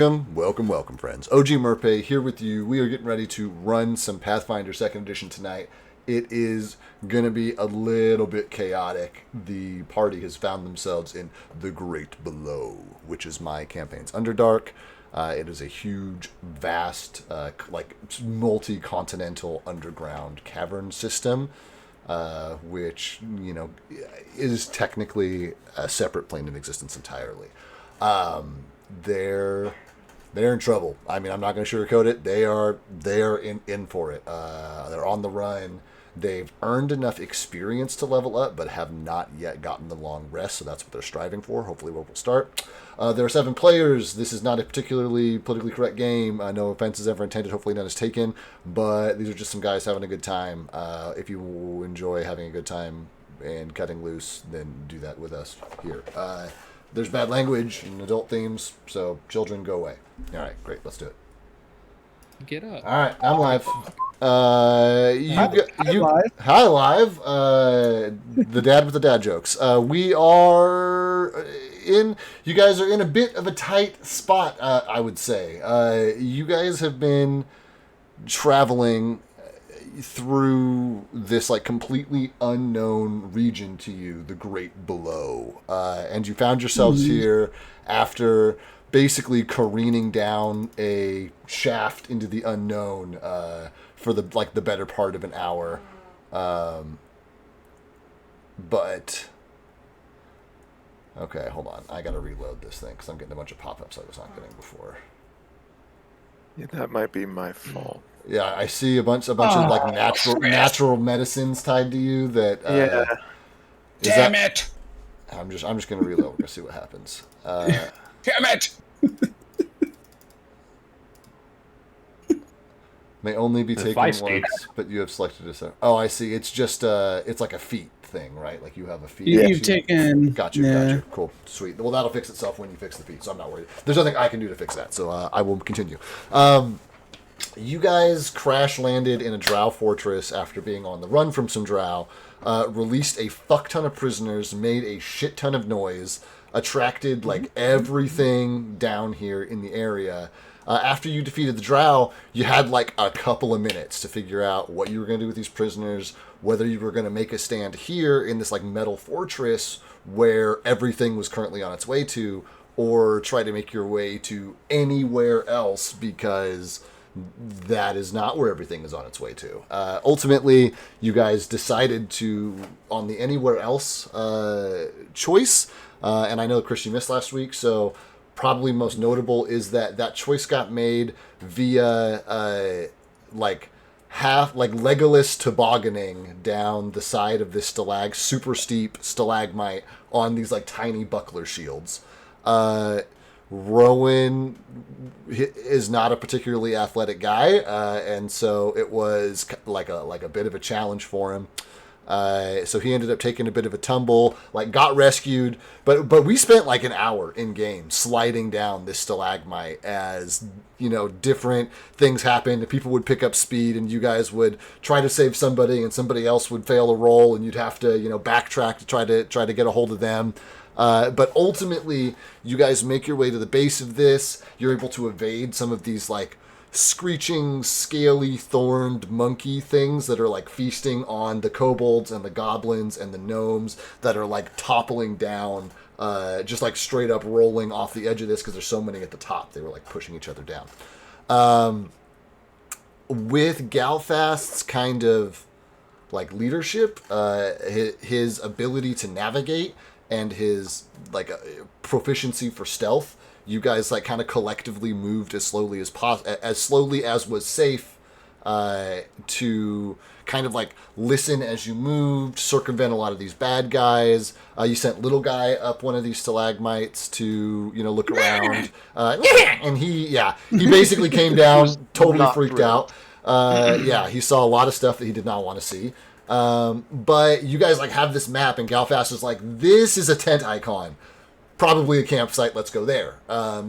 Welcome, friends. OG Merpe here with you. We are getting ready to run some Pathfinder 2nd Edition tonight. It is going to be a little bit chaotic. The party has found themselves in the Great Below, which is my campaign's Underdark. It is a huge, vast, multi-continental underground cavern system, which, is technically a separate plane of existence entirely. They're in trouble. I mean, I'm not going to sugarcoat it. They are in for it. They're on the run. They've earned enough experience to level up, but have not yet gotten the long rest. So that's what they're striving for. Hopefully, we'll start. There are 7 players. This is not a particularly politically correct game. No offense is ever intended. Hopefully, none is taken. But these are just some guys having a good time. If you enjoy having a good time and cutting loose, then do that with us here. There's bad language and adult themes, so children, go away. All right, great, let's do it. Get up. All right, I'm live. Hi, live. The dad with the dad jokes. We are in. You guys are in a bit of a tight spot, I would say. You guys have been traveling through this completely unknown region to you, the Great Below, and you found yourselves here after basically careening down a shaft into the unknown for the better part of an hour. But okay, hold on, I gotta reload this thing because I'm getting a bunch of pop-ups I was not getting before. Yeah, that might be my fault. Yeah, I see a bunch of natural medicines tied to you. That Damn it! I'm just gonna reload. We're gonna see what happens. Damn it! May only be taken once, but you have selected a. Oh, I see. It's just it's like a feat thing, right? Like you have a feat. You've taken. Got you. Cool, sweet. Well, that'll fix itself when you fix the feat, so I'm not worried. There's nothing I can do to fix that, so I will continue. You guys crash landed in a drow fortress after being on the run from some drow, released a fuck ton of prisoners, made a shit ton of noise, attracted everything down here in the area. After you defeated the drow, you had a couple of minutes to figure out what you were going to do with these prisoners, whether you were going to make a stand here in this metal fortress where everything was currently on its way to, or try to make your way to anywhere else because that is not where everything is on its way to. Ultimately, you guys decided on the anywhere else choice, and I know Chris, you missed last week, so probably most notable is that choice got made via Legolas tobogganing down the side of this super steep stalagmite on these tiny buckler shields. Rowan is not a particularly athletic guy, and so it was like a bit of a challenge for him. So he ended up taking a bit of a tumble, got rescued, but we spent an hour in game sliding down this stalagmite as different things happened. People would pick up speed, and you guys would try to save somebody, and somebody else would fail a roll, and you'd have to backtrack to try to get a hold of them. But ultimately, you guys make your way to the base of this. You're able to evade some of these screeching, scaly, thorned monkey things that are feasting on the kobolds and the goblins and the gnomes that are toppling down, just straight up rolling off the edge of this because there's so many at the top. They were pushing each other down. With Galfast's kind of leadership, his ability to navigate and his proficiency for stealth, you guys kind of collectively moved as slowly as was safe, to kind of listen as you moved, circumvent a lot of these bad guys. You sent little guy up one of these stalagmites to look around, and he basically came down totally freaked out. He saw a lot of stuff that he did not want to see. But you guys have this map, and Galfast is this is a tent icon, probably a campsite, let's go there.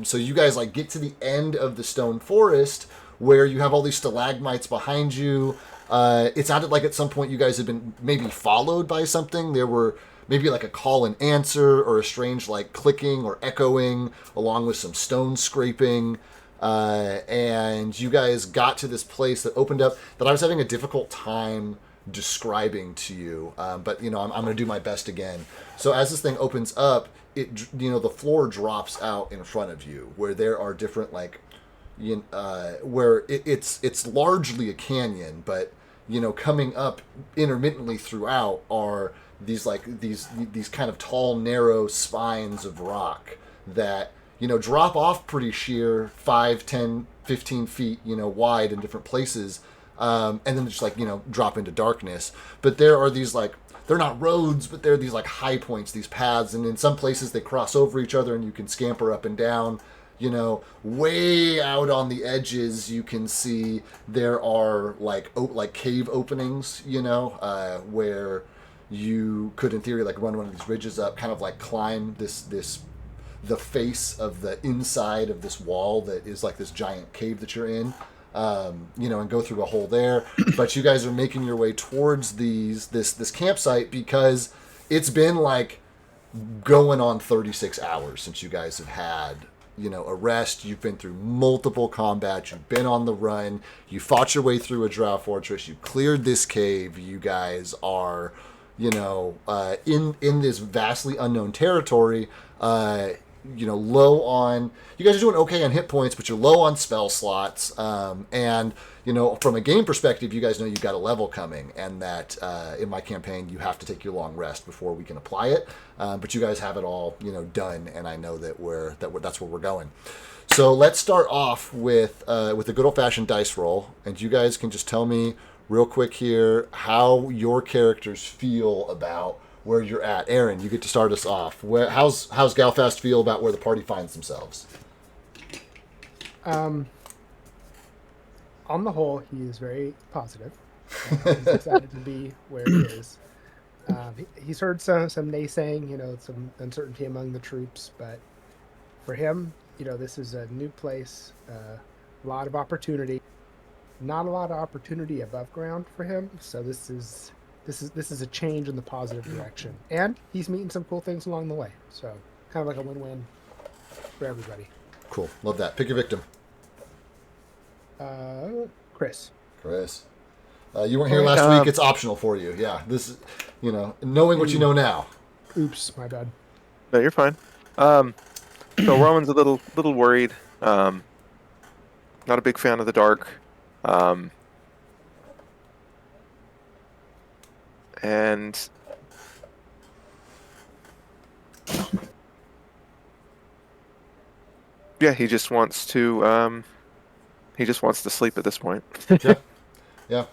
So you guys get to the end of the stone forest where you have all these stalagmites behind you. It sounded like at some point you guys had been maybe followed by something. There were maybe like a call and answer or a strange like clicking or echoing, along with some stone scraping. And you guys got to this place that opened up that I was having a difficult time describing to you, but I'm going to do my best again. So as this thing opens up, the floor drops out in front of you, where there are different where it's largely a canyon, but coming up intermittently throughout are these these kind of tall, narrow spines of rock that drop off pretty sheer, 5, 10, 15 feet wide in different places, and then just drop into darkness. But there are these they're not roads, but they're these high points, these paths, and in some places they cross over each other, and you can scamper up and down. Way out on the edges, you can see there are like cave openings, where you could, in theory, run one of these ridges up, kind of climb the face of the inside of this wall that is this giant cave that you're in, and go through a hole there. But you guys are making your way towards this campsite because it's been going on 36 hours since you guys have had a rest. You've been through multiple combats. You've been on the run. You fought your way through a drow fortress. You cleared this cave. You guys are, in this vastly unknown territory. Low on. You guys are doing okay on hit points, but you're low on spell slots. And from a game perspective, you guys know you've got a level coming, and that in my campaign you have to take your long rest before we can apply it. But you guys have it all done, and I know that's where we're going. So let's start off with a good old fashioned dice roll, and you guys can just tell me real quick here how your characters feel about where you're at. Aaron, you get to start us off. How's Galfast feel about where the party finds themselves? On the whole, he is very positive. He's excited to be where he is. He's heard some naysaying, some uncertainty among the troops, but for him, this is a new place, a lot of opportunity. Not a lot of opportunity above ground for him, so this is a change in the positive direction. And he's meeting some cool things along the way, so kind of like a win-win for everybody. Cool. Love that. Pick your victim. Chris. You weren't here last week. It's optional for you. Yeah. This is, knowing what you know now. Oops, my bad. No, you're fine. So Roman's a little worried. Not a big fan of the dark. And yeah, he just wants to sleep at this point. Yeah.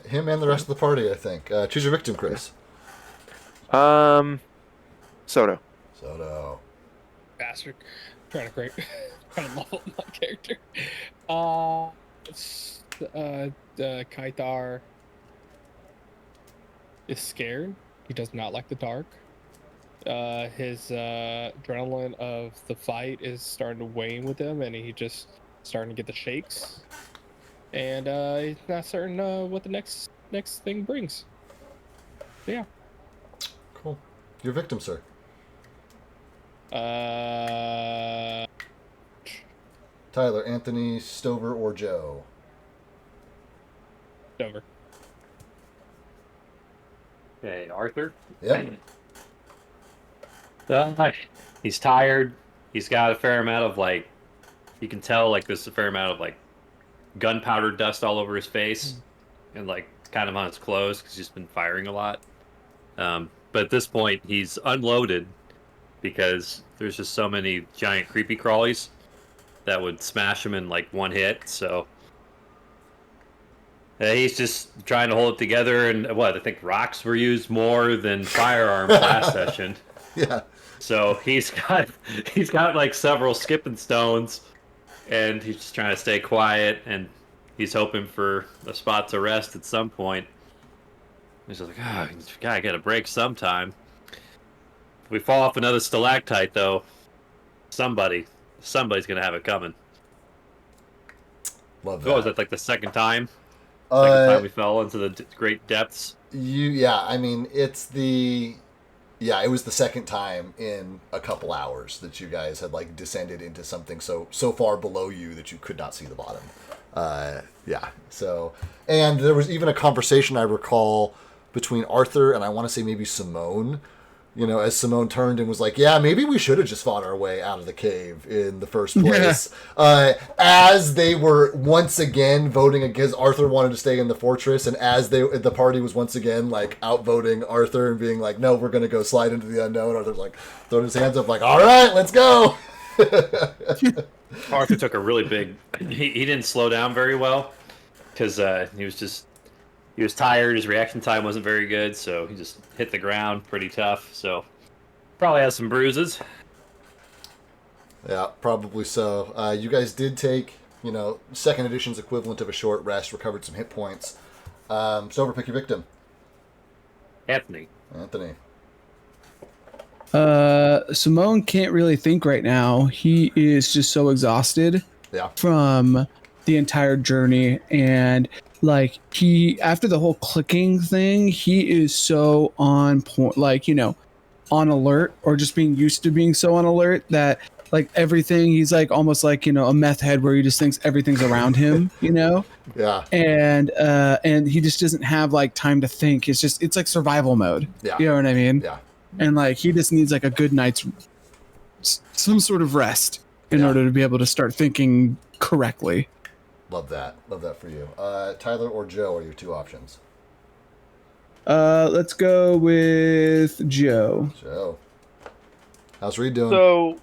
Him and the rest of the party, I think. Choose your victim, Chris. Soto. Bastard. Trying to level up my character. Kaitar is scared. He does not like the dark. His adrenaline of the fight is starting to wane with him, and he's just starting to get the shakes. And he's not certain what the next thing brings. So, yeah. Cool. Your victim, sir. Tyler, Anthony, Stover, or Joe? Stover. Okay, Arthur. Yeah. He's tired. He's got a fair amount of you can tell there's a fair amount of gunpowder dust all over his face, and kind of on his clothes because he's been firing a lot. But at this point, he's unloaded because there's just so many giant creepy crawlies that would smash him in one hit. So he's just trying to hold it together. And I think rocks were used more than firearms last session. Yeah. So he's got several skipping stones, and he's just trying to stay quiet, and he's hoping for a spot to rest at some point. He's just gotta get a break sometime. If we fall off another stalactite, though, somebody's gonna have it coming. Love that. What was that, the second time? Second time we fell into the great depths? I mean, it's the... Yeah, it was the second time in a couple hours that you guys had like descended into something so far below you that you could not see the bottom. Yeah. So, and there was even a conversation I recall between Arthur and I want to say maybe Simone. You know, as Simone turned and was like, "Yeah, maybe we should have just fought our way out of the cave in the first place." As they were once again voting against Arthur, wanted to stay in the fortress, and as the party was once again like outvoting Arthur and being like, "No, we're going to go slide into the unknown." Arthur's like throwing his hands up, like, "All right, let's go." Arthur took a really big. He didn't slow down very well because he was tired. His reaction time wasn't very good, so he just hit the ground pretty tough. So probably has some bruises. Yeah, probably so. You guys did take, second edition's equivalent of a short rest, recovered some hit points. So pick your victim. Anthony. Simone can't really think right now. He is just so exhausted from the entire journey, and like after the whole clicking thing, he is so on point, like, on alert, or just being used to being so on alert that like everything, he's like almost like, a meth head where he just thinks everything's around him, Yeah. And he just doesn't have like time to think. It's like survival mode. Yeah. You know what I mean? Yeah. And like he just needs like a good night's some sort of rest in order to be able to start thinking correctly. Love that for you. Tyler or Joe are your two options. Let's go with Joe. How's Reed doing?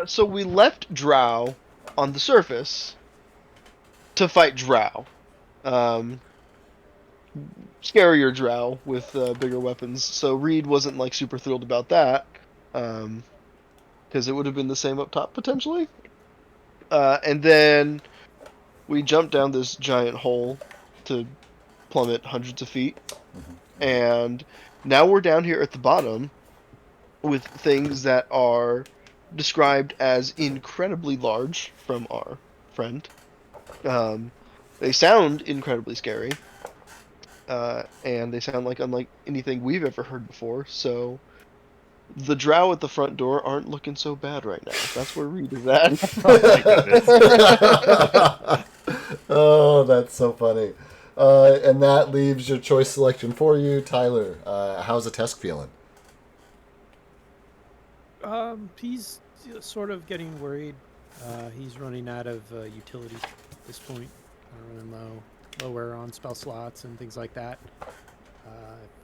So we left Drow on the surface to fight Drow. Scarier Drow with bigger weapons. So Reed wasn't like super thrilled about that, because it would have been the same up top potentially. And then we jumped down this giant hole to plummet hundreds of feet, and now we're down here at the bottom with things that are described as incredibly large from our friend. They sound incredibly scary, and they sound like unlike anything we've ever heard before, so the drow at the front door aren't looking so bad right now. That's where Reed is at. Oh, that's so funny. And that leaves your choice selection for you, Tyler. How's the Tesk feeling? He's sort of getting worried. He's running out of utility at this point. Running lower on spell slots and things like that.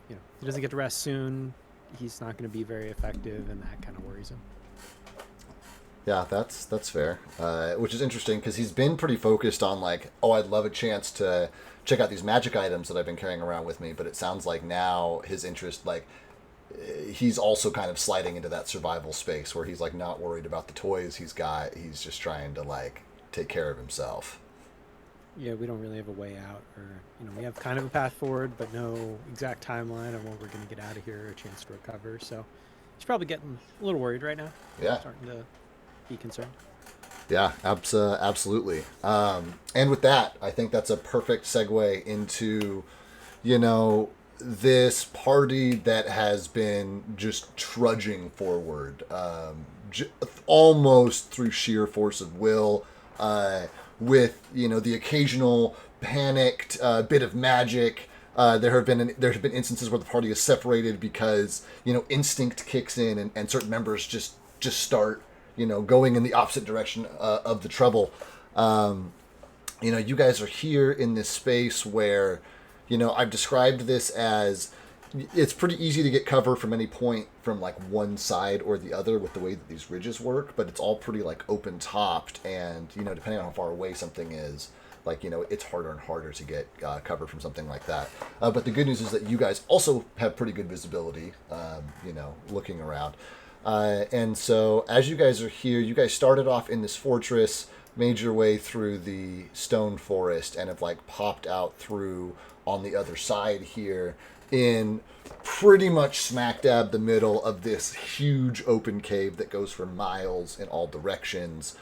He doesn't get to rest soon. He's not going to be very effective, and that kind of worries him. Yeah, that's fair. Which is interesting because he's been pretty focused on like, oh, I'd love a chance to check out these magic items that I've been carrying around with me. But it sounds like now his interest, like, he's also kind of sliding into that survival space where he's like not worried about the toys he's got. He's just trying to like take care of himself. Yeah, we don't really have a way out, or we have kind of a path forward, but no exact timeline on when we're going to get out of here or a chance to recover. So he's probably getting a little worried right now. Yeah, starting to be concerned. Yeah, absolutely. And with that, I think that's a perfect segue into, this party that has been just trudging forward, almost through sheer force of will, with the occasional panicked bit of magic. There have been instances where the party is separated because instinct kicks in and certain members just start going in the opposite direction of the trouble. You guys are here in this space where I've described this as it's pretty easy to get cover from any point from like one side or the other with the way that these ridges work, but it's all pretty like open topped, and depending on how far away something is, like it's harder and harder to get cover from something like that. But the good news is that you guys also have pretty good visibility, looking around. And so as you guys are here, you guys started off in this fortress, made your way through the stone forest, and have like popped out through on the other side here in pretty much smack dab the middle of this huge open cave that goes for miles in all directions.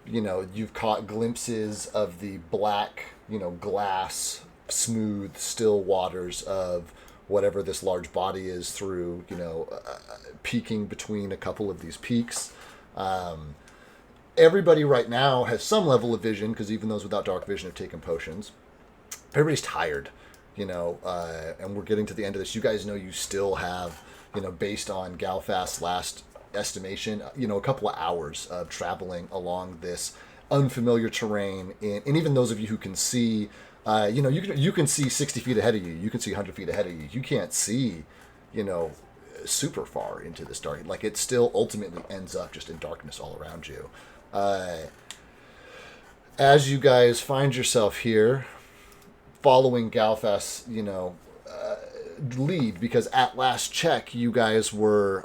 You've caught glimpses of the black, glass, smooth, still waters of whatever this large body is through, peeking between a couple of these peaks. Everybody right now has some level of vision, because even those without dark vision have taken potions. Everybody's tired, and we're getting to the end of this. You guys know you still have, based on Galfast's last estimation, a couple of hours of traveling along this unfamiliar terrain. And even those of you who can see, you can see 60 feet ahead of you. You can see 100 feet ahead of you. You can't see, super far into this dark. Like, it still ultimately ends up just in darkness all around you. As you guys find yourself here, following Galfast's, lead, because at last check, you guys were,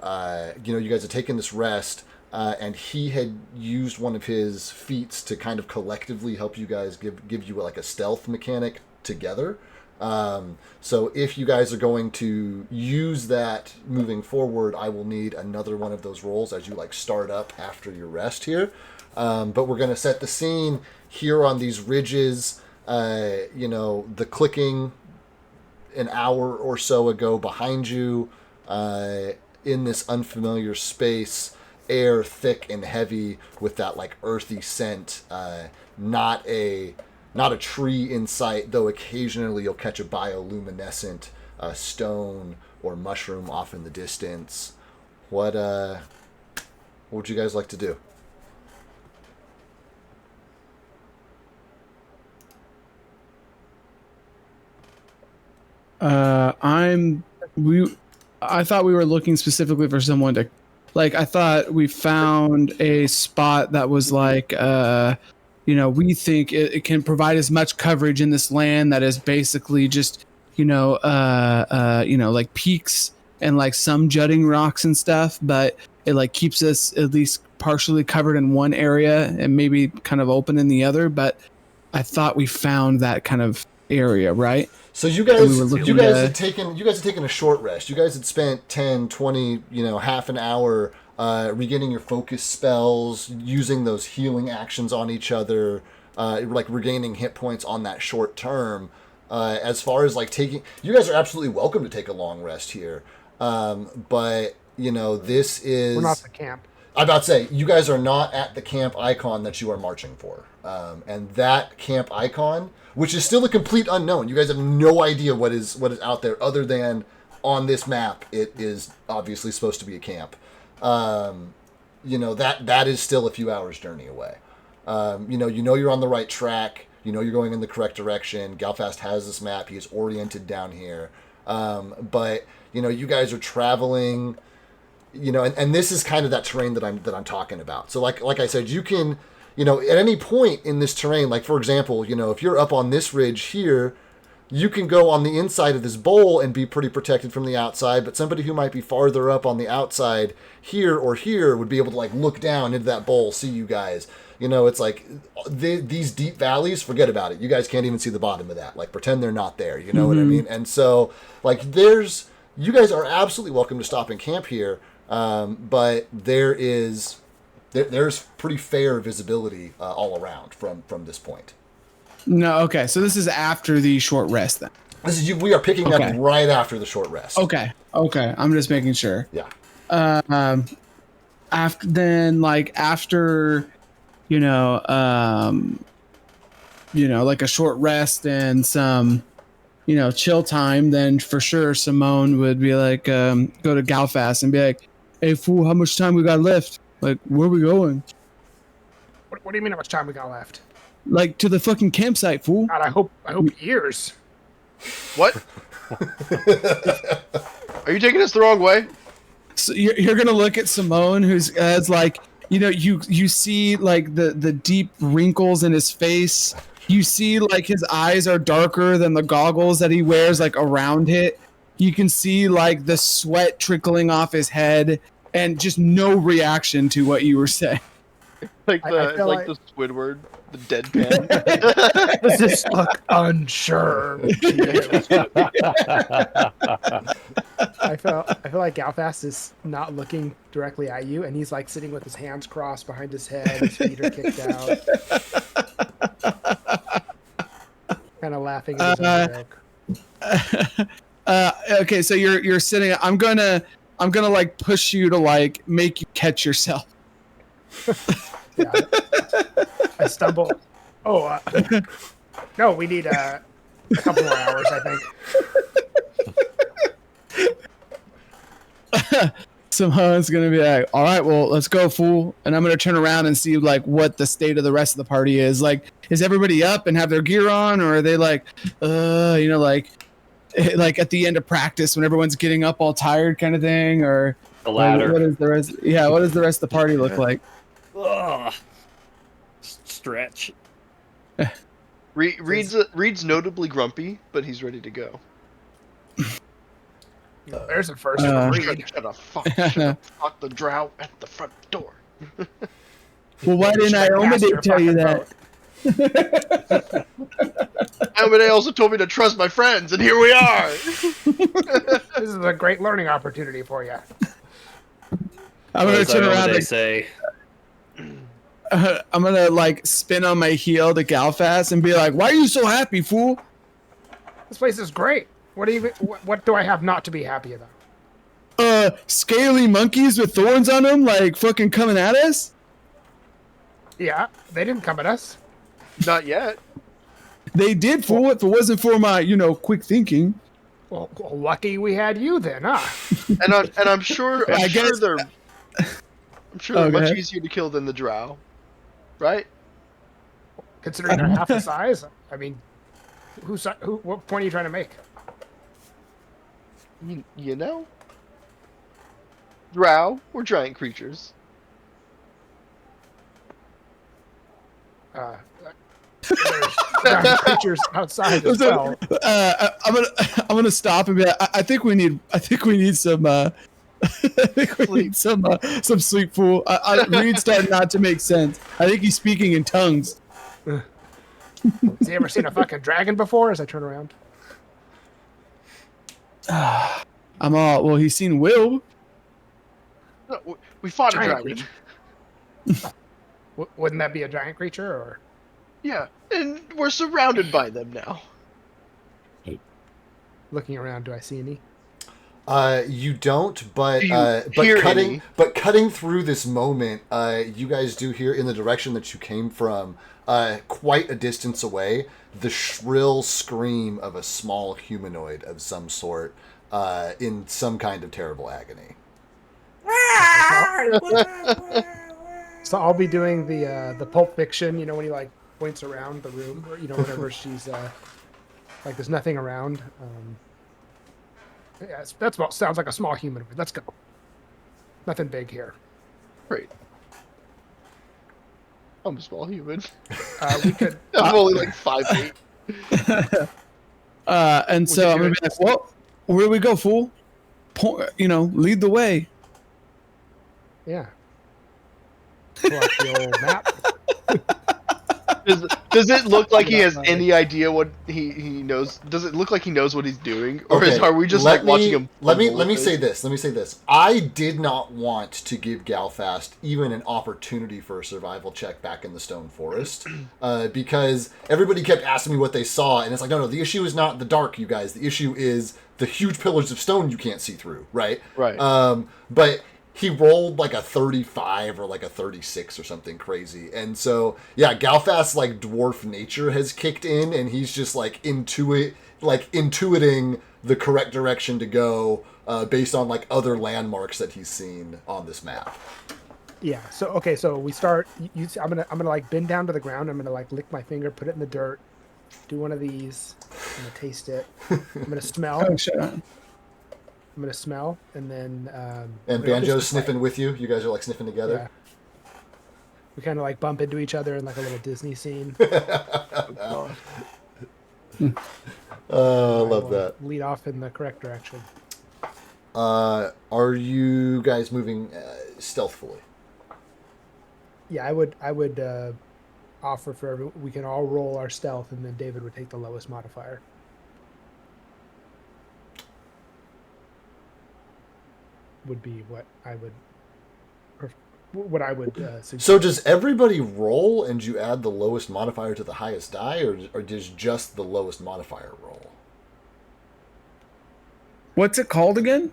you guys had taken this rest, and he had used one of his feats to kind of collectively help you guys give you like a stealth mechanic together. So if you guys are going to use that moving forward, I will need another one of those rolls as you like start up after your rest here. But we're going to set the scene here on these ridges, the clicking an hour or so ago behind you, in this unfamiliar space, air thick and heavy with that like earthy scent, not a tree in sight, though occasionally you'll catch a bioluminescent stone or mushroom off in the distance. What would you guys like to do? I thought we were looking specifically for someone to, like, I thought we found a spot that was like, we think it can provide as much coverage in this land that is basically just, like peaks and like some jutting rocks and stuff, but it like keeps us at least partially covered in one area and maybe kind of open in the other. But I thought we found that kind of area, right? So you guys had taken a short rest. You guys had spent 10, 20, half an hour regaining your focus spells, using those healing actions on each other, like regaining hit points on that short term. As far as like you guys are absolutely welcome to take a long rest here. But this is... We're not the camp. I'm about to say, you guys are not at the camp icon that you are marching for. And that camp icon, which is still a complete unknown. You guys have no idea what is out there other than on this map. It is obviously supposed to be a camp. That is still a few hours journey away. You're on the right track. You're going in the correct direction. Galfast has this map. He is oriented down here. But you guys are traveling, and this is kind of that terrain that I'm talking about. So like I said, you can, at any point in this terrain, like for example, if you're up on this ridge here, you can go on the inside of this bowl and be pretty protected from the outside, but somebody who might be farther up on the outside here or here would be able to like look down into that bowl, see you guys. It's like these deep valleys, forget about it. You guys can't even see the bottom of that. Like pretend they're not there, you know what I mean? And so like you guys are absolutely welcome to stop and camp here. But there's pretty fair visibility all around from this point. No, okay. So this is after the short rest then. We are picking up right after the short rest. Okay. I'm just making sure. Yeah. After like a short rest and some chill time, then for sure Simone would be like, go to Galfast and be like, hey fool, how much time we got left? Like, where are we going? What do you mean how much time we got left? Like, to the fucking campsite, fool. God, I hope years. What? Are you taking us the wrong way? So you're gonna look at Simone, who's as like, you see like the deep wrinkles in his face. You see like his eyes are darker than the goggles that he wears like around it. You can see like the sweat trickling off his head and just no reaction to what you were saying. Like the Squidward, the deadpan. Does this look unsure? I feel like Galfast is not looking directly at you, and he's like sitting with his hands crossed behind his head, his feet are kicked out, kind of laughing at his own joke. Okay, so you're sitting. I'm gonna like push you to like make you catch yourself. Yeah. I stumble. Oh, no, we need a couple more hours, I think. Someone's gonna be like, "All right, well, let's go, fool," and I'm gonna turn around and see like what the state of the rest of the party is. Like, is everybody up and have their gear on, or are they like, like at the end of practice when everyone's getting up all tired, kind of thing, or The ladder. What is the rest? Yeah, what does the rest of the party look like? Ugh. Stretch. Reed's notably grumpy, but he's ready to go. There's a first for Reed. Should have fucked the drow at the front door. Well, why didn't Iomade tell you that? Iomade also told me to trust my friends, and here we are. This is a great learning opportunity for you. I'm gonna turn around. They say. I'm gonna like spin on my heel to Galfast and be like, "Why are you so happy, fool?" This place is great. What do I have not to be happy about? Scaly monkeys with thorns on them, like fucking coming at us. Yeah, they didn't come at us. Not yet. They did, fool. If it wasn't for my, quick thinking. Well, lucky we had you then, huh? And I'm sure they're much easier to kill than the drow, right? Considering they're half the size. I mean, what point are you trying to make? You know, drow or giant creatures. There's giant creatures outside as well. I'm gonna stop and be like, I think we need some. I think we need some sleep, fool. Reed's starting not to make sense. I think he's speaking in tongues. Has he ever seen a fucking dragon before? As I turn around. Well, he's seen Will. No, we fought Giant a dragon. Wouldn't that be a giant creature, or? Yeah, and we're surrounded by them now. Looking around, do I see any? You don't, but cutting through this moment, you guys do hear in the direction that you came from, quite a distance away, the shrill scream of a small humanoid of some sort, in some kind of terrible agony. So I'll be doing the Pulp Fiction, when he like points around the room, or whenever she's like there's nothing around. Yeah, that's what sounds like a small human. Let's go. Nothing big here. Great. I'm a small human. We could. I'm only like 5'8". And so I'm gonna be like, "Well, where do we go, fool? Lead the way." Yeah. Pull out the old map. Does it look like he has any idea what he knows? Does it look like he knows what he's doing, or are we just watching him? Let me say this. I did not want to give Galfast even an opportunity for a survival check back in the Stone Forest, because everybody kept asking me what they saw, and it's like, no. The issue is not the dark, you guys. The issue is the huge pillars of stone you can't see through, right? Right. But he rolled like a 35 or like a 36 or something crazy. And so, yeah, Galfast's like dwarf nature has kicked in, and he's just like intuiting the correct direction to go based on like other landmarks that he's seen on this map. Yeah. So we start. I'm gonna like bend down to the ground. I'm gonna like lick my finger, put it in the dirt, do one of these. I'm gonna taste it. I'm gonna smell. Oh, shut up. I'm gonna smell, and then. And Banjo's sniffing with you. You guys are like sniffing together. Yeah. We kind of like bump into each other in like a little Disney scene. I love that. Lead off in the correct direction. Are you guys moving stealthily? Yeah, I would offer for we can all roll our stealth, and then David would take the lowest modifier. Would be what I would suggest. So does everybody roll and you add the lowest modifier to the highest die, or does just the lowest modifier roll? What's it called again?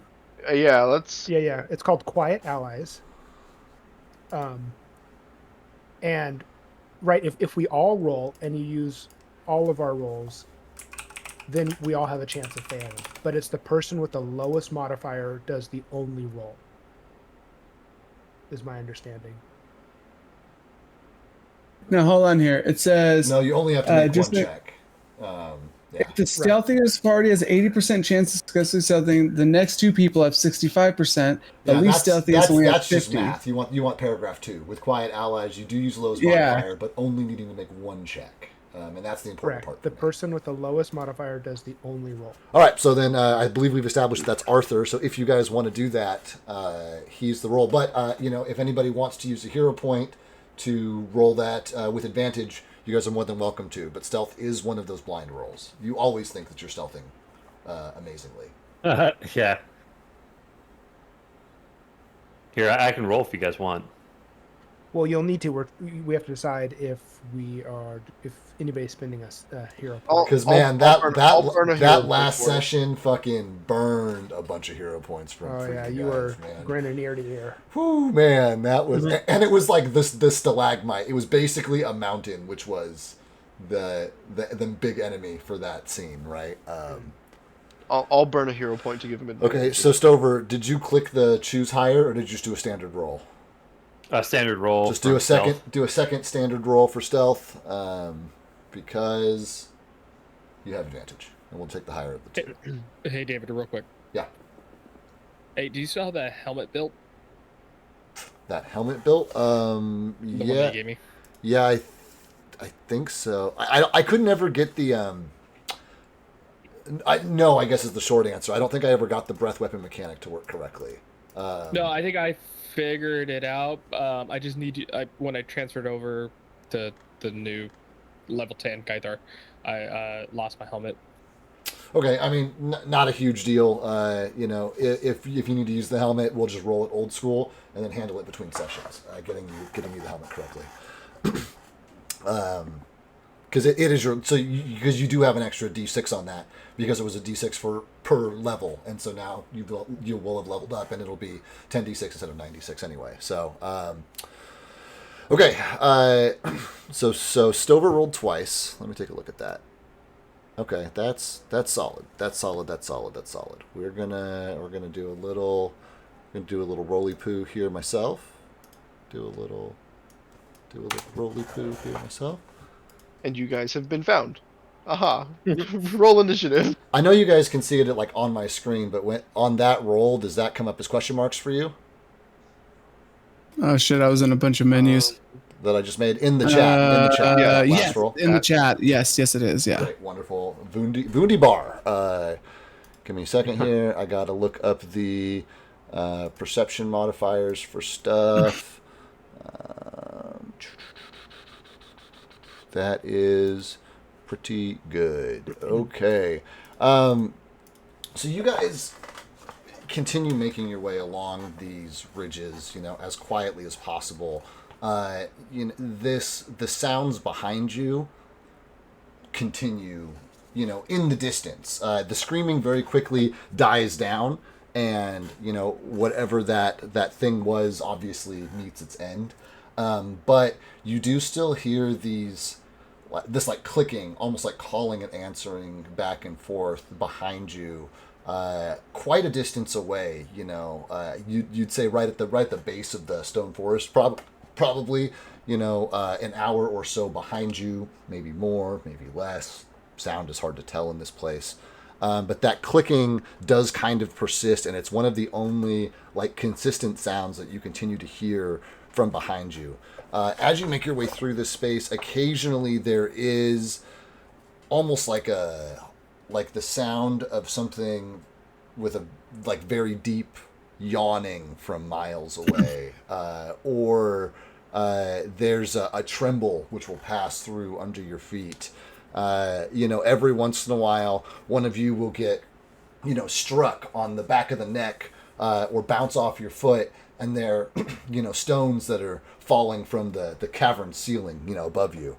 Yeah, let's. Yeah. It's called Quiet Allies. And right, if we all roll and you use all of our rolls, then we all have a chance of failing. But it's the person with the lowest modifier does the only roll. Is my understanding. Now hold on here. It says No, you only have to make one check. Yeah. if the stealthiest party has 80% chance of successfully stealthing, the next two people have 65%. The least stealthiest only have 50. That's just math. You want paragraph 2. With Quiet Allies, you do use lowest modifier, but only needing to make one check. And that's the important part. The person with the lowest modifier does the only roll. All right, so then I believe we've established that's Arthur. So if you guys want to do that, he's the roll. But if anybody wants to use a hero point to roll that with advantage, you guys are more than welcome to. But stealth is one of those blind rolls. You always think that you're stealthing amazingly. Yeah. Here, I can roll if you guys want. Well, you'll need to. We have to decide if anybody's spending a hero point. Because man, that last session fucking burned a bunch of hero points from. Oh yeah, you were grinning ear to ear. Whew, man, that was, and it was like this stalagmite. It was basically a mountain, which was the big enemy for that scene, right? I'll burn a hero point to give him advantage. Okay, so Stover, did you click the choose higher, or did you just do a standard roll? Standard roll. Just do a second. Stealth. Do a second standard roll for stealth, because you have advantage, and we'll take the higher of the two. Hey, David, real quick. Yeah. Hey, do you still have that helmet built? That helmet built? The one that you gave me? Yeah, I think so. I could never get the no, I guess is the short answer. I don't think I ever got the breath weapon mechanic to work correctly. No, I think I figured it out. I just need when I transferred over to the new level 10 Kaitar, I lost my helmet. Okay, I mean, not a huge deal. If you need to use the helmet, we'll just roll it old school and then handle it between sessions, getting you the helmet correctly. Because it is because you do have an extra D6 on that, because it was a D6 per level, and so now you will have leveled up, and it'll be 10D6 instead of 9D6 anyway. So okay, so Stover rolled twice. Let me take a look at that. Okay, that's solid. That's solid. We're gonna do a little roly poo here myself. Do a little roly poo here myself. And you guys have been found. Aha. Roll initiative. I know you guys can see it like on my screen, but on that roll, does that come up as question marks for you? Oh shit! I was in a bunch of menus that I just made in the chat. Yeah, yes, in the chat. Yes, it is. Yeah. Great, wonderful. Vundi bar. Give me a second here. I gotta look up the perception modifiers for stuff. That is pretty good. Okay. So you guys continue making your way along these ridges, as quietly as possible. The sounds behind you continue, in the distance. The screaming very quickly dies down, and, whatever that thing was obviously meets its end. But you do still hear this like clicking, almost like calling and answering back and forth behind you, quite a distance away. You'd say right at the base of the stone forest, probably an hour or so behind you, maybe more, maybe less. Sound is hard to tell in this place. But that clicking does kind of persist, and it's one of the only like consistent sounds that you continue to hear from behind you. As you make your way through this space, occasionally there is almost like the sound of something with a like very deep yawning from miles away, or there's a tremble which will pass through under your feet. Every once in a while, one of you will get struck on the back of the neck, or bounce off your foot, and they're stones that are falling from the cavern ceiling above you.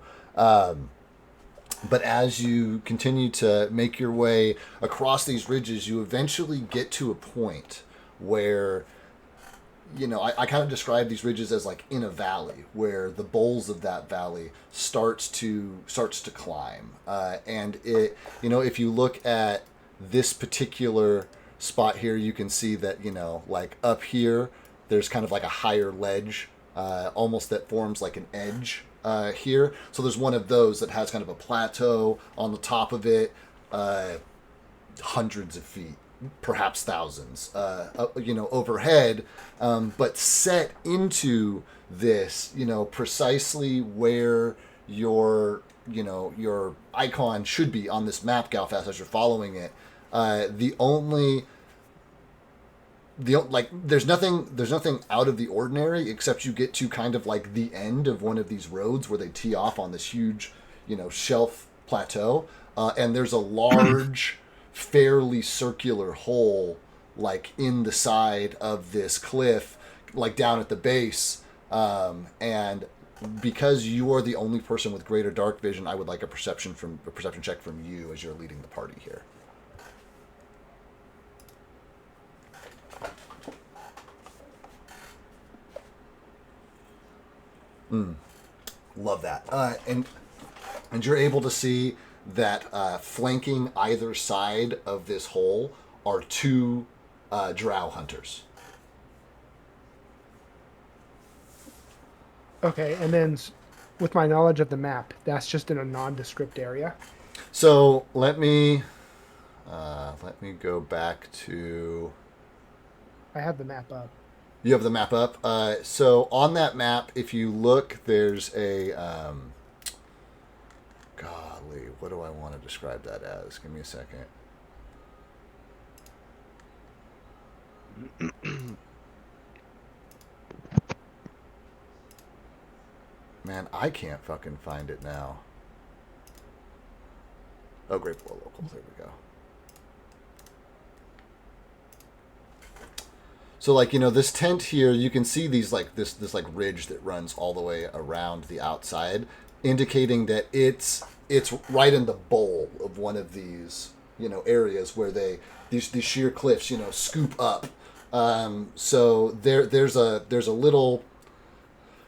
But as you continue to make your way across these ridges, you eventually get to a point where, I kind of describe these ridges as like in a valley, where the bowls of that valley starts to climb. And it, if you look at this particular spot here, you can see that, like up here, there's kind of like a higher ledge, almost that forms like an edge here. So there's one of those that has kind of a plateau on the top of it, hundreds of feet, perhaps thousands, overhead, but set into this, precisely where your icon should be on this map, Galfast, as you're following it. There's nothing out of the ordinary, except you get to kind of like the end of one of these roads where they tee off on this huge, shelf plateau, and there's a large, fairly circular hole like in the side of this cliff, like down at the base, and because you are the only person with greater dark vision, I would like a perception check from you as you're leading the party here. Love that. And you're able to see that flanking either side of this hole are two drow hunters. Okay, and then with my knowledge of the map, that's just in a nondescript area. So let me go back to... I have the map up. You have the map up. So on that map, if you look, there's a... golly, what do I want to describe that as? Give me a second. Man, I can't fucking find it now. Oh, Great Below Locals. There we go. So, like, this tent here, you can see these, like, this ridge that runs all the way around the outside, indicating that it's right in the bowl of one of these, areas where these sheer cliffs, scoop up. So there's a little...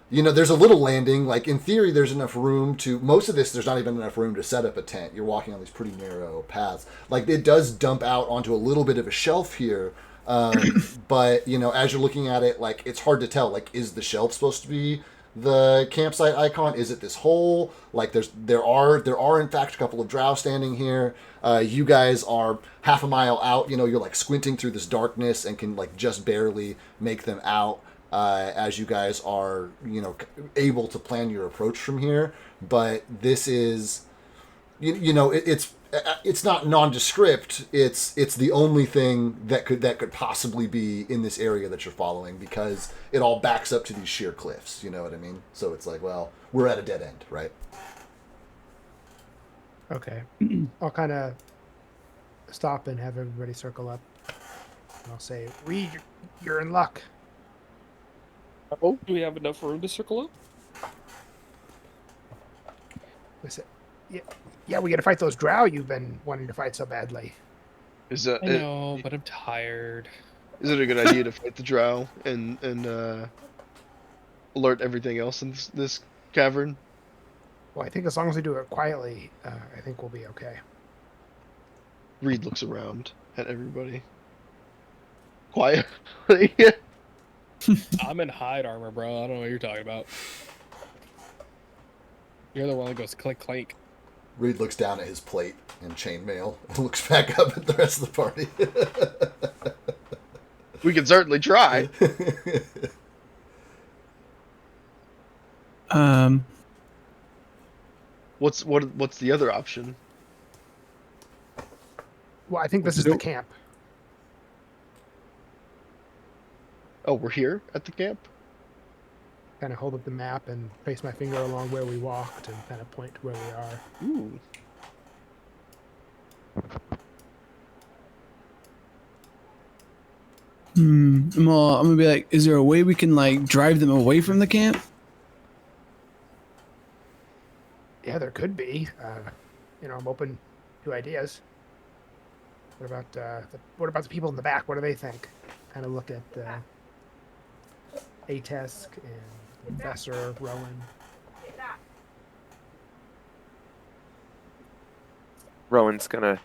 there's a little landing. Like, in theory, there's enough room to... Most of this, there's not even enough room to set up a tent. You're walking on these pretty narrow paths. Like, it does dump out onto a little bit of a shelf here. But, as you're looking at it, like, it's hard to tell. Like, is the shelf supposed to be the campsite icon? Is it this hole? Like, there are in fact a couple of drow standing here. You guys are half a mile out. You're, like, squinting through this darkness and can, like, just barely make them out. As you guys are, able to plan your approach from here. But this is, it's not nondescript. It's the only thing that could possibly be in this area that you're following, because it all backs up to these sheer cliffs. You know what I mean? So it's like, well, we're at a dead end, right? Okay. I'll kind of stop and have everybody circle up. And I'll say, Reed, you're in luck. Oh, do we have enough room to circle up? Listen, yeah, we got to fight those drow you've been wanting to fight so badly. Is that? I know, but I'm tired. Is it a good idea to fight the drow and alert everything else in this cavern? Well, I think as long as we do it quietly, I think we'll be okay. Reed looks around at everybody. Quietly. I'm in hide armor, bro. I don't know what you're talking about. You're the one that goes clink clink. Reed looks down at his plate and chainmail and looks back up at the rest of the party. We can certainly try. What's the other option? Well, I think this is the camp. Oh, we're here at the camp? Kind of hold up the map and place my finger along where we walked and kind of point to where we are. Ooh. Well, I'm gonna be like, is there a way we can, like, drive them away from the camp? Yeah, there could be. I'm open to ideas. What about the people in the back? What do they think? Kind of look at Atesk and Professor Rowan. Rowan's gonna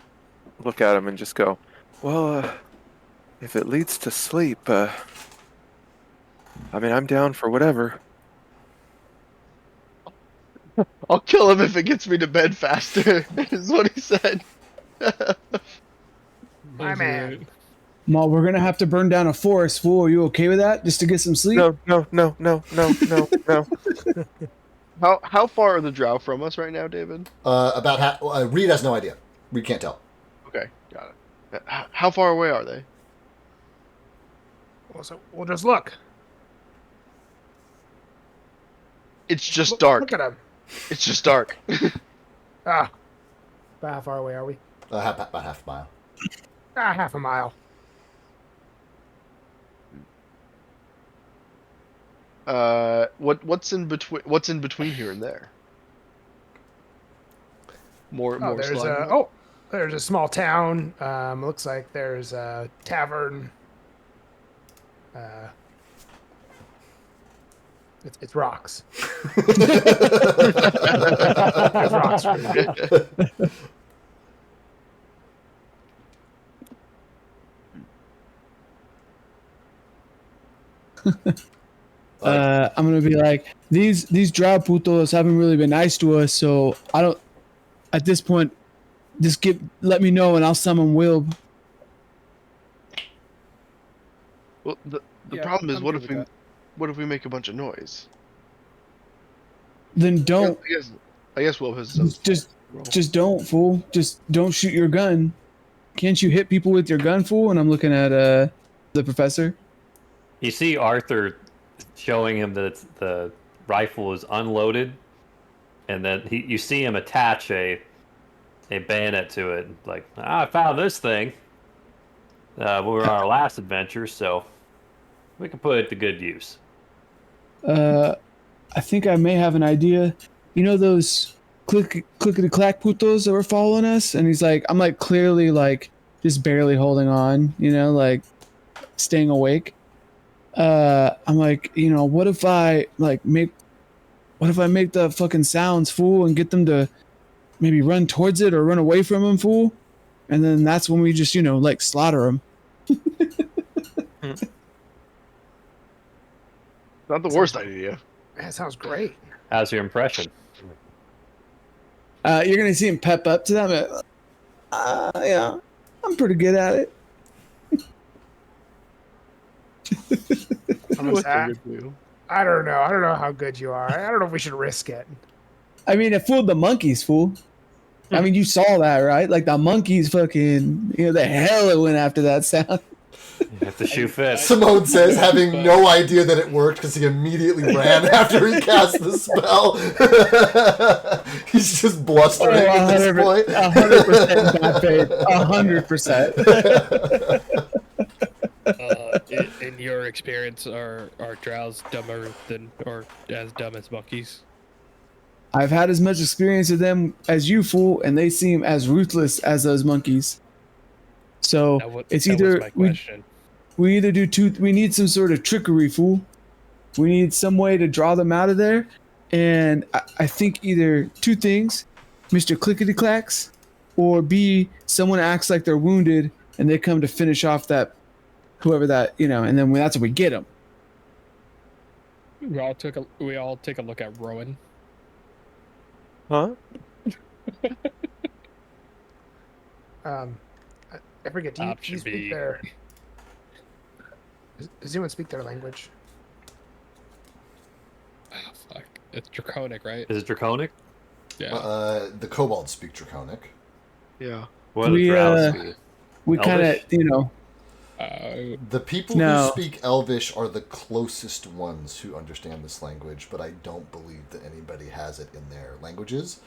look at him and just go, "Well, if it leads to sleep, I mean, I'm down for whatever." I'll kill him if it gets me to bed faster, is what he said. My man. Well, we're gonna have to burn down a forest, fool. Are you okay with that? Just to get some sleep? No. How far are the drow from us right now, David? About half. Reed has no idea. Reed can't tell. Okay, got it. How far away are they? Well, so we'll just look. It's just dark. Look at them. It's just dark. About how far away are we? About half a mile. Half a mile. What's in between? What's in between here and there? More slime? There's a small town. Looks like there's a tavern. It's rocks. It's rocks. I'm gonna be like, these drow putos haven't really been nice to us, so I don't. At this point, just let me know and I'll summon Will. Well, the Yeah, problem is, I'm what good if with what if we make a bunch of noise? Then don't. I guess Will has some. Just don't, fool. Just don't shoot your gun. Can't you hit people with your gun, fool? And I'm looking at the professor. You see Arthur showing him that the rifle is unloaded, and then you see him attach a bayonet to it. Like, I found this thing. We were on our last adventure, so we can put it to good use. I think I may have an idea. You know those clickety clack putos that were following us? And he's like, I'm like clearly like just barely holding on, like staying awake. I'm like, what if I make the fucking sounds, fool, and get them to maybe run towards it or run away from him, fool? And then that's when we just, like slaughter him. Not the worst idea. That sounds great. How's your impression? You're gonna see him pep up to them. Yeah, I'm pretty good at it. I don't know. I don't know how good you are. I don't know if we should risk it. I mean, it fooled the monkeys, fool. I mean, you saw that, right? Like the monkeys fucking, the hell it went after that sound. You have to shoot fast. Simone says, having no idea that it worked because he immediately ran after he cast the spell. He's just blustering at this point. 100% bad faith. 100%. In your experience, are drows dumber than or as dumb as monkeys? I've had as much experience with them as you, fool, and they seem as ruthless as those monkeys. So it's either we either do we need some sort of trickery, fool. We need some way to draw them out of there, and I think either two things: Mr. Clickety Clacks, or B, someone acts like they're wounded and they come to finish off that whoever that and then that's when we get them. We all take a look at Rowan. Huh? I forget. Do you speak their? Does anyone speak their language? Oh, fuck. It's Draconic, right? Is it Draconic? Yeah. The kobolds speak Draconic. Yeah. What are the drows speak? We kind of, the people who speak Elvish are the closest ones who understand this language, but I don't believe that anybody has it in their languages.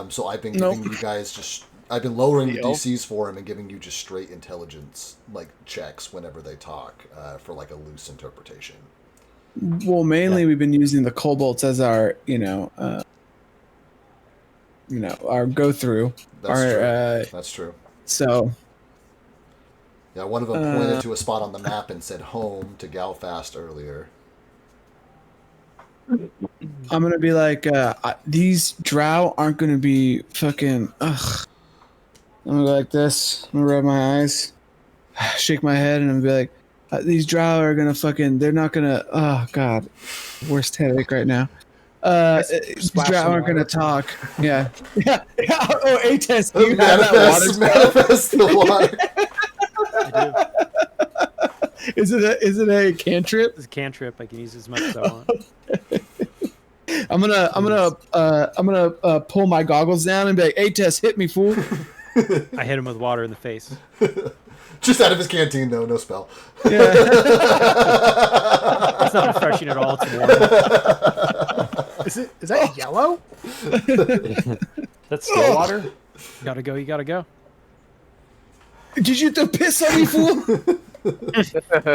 So I've been giving you guys I've been lowering the DCs for them and giving you just straight intelligence checks whenever they talk for a loose interpretation. Well, mainly we've been using the kobolds as our, our go through. That's Our, true. That's true. So. Yeah, one of them pointed to a spot on the map and said home to Galfast earlier. I'm gonna be like, these drow aren't gonna be fucking. Ugh. I'm gonna go like this. I'm gonna rub my eyes, shake my head, and I'm gonna be like, these drow are gonna fucking. They're not gonna. Oh god, worst headache right now. These drow aren't gonna talk. Yeah. Oh, A-test. You have that water spell? Manifest the water. I do. Is it a cantrip? It's a cantrip. I can use as much as I want. I'm gonna pull my goggles down and be like, A-test, hit me, fool. I hit him with water in the face. Just out of his canteen, though. No spell. Yeah. It's not refreshing at all. It's warm. Is that yellow? That's still water. Gotta go. You gotta go. Did you throw piss on me, fool?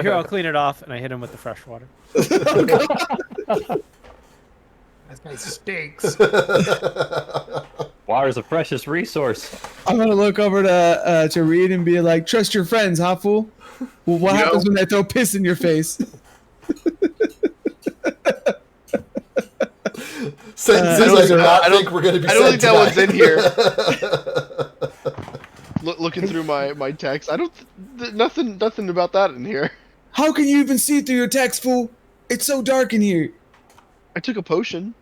Here, I'll clean it off, and I hit him with the fresh water. That guy stinks. Water's a precious resource. I'm gonna look over to Reed and be like, "Trust your friends, huh, fool? Well, what happens when they throw piss in your face?" Sentences I don't think we're going to be. I don't think that one's in here. Looking through my text, I don't. Nothing about that in here. How can you even see through your text, fool? It's so dark in here. I took a potion.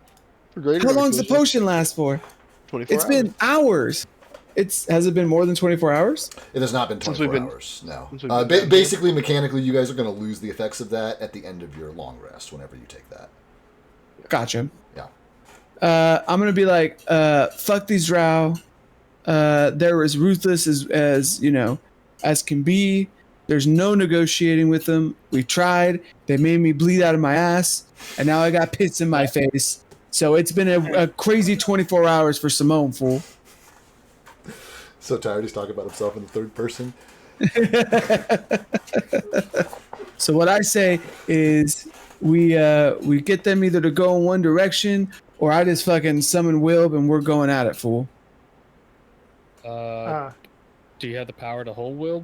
For greater How long's the potion last for? 24 It's hours. been hours. Has it been more than 24 hours? It has not been Since 24 we've been- hours. No. since we've been down Basically, mechanically, you guys are going to lose the effects of that at the end of your long rest. Whenever you take that. Gotcha. Yeah. I'm gonna be like, fuck these drow. They're as ruthless as as can be. There's no negotiating with them. We tried. They made me bleed out of my ass, and now I got pits in my face. So it's been a crazy 24 hours for Simone, fool. So tired he's talking about himself in the third person. So what I say is we get them either to go in one direction, or I just fucking summon Wilb and we're going at it, fool. Do you have the power to hold Will?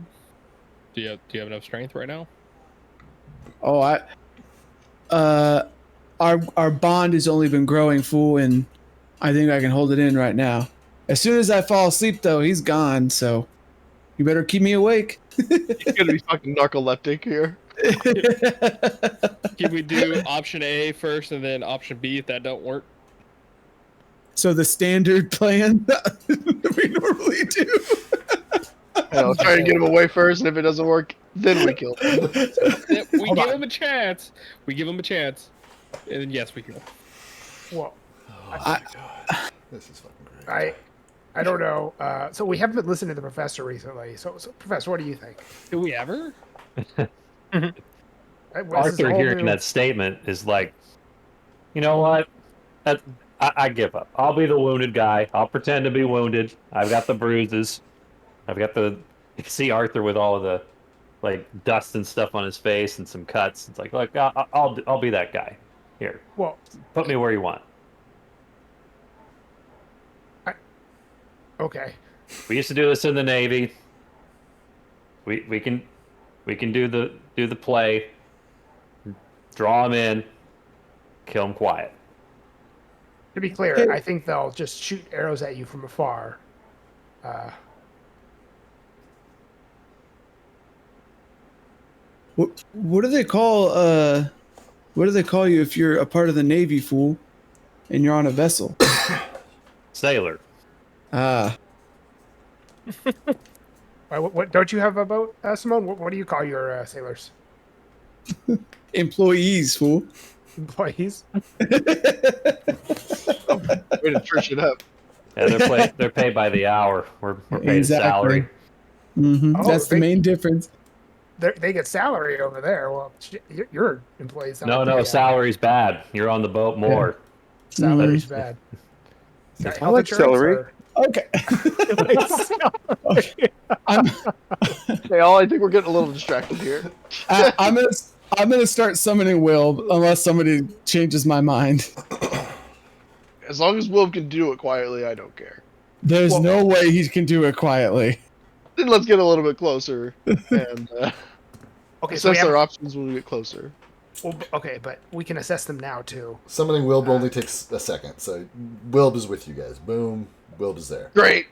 Do you have enough strength right now? Oh, our bond has only been growing, fool, and I think I can hold it in right now. As soon as I fall asleep, though, he's gone. So you better keep me awake. You're gonna be fucking narcoleptic here. Can we do option A first and then option B if that don't work? So the standard plan we normally do. Try to get him away first, and if it doesn't work, then we kill him. We give him a chance. We give him a chance. And then yes, we kill him. Well, Oh my god. This is fucking great. I don't know. So we haven't been listening to the professor recently. So Professor, what do you think? Do we ever? Arthur hearing that statement is like, you know what? I give up. I'll be the wounded guy. I'll pretend to be wounded. I've got the bruises. I've got you can see Arthur with all of the dust and stuff on his face and some cuts. It's like, look, I'll be that guy. Here, Well, put me where you want. okay. We used to do this in the Navy. We can do the play. Draw them in. Kill them quiet. To be clear, I think they'll just shoot arrows at you from afar. What do they call you if you're a part of the Navy, fool, and you're on a vessel? Sailor. Ah. What don't you have a boat, Simone? What do you call your sailors? Employees, fool. Employees? Way to church it up. Yeah, they're paid by the hour. We're paid salary. Mm-hmm. Oh, That's the main difference. They get salary over there. Well, your employees. No, salary's bad. You're on the boat more. Salary's bad. I like celery. Okay. Hey, I think we're getting a little distracted here. I'm gonna start summoning Will unless somebody changes my mind. As long as Will can do it quietly, I don't care. There's no way he can do it quietly. Then let's get a little bit closer and assess our options when we get closer. Well, okay, but we can assess them now too. Summoning Wilb only takes a second, so Wilb is with you guys. Boom, Wilb is there. Great.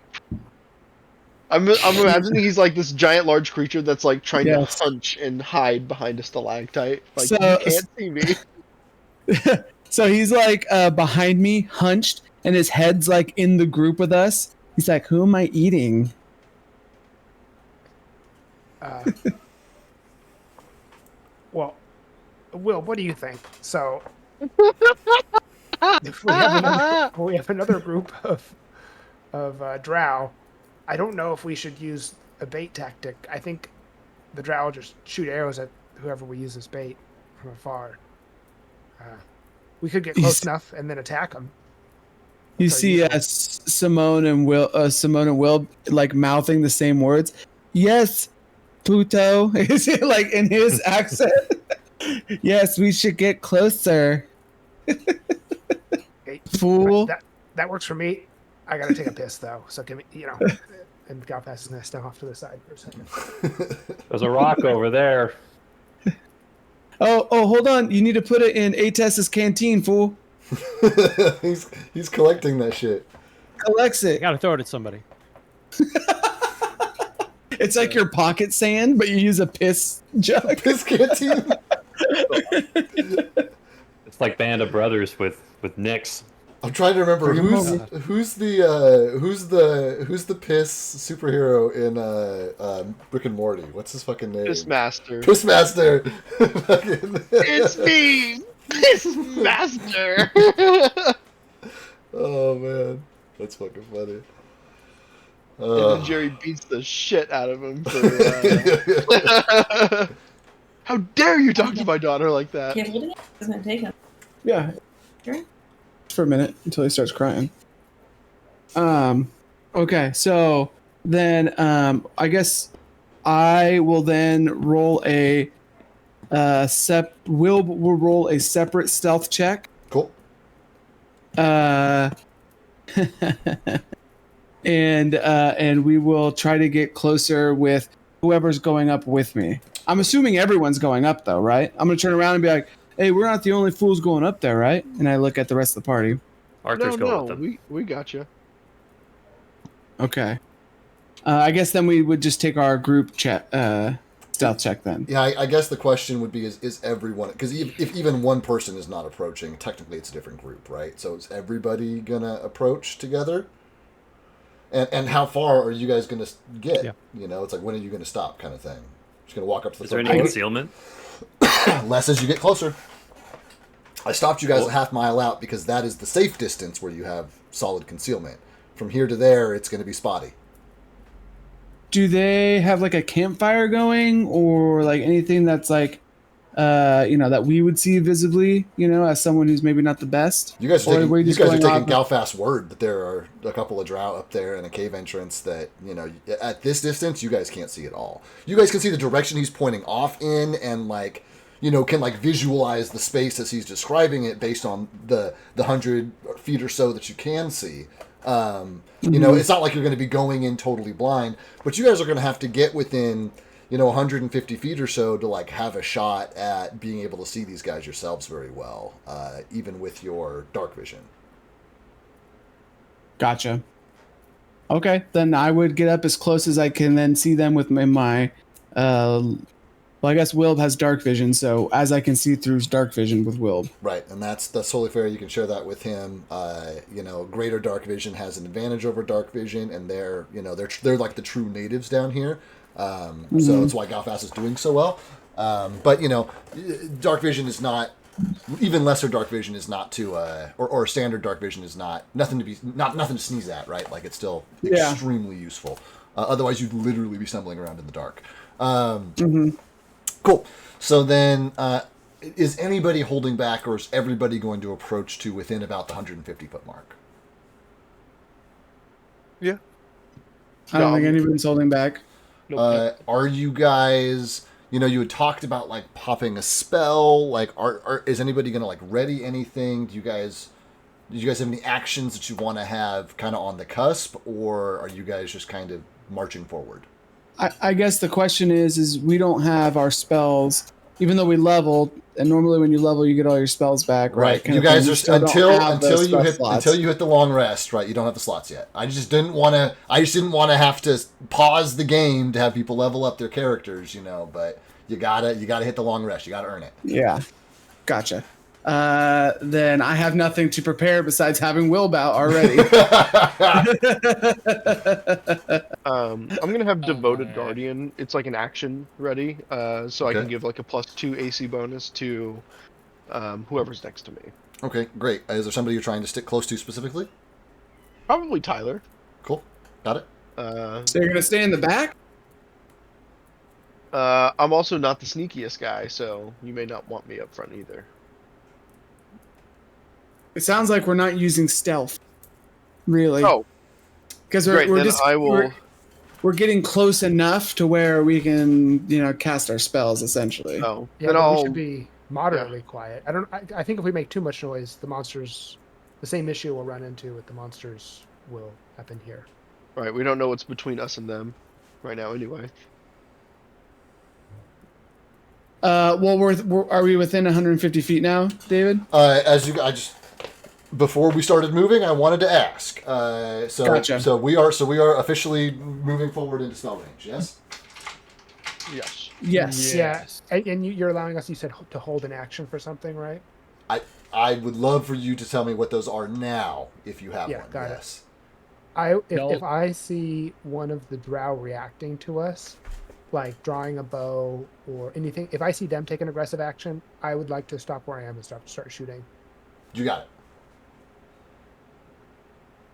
I'm imagining he's like this giant, large creature that's like trying to hunch and hide behind a stalactite. Like, you can't see me. So he's like behind me, hunched, and his head's like in the group with us. He's like, "Who am I eating?" Well, Will, what do you think? So, if we have another group of drow, I don't know if we should use a bait tactic. I think the drow will just shoot arrows at whoever we use as bait from afar. We could get close enough and then attack them. You see Simone and Will like mouthing the same words. Yes, Pluto. Is it like in his accent? Yes, we should get closer. Okay. Fool. That works for me. I gotta take a piss though, so give me, and Galfast is gonna step off to the side for a second. There's a rock over there. Oh, hold on. You need to put it in Ates's canteen, fool. he's collecting that shit. Collects it. You gotta throw it at somebody. It's like your pocket sand, but you use a piss jug. Piss canteen. It's like Band of Brothers with Nyx. I'm trying to remember who's the piss superhero in Rick and Morty. What's his fucking name? Pissmaster. Pissmaster. It's me, Pissmaster. Oh man, that's fucking funny. And then Jerry beats the shit out of him for. How dare you talk to my daughter like that? Can't hold it. It's gonna take him. Yeah. Sure. For a minute until he starts crying. Okay, so then I guess I will then roll a will roll a separate stealth check. Cool. And we will try to get closer with whoever's going up with me. I'm assuming everyone's going up though, right? I'm gonna turn around and be like, "Hey, we're not the only fools going up there, right?" And I look at the rest of the party. Arthur's going with them. We got you. Okay. I guess then we would just take our group stealth check then. Yeah, I guess the question would be: Is everyone? Because if even one person is not approaching, technically it's a different group, right? So is everybody gonna approach together? And how far are you guys gonna get? Yeah. It's like, when are you gonna stop, kind of thing. Just gonna walk up to the. Is there any concealment? Less as you get closer. I stopped you guys a half mile out because that is the safe distance where you have solid concealment. From here to there, it's going to be spotty. Do they have like a campfire going or like anything that's like, that we would see visibly, as someone who's maybe not the best? You guys are taking Galfast's word that there are a couple of drow up there in a cave entrance that, at this distance, you guys can't see at all. You guys can see the direction he's pointing off in and like, can like visualize the space as he's describing it based on the 100 feet or so that you can see. It's not like you're going to be going in totally blind, but you guys are going to have to get within, 150 feet or so to like have a shot at being able to see these guys yourselves very well, even with your dark vision. Gotcha. Okay, then I would get up as close as I can then see them with my well, I guess Wilb has dark vision, so as I can see through dark vision with Wilb. Right, and that's totally fair. You can share that with him. Greater dark vision has an advantage over dark vision, and they're like the true natives down here. So that's why Galfast is doing so well. But dark vision is not, even lesser dark vision is not to or standard dark vision is not nothing to sneeze at, right? Like it's still extremely useful. Otherwise, you'd literally be stumbling around in the dark. Cool. So then, is anybody holding back, or is everybody going to approach to within about the 150-foot mark? Yeah. I don't think anyone's holding back. Are you guys? You had talked about like popping a spell. Like, is anybody going to like ready anything? Do you guys? do you guys have any actions that you want to have kind of on the cusp, or are you guys just kind of marching forward? I guess the question is we don't have our spells, even though we leveled, and normally when you level, you get all your spells back, right? You guys are until you hit the long rest, right? You don't have the slots yet. I just didn't want to have to pause the game to have people level up their characters, But you gotta hit the long rest. You gotta earn it. Yeah, gotcha. Then I have nothing to prepare besides having Willbout already. I'm gonna have Devoted Guardian. It's like an action ready, so I can give like a +2 AC bonus to whoever's next to me. Okay, great. Is there somebody you're trying to stick close to specifically? Probably Tyler. Cool, got it. So you're gonna stay in the back? I'm also not the sneakiest guy, so you may not want me up front either. It sounds like we're not using stealth, really. Oh, because we're getting close enough to where we can, cast our spells essentially. Oh, yeah, then we should be moderately quiet. I think if we make too much noise, the same issue we'll run into with the monsters will happen here. Right, we don't know what's between us and them right now, anyway. Well, are we within 150 feet now, David? Before we started moving, I wanted to ask. Gotcha. So we are officially moving forward into spell range. Yes. Yes. Yes. Yes. And you're allowing us, you said, to hold an action for something, right? I would love for you to tell me what those are now, if you have one. Got yes. it. If I see one of the drow reacting to us, like drawing a bow or anything, if I see them take an aggressive action, I would like to stop where I am and start shooting. You got it.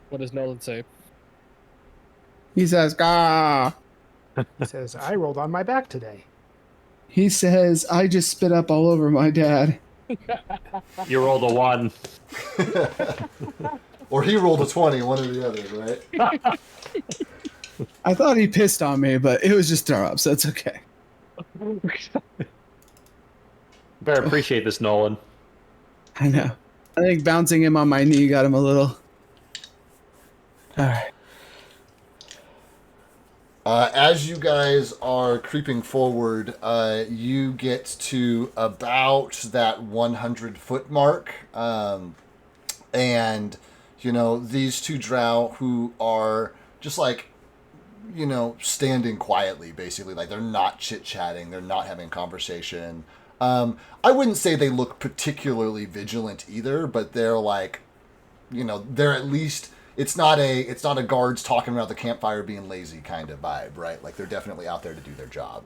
What does Nolan say? He says, "Gah." He says, "I rolled on my back today." He says, "I just spit up all over my dad." You rolled a 1. Or he rolled a 20, one or the other, right? I thought he pissed on me, but it was just throw up, so it's okay. Better appreciate this, Nolan. I know. I think bouncing him on my knee got him a little. All right. As you guys are creeping forward, you get to about that 100-foot mark, and these two drow who are just like, standing quietly, basically, like they're not chit-chatting, they're not having conversation. I wouldn't say they look particularly vigilant either, but they're like, they're at least. It's not a guards talking around the campfire being lazy kind of vibe, right? Like they're definitely out there to do their job.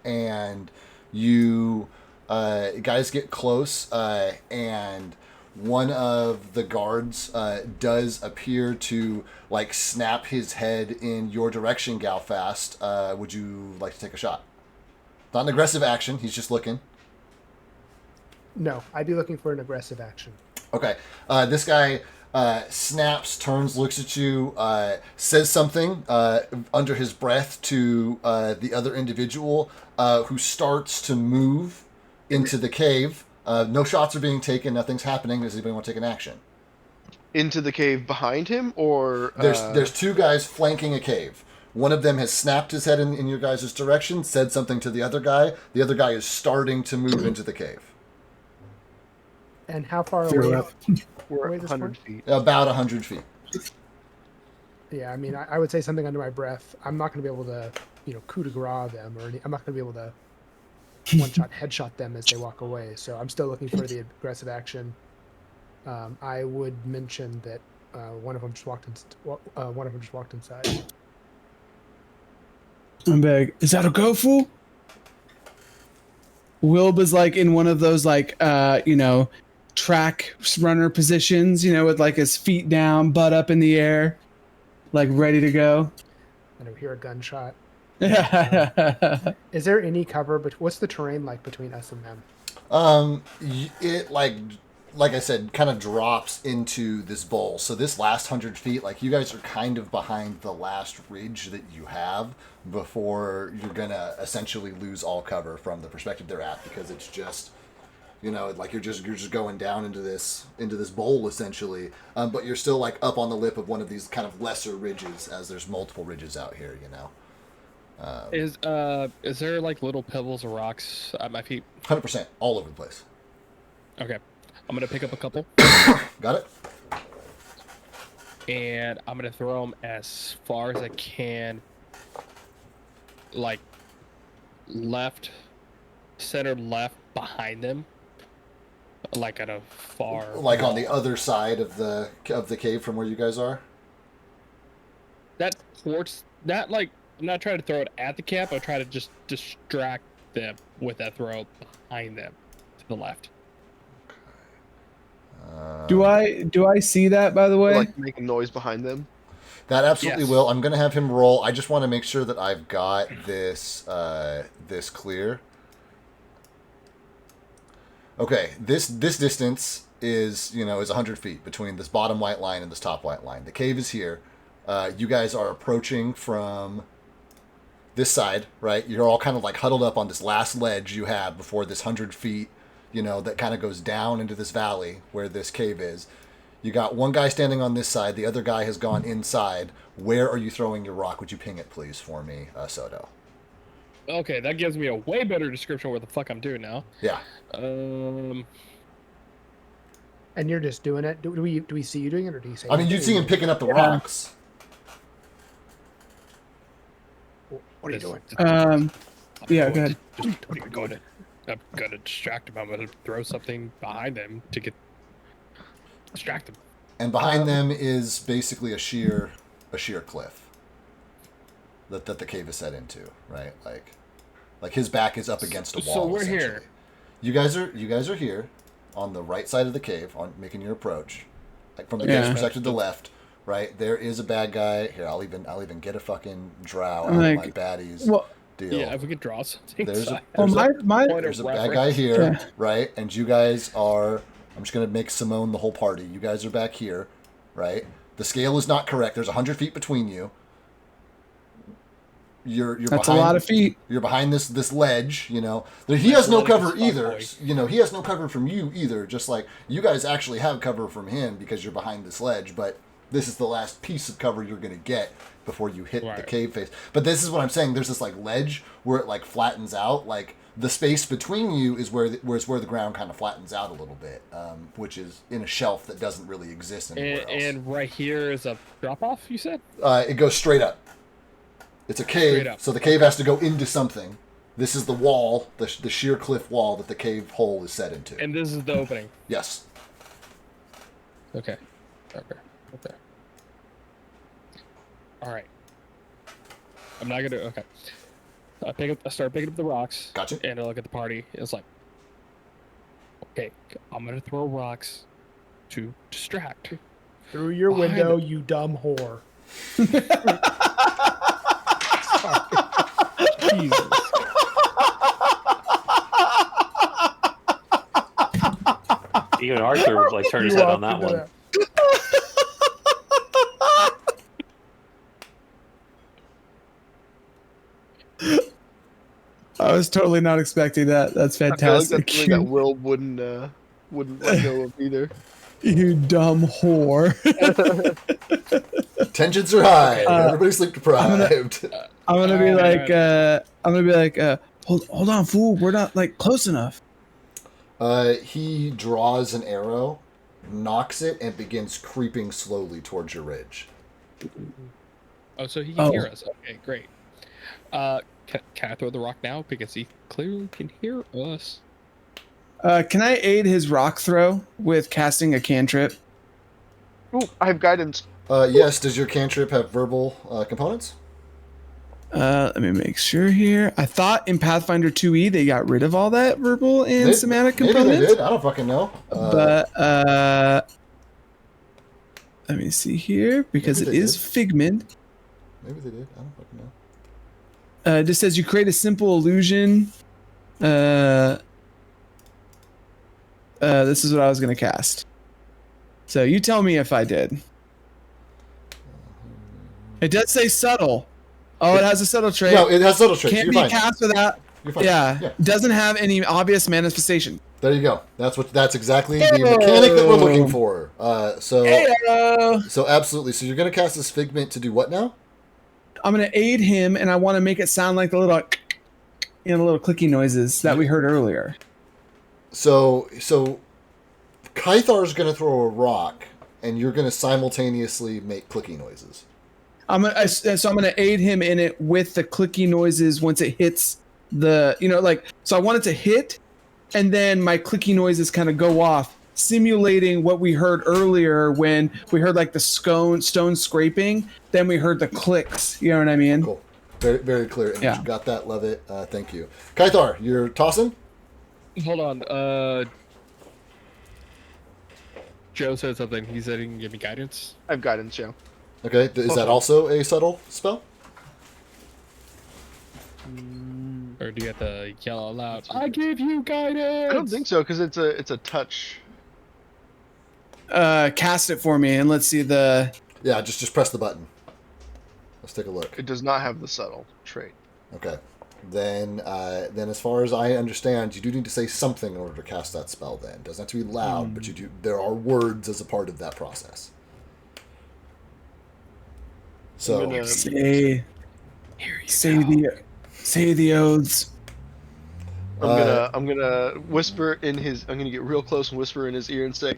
And you guys get close, and one of the guards does appear to like snap his head in your direction, Galfast. Would you like to take a shot? Not an aggressive action. He's just looking. No, I'd be looking for an aggressive action. Okay. This guy snaps, turns, looks at you, says something under his breath to the other individual, who starts to move into the cave. No shots are being taken. Nothing's happening. Does anybody want to take an action? Into the cave behind him, or there's two guys flanking a cave. One of them has snapped his head in your guys' direction, said something to the other guy. The other guy is starting to move into the cave. And how far away? We're 100 feet. About 100 feet. Yeah, I mean, I would say something under my breath. I'm not going to be able to, coup de grace them, or I'm not going to be able to one-shot, headshot them as they walk away. So I'm still looking for the aggressive action. I would mention that one of them just walked inside. I'm big. Is that a go, fool? Wilb is like in one of those track runner positions, with like his feet down, butt up in the air, like ready to go. And I hear a gunshot. Is there any cover? But what's the terrain like between us and them? It like I said, kind of drops into this bowl. So this last 100 feet, like you guys are kind of behind the last ridge that you have before you're gonna essentially lose all cover from the perspective they're at, because it's just You know, like you're just going down into this bowl essentially, but you're still like up on the lip of one of these kind of lesser ridges, as there's multiple ridges out here. You know. Is there like little pebbles or rocks at my feet? 100%, all over the place. Okay, I'm gonna pick up a couple. Got it. And I'm gonna throw them as far as I can, like centered left behind them, like at a far, like on the other side of the cave from where you guys are. That like I'm not trying to throw it at the camp. I'll try to just distract them with that throw behind them to the left. Do I see that, by the way? Like making noise behind them. That absolutely Yes. will. I'm going to have him roll. I just want to make sure that I've got this this clear. Okay, this distance is 100 feet between this bottom white line and this top white line. The cave is here. You guys are approaching from this side, right? You're all kind of like huddled up on this last ledge you have before this 100 feet, that kind of goes down into this valley where this cave is. You got one guy standing on this side. The other guy has gone inside. Where are you throwing your rock? Would you ping it, please, for me, Soto? Okay, that gives me a way better description of what the fuck I'm doing now. Yeah. And you're just doing it. Do we see you doing it, or do you say? I mean, you'd see him picking up the rocks. What are you doing? Yeah, go ahead. I'm gonna distract them. I'm gonna throw something behind them to distract them. And behind them is basically a sheer cliff that the cave is set into, right? Like his back is up against a wall. So we're here. You guys are here on the right side of the cave, on making your approach. Like from the cave's perspective to the left, right? There is a bad guy. Here, I'll even get a fucking drow out of my baddies. Deal. Yeah, if we could draw something. There's a there's bad guy here, right? And you guys are. I'm just gonna make Simone the whole party. You guys are back here, right? The scale is not correct. There's 100 feet between you. You're That's behind, a lot of feet. You're behind this ledge. He has no cover either. He has no cover from you either. Just like you guys actually have cover from him because you're behind this ledge, but this is the last piece of cover you're gonna get before you hit the cave face. But this is what I'm saying. There's this like ledge where it like flattens out. Like the space between you is where the ground kind of flattens out a little bit, which is in a shelf that doesn't really exist anywhere else. And right here is a drop off. You said? It goes straight up. It's a cave, so the cave has to go into something. This is the wall, the sheer cliff wall that the cave hole is set into. And this is the opening. Yes. Okay. All right. I'm not gonna. Okay. I start picking up the rocks. Gotcha. And I look at the party. It's like, okay, I'm gonna throw rocks to distract. Through your window, you dumb whore. Jesus. Even Arthur like turned his head on that one. I was totally not expecting that. That's fantastic. I feel like that's something that Will wouldn't let go of either. You dumb whore. Tensions are high. Everybody's sleep deprived. I'm gonna be like, hold on, fool. We're not like close enough. He draws an arrow, knocks it, and begins creeping slowly towards your ridge. Oh, so he can hear us. Okay, great. Can I throw the rock now? Because he clearly can hear us. Can I aid his rock throw with casting a cantrip? Ooh, I have guidance. Yes. Does your cantrip have verbal components? Let me make sure here. I thought in Pathfinder 2e they got rid of all that verbal and somatic components. Maybe they did. I don't fucking know. But let me see here because it is Figment. Maybe they did. I don't fucking know. It just says you create a simple illusion. This is what I was going to cast. So you tell me if I did. It does say subtle. Oh, it has a subtle trait. No, it has subtle traits. Can't You're be fine. cast without. You're fine. Yeah. Doesn't have any obvious manifestation. There you go. That's exactly the mechanic that we're looking for. So absolutely. So you're going to cast this figment to do what now? I'm going to aid him, and I want to make it sound like the little clicky noises that we heard earlier. So Kythar's going to throw a rock, and you're going to simultaneously make clicky noises. I'm gonna aid him in it with the clicky noises once it hits the, so I want it to hit, and then my clicky noises kind of go off, simulating what we heard earlier when we heard like the stone scraping. Then we heard the clicks. You know what I mean? Cool. Very, very clear. Yeah. You got that. Love it. Thank you. Kythar, you're tossing? Hold on. Joe said something. He said he can give me guidance. I have guidance, yeah. Okay. Is that also a subtle spell? Or do you have to yell out loud? I give you guidance. I don't think so, because it's a touch. Cast it for me, and let's see the. Yeah, just press the button. Let's take a look. It does not have the subtle trait. Okay. Then as far as I understand, you do need to say something in order to cast that spell. Then it doesn't have to be loud, but you do. There are words as a part of that process. So say the oaths. I'm gonna whisper in his. I'm gonna get real close and whisper in his ear and say,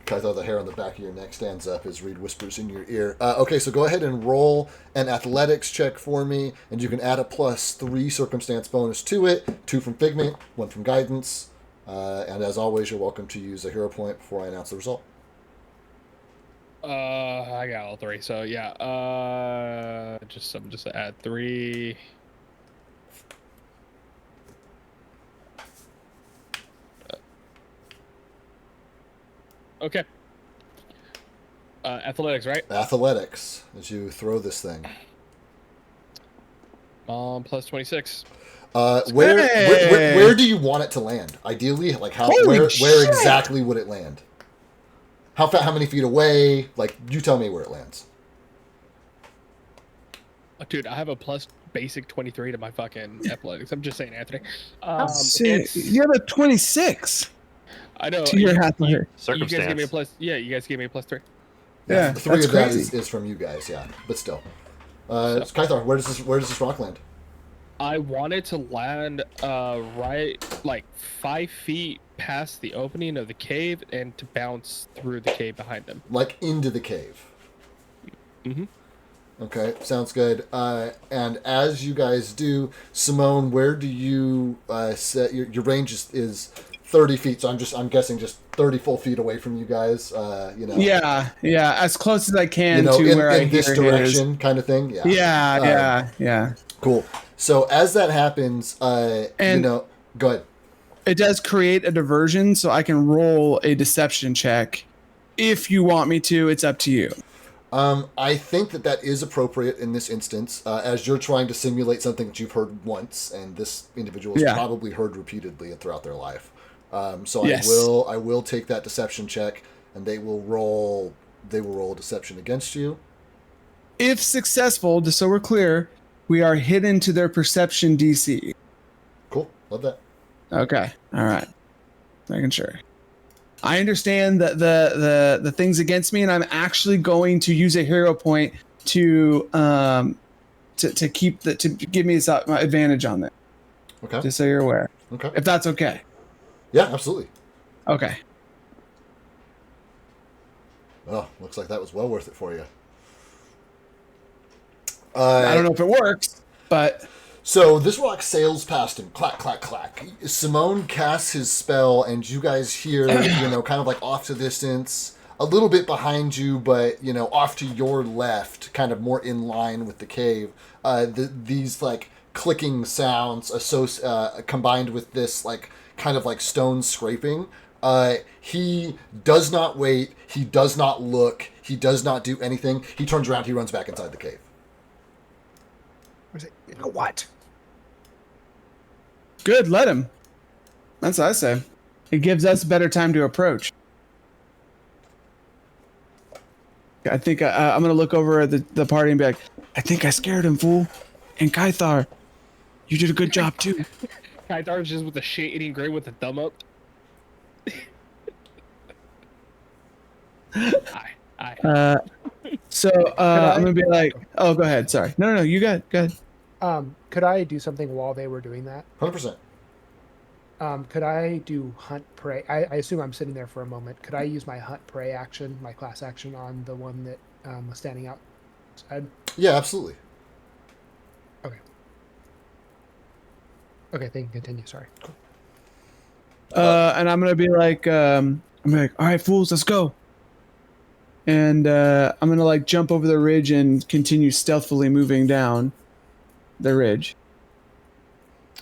Kythar, the hair on the back of your neck stands up as Reed whispers in your ear. Okay, so go ahead and roll an athletics check for me, and you can add a +3 circumstance bonus to it. 2 from Figment, 1 from Guidance. And as always, you're welcome to use a hero point before I announce the result. I got all 3, so yeah. Just add 3. Okay. Athletics, right? Athletics, as you throw this thing. Plus 26. Where do you want it to land? Ideally, like where exactly would it land? How many feet away? Like, you tell me where it lands. Dude, I have a plus basic 23 to my fucking athletics. I'm just saying, Anthony. You have a 26. I know. To your hat here. You guys gave me a plus. Yeah, you guys gave me a +3. Yeah, 3 of that is from you guys. Yeah, but still. Kythar, where does this rock land? I wanted to land right like 5 feet past the opening of the cave and to bounce through the cave behind them. Like into the cave. Mm-hmm. Okay, sounds good. And as you guys do, Simone, where do you set your range is 30 feet, so I'm guessing just 30 full feet away from you guys. Yeah, as close as I can to where in this direction, kind of thing. Yeah. Cool. So as that happens, go ahead. It does create a diversion, so I can roll a deception check. If you want me to, it's up to you. I think that is appropriate in this instance, as you're trying to simulate something that you've heard once, and this individual has probably heard repeatedly and throughout their life. So yes. I will take that deception check, and they will roll deception against you. If successful, just so we're clear, we are hidden to their perception DC. Cool, love that. Okay, all right, making sure. I understand that the things against me, and I'm actually going to use a hero point to give me this advantage on that. Okay. Just so you're aware. Okay. If that's okay. Yeah, absolutely. Okay. Oh, looks like that was well worth it for you. I don't know if it works, but... So this rock sails past him, clack, clack, clack. Simone casts his spell, and you guys hear, kind of like off to the distance, a little bit behind you, but, off to your left, kind of more in line with the cave, these, like, clicking sounds combined with this, like, kind of like stone scraping. He does not wait. He does not look. He does not do anything. He turns around. He runs back inside the cave. You know what? Good, let him. That's what I say. It gives us better time to approach. I think I'm going to look over at the party and be like, I think I scared him, fool. And Kythar, You did a good job too. Kaitar's just with a shit-eating grin with a thumb up. So I'm gonna be like, oh, go ahead. Sorry. No, you go ahead. Could I do something while they were doing that? 100%. Could I do hunt prey? I assume I'm sitting there for a moment. Could I use my hunt prey action, my class action, on the one that was standing outside? Yeah, absolutely. Okay. Okay, they can continue. Sorry. And I'm gonna be like, all right, fools, let's go. And I'm gonna like jump over the ridge and continue stealthily moving down the ridge.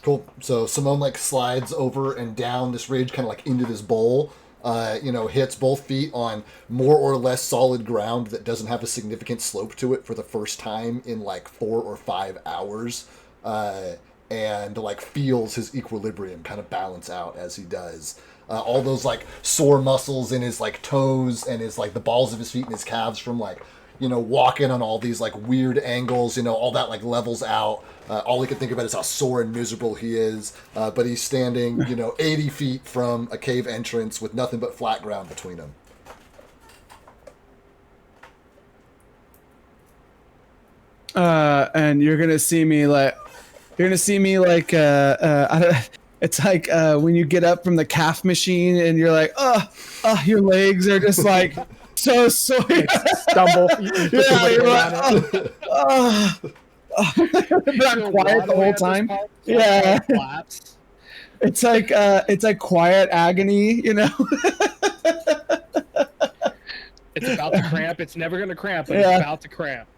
Cool. So Simone like slides over and down this ridge, kind of like into this bowl. Hits both feet on more or less solid ground that doesn't have a significant slope to it for the first time in like 4 or 5 hours, and like feels his equilibrium kind of balance out as he does. All those like sore muscles in his like toes and his like the balls of his feet and his calves from like walking on all these like weird angles, all that like levels out. All he can think about is how sore and miserable he is. But he's standing, 80 feet from a cave entrance with nothing but flat ground between them. And you're gonna see me like, I don't. It's like when you get up from the calf machine and you're like, your legs are just like so sore. Stumble. Yeah, you're like, not quiet the whole time. Yeah, it's like quiet agony, It's about to cramp. It's never gonna cramp, but it's about to cramp.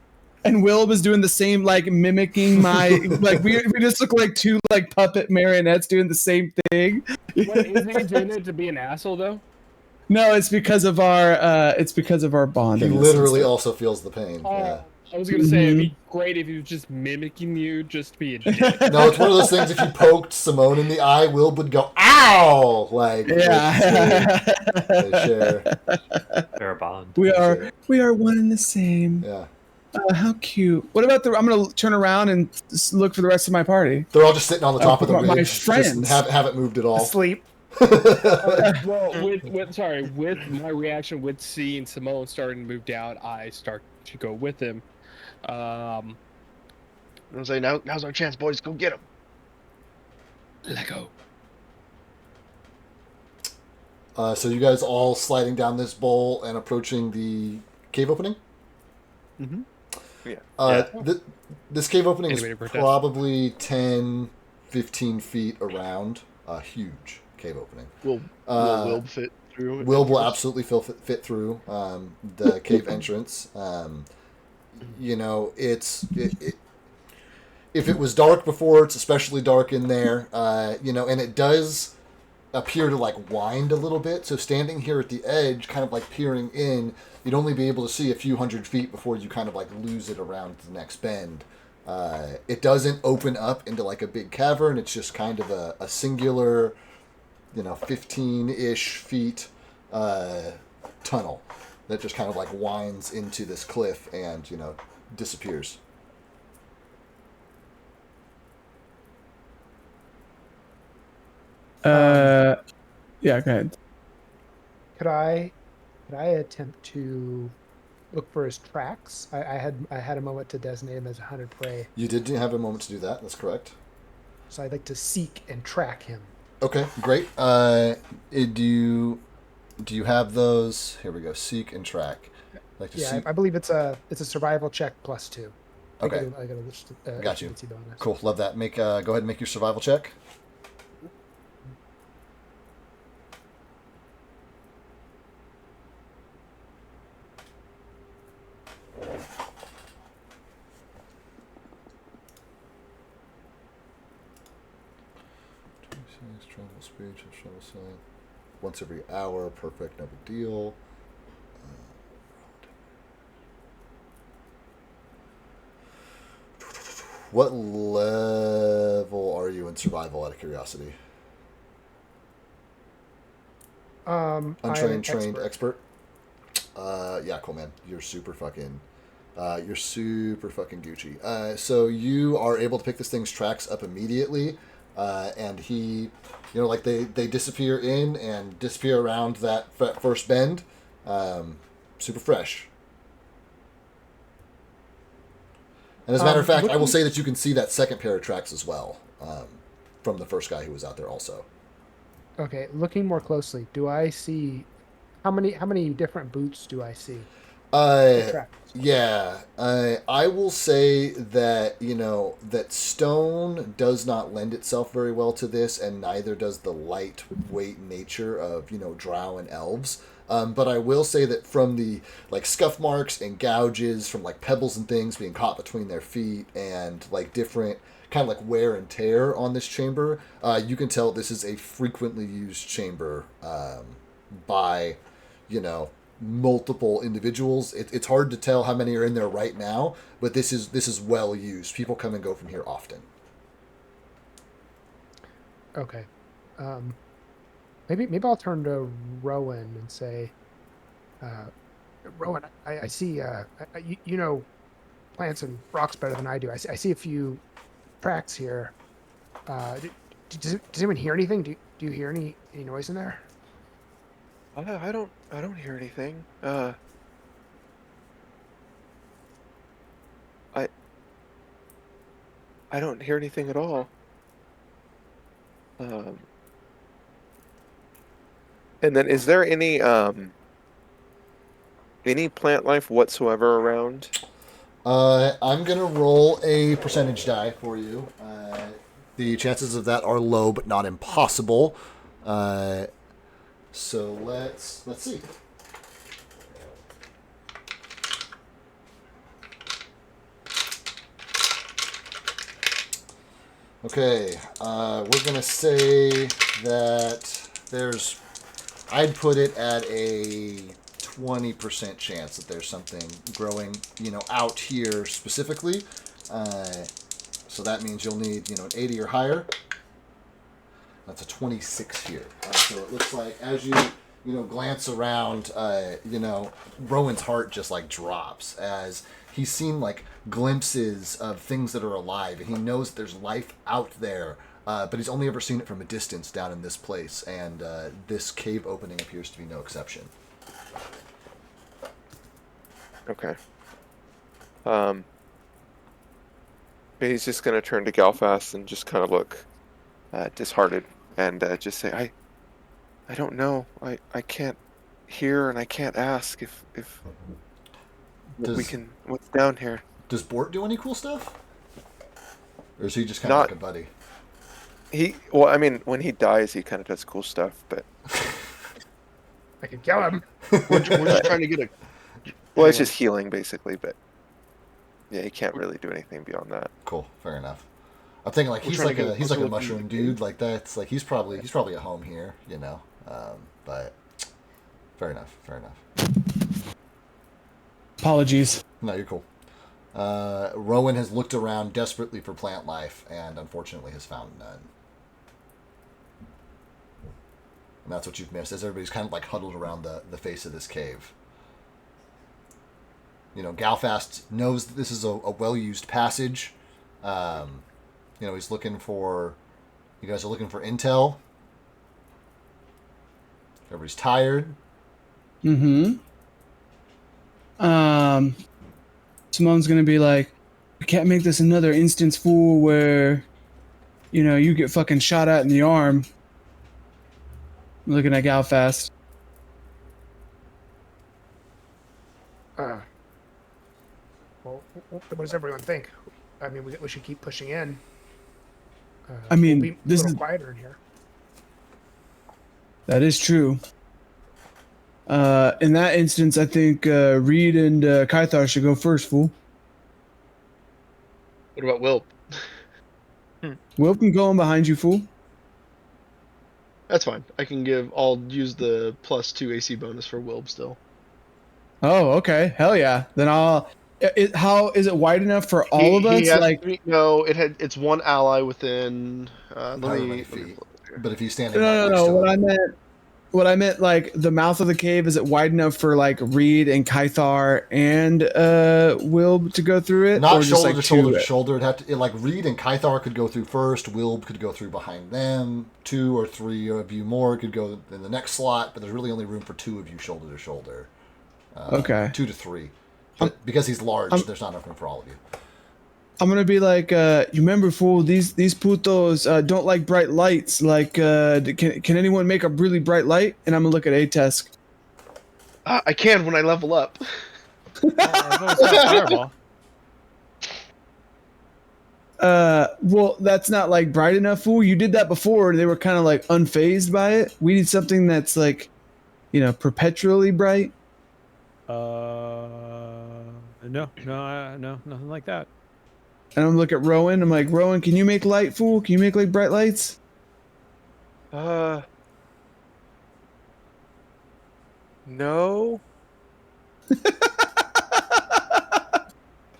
And Will was doing the same, like mimicking my like we just look like two like puppet marionettes doing the same thing. Wait, is he doing it to be an asshole though? No, it's because of our bond. He literally also feels the pain. Yeah. I was gonna say it'd be great if he was just mimicking you, just to be a dick. No, it's one of those things. If you poked Simone in the eye, Will would go "ow!" Like yeah. They share. They're a bond. We are one and the same. Yeah. How cute. What about I'm gonna turn around and look for the rest of my party. They're all just sitting on the top of the ridge. My friends just haven't moved at all. Asleep. Well, with my reaction with seeing Simone starting to move down, I start to go with him. I'm gonna say now's our chance, boys. Go get him. Let go. So you guys all sliding down this bowl and approaching the cave opening? Mm-hmm. Yeah. This cave opening is probably 10, 15 feet around. A huge cave opening. Will Will fit through? Will absolutely fit through the cave entrance. If it was dark before, it's especially dark in there. And it does appear to like wind a little bit. So standing here at the edge, kind of like peering in, you'd only be able to see a few hundred feet before you kind of like lose it around the next bend. It doesn't open up into like a big cavern. It's just kind of a singular, 15-ish feet tunnel that just kind of like winds into this cliff and, disappears. Yeah, go ahead. Could I attempt to look for his tracks? I had a moment to designate him as a hunted prey. You did have a moment to do that. That's correct. So I'd like to seek and track him. Okay, great. Do you have those? Here we go. Seek and track. I believe it's a survival check +2. Okay. I got a got you. bonus. Cool. Love that. Go ahead and make your survival check. Travel speed, travel sign. Once every hour, perfect, no big deal. What level are you in survival, out of curiosity? Untrained, trained, expert. Yeah, cool, man. You're super fucking You're super fucking Gucci. So you are able to pick this thing's tracks up immediately, and he, like they disappear in and disappear around that first bend. Super fresh. And as a matter of fact, I will say that you can see that second pair of tracks as well, from the first guy who was out there also. Okay, looking more closely, do I see how many different boots do I see? Yeah, I will say that that stone does not lend itself very well to this, and neither does the lightweight nature of drow and elves. But I will say that from the scuff marks and gouges from pebbles and things being caught between their feet and different kind of wear and tear on this chamber, you can tell this is a frequently used chamber by multiple individuals. It's hard to tell how many are in there right now, but this is well used. People come and go from here often. Okay. Maybe I'll turn to Rowan and say, Rowan, I see you know plants and rocks better than I do. I see a few tracks here. Does anyone hear anything? Do you hear any noise in there? I don't hear anything. I don't hear anything at all. And then is there any plant life whatsoever around? I'm gonna roll a percentage die for you. The chances of that are low, but not impossible. So let's see. Okay, we're gonna say that I'd put it at a 20% chance that there's something growing, out here specifically. So that means you'll need, an 80 or higher. That's a 26 here. So it looks like as you, glance around, Rowan's heart just drops as he's seen glimpses of things that are alive, and he knows that there's life out there, but he's only ever seen it from a distance down in this place, and this cave opening appears to be no exception. Okay. He's just gonna turn to Galfast and just kind of look disheartened and just say, I don't know. I can't hear and I can't ask if what's down here. Does Bort do any cool stuff? Or is he just kind of like a buddy? When he dies, he kind of does cool stuff, but I could kill him. We're just trying to get a. Well, it's just healing basically, but yeah, he can't really do anything beyond that. Cool, fair enough. I'm thinking he's like a mushroom dude, that's he's probably at home here, but fair enough. Apologies. No, you're cool. Rowan has looked around desperately for plant life and unfortunately has found none. And that's what you've missed, as everybody's kind of huddled around the face of this cave. Galfast knows that this is a well-used passage. He's looking for... You guys are looking for intel. Everybody's tired. Mm-hmm. Simone's gonna be like, we can't make this another instance, fool, where, you get fucking shot at in the arm. I'm looking at Galfast. Well, what does everyone think? We should keep pushing in. We'll be a little quieter in here. That is true. In that instance, I think Reed and Kythar should go first, fool. What about Wilp? Wilp can go on behind you, fool. That's fine. I'll use the +2 AC bonus for Wilp still. Oh, okay. Hell yeah. Then how is it wide enough for all of us? It's one ally within. Let me feet. But if you stand in no. What I meant what I meant, like the mouth of the cave, is it wide enough for like Reed and Kythar and Will to go through it? Not or just, shoulder like, to shoulder to shoulder. It'd have to, like Reed and Kythar could go through first. Will could go through behind them. 2 or 3 of you more could go in the next slot, but there's really only room for 2 of you shoulder to shoulder. Okay. 2 to 3. But because he's large, there's not enough room for all of you. I'm gonna be like, you remember, fool? These putos don't like bright lights. Like, can anyone make a really bright light? And I'm gonna look at Atesk. I can when I level up. I've always got fireball. Well, that's not like bright enough, fool. You did that before, and they were kind of like unfazed by it. We need something that's like, perpetually bright. No, nothing like that. And I'm looking at Rowan. I'm like, Rowan, can you make light, fool? Can you make like bright lights? No.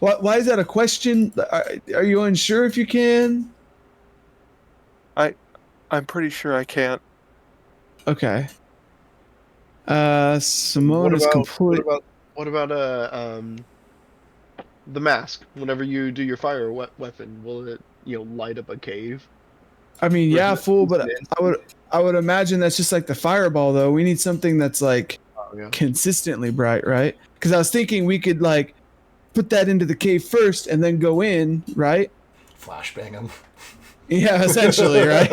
Why is that a question? Are you unsure if you can? I'm pretty sure I can't. Okay. Simone is complete. What about the mask? Whenever you do your fire weapon, will it light up a cave? I mean, Or yeah, is it fool, but instant? I would imagine that's just like the fireball, though. We need something that's like Yeah. consistently bright, right? Because I was thinking we could like put that into the cave first and then go in, right? Flashbang him. Yeah, essentially, right?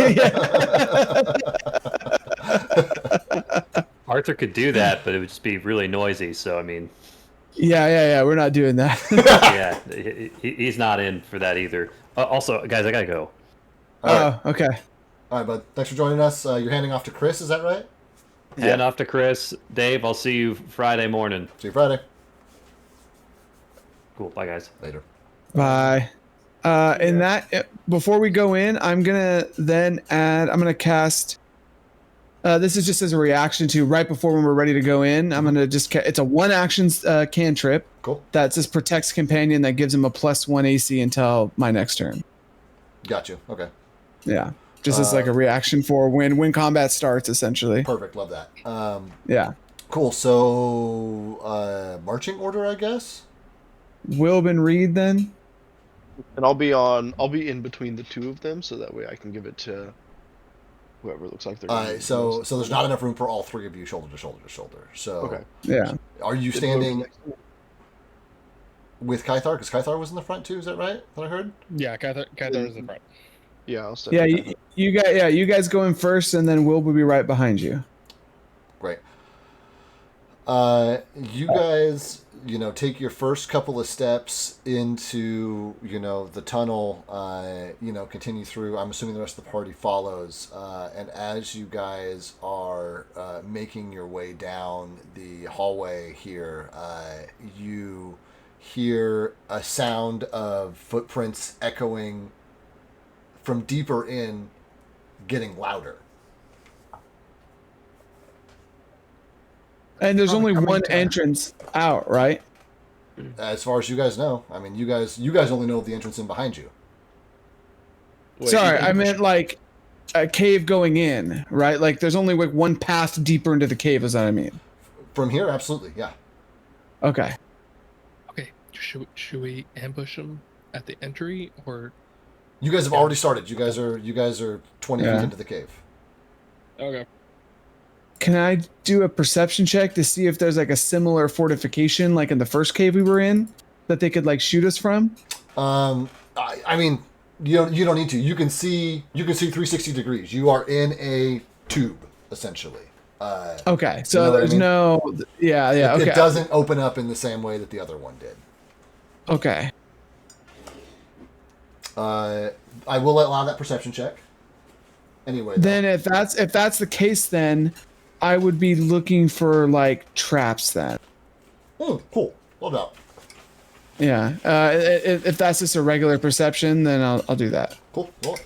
Arthur could do that, but it would just be really noisy. So I mean, Yeah. We're not doing that. yeah, he's not in for that either. Also, guys, I gotta go. Okay. All right, bud. Thanks for joining us. You're handing off to Chris, is that right? Hand off to Chris. Dave, I'll see you Friday morning. See you Friday. Cool. Bye, guys. Later. Bye. Before we go in, I'm gonna cast. This is just as a reaction to right before when we're ready to go in. I'm gonna just it's a 1 action cantrip. Cool. That just protects companion, that gives him a +1 AC until my next turn. Got you. Okay. Yeah, just as like a reaction for when combat starts, essentially. Perfect. Love that. Yeah. Cool. So, marching order, I guess. Wilbin Reed then. And I'll be in between the 2 of them, so that way I can give it to whoever looks like they're. So there's not enough room for all 3 of you shoulder to shoulder to shoulder. So Okay. Yeah. Are you standing with Kythar? Because Kythar was in the front too. Is that right? That I heard. Yeah, Kythar is in front. Yeah, I'll step. Yeah, you guys go in first, and then Will be right behind you. Great. You guys, take your first couple of steps into, the tunnel, continue through. I'm assuming the rest of the party follows. And as you guys are making your way down the hallway here, you hear a sound of footprints echoing from deeper in, getting louder. And there's only one entrance out, right? As far as you guys know. I mean, you guys only know of the entrance in behind you. Sorry, I meant like a cave going in, right? Like there's only like one path deeper into the cave, is what I mean. From here, absolutely, yeah. Okay. Okay, should we ambush him at the entry, or? You guys have already started. You guys are 20 feet into the cave. Okay. Can I do a perception check to see if there's like a similar fortification like in the first cave we were in that they could like shoot us from? I mean, you don't need to. You can see 360 degrees. You are in a tube essentially. Okay, so there's no. Yeah. Okay. It doesn't open up in the same way that the other one did. Okay. I will allow that perception check. Anyway. Then if that's the case, then I would be looking for like traps then. Cool. Love that. Yeah. If that's just a regular perception, then I'll do that. Cool. Roll.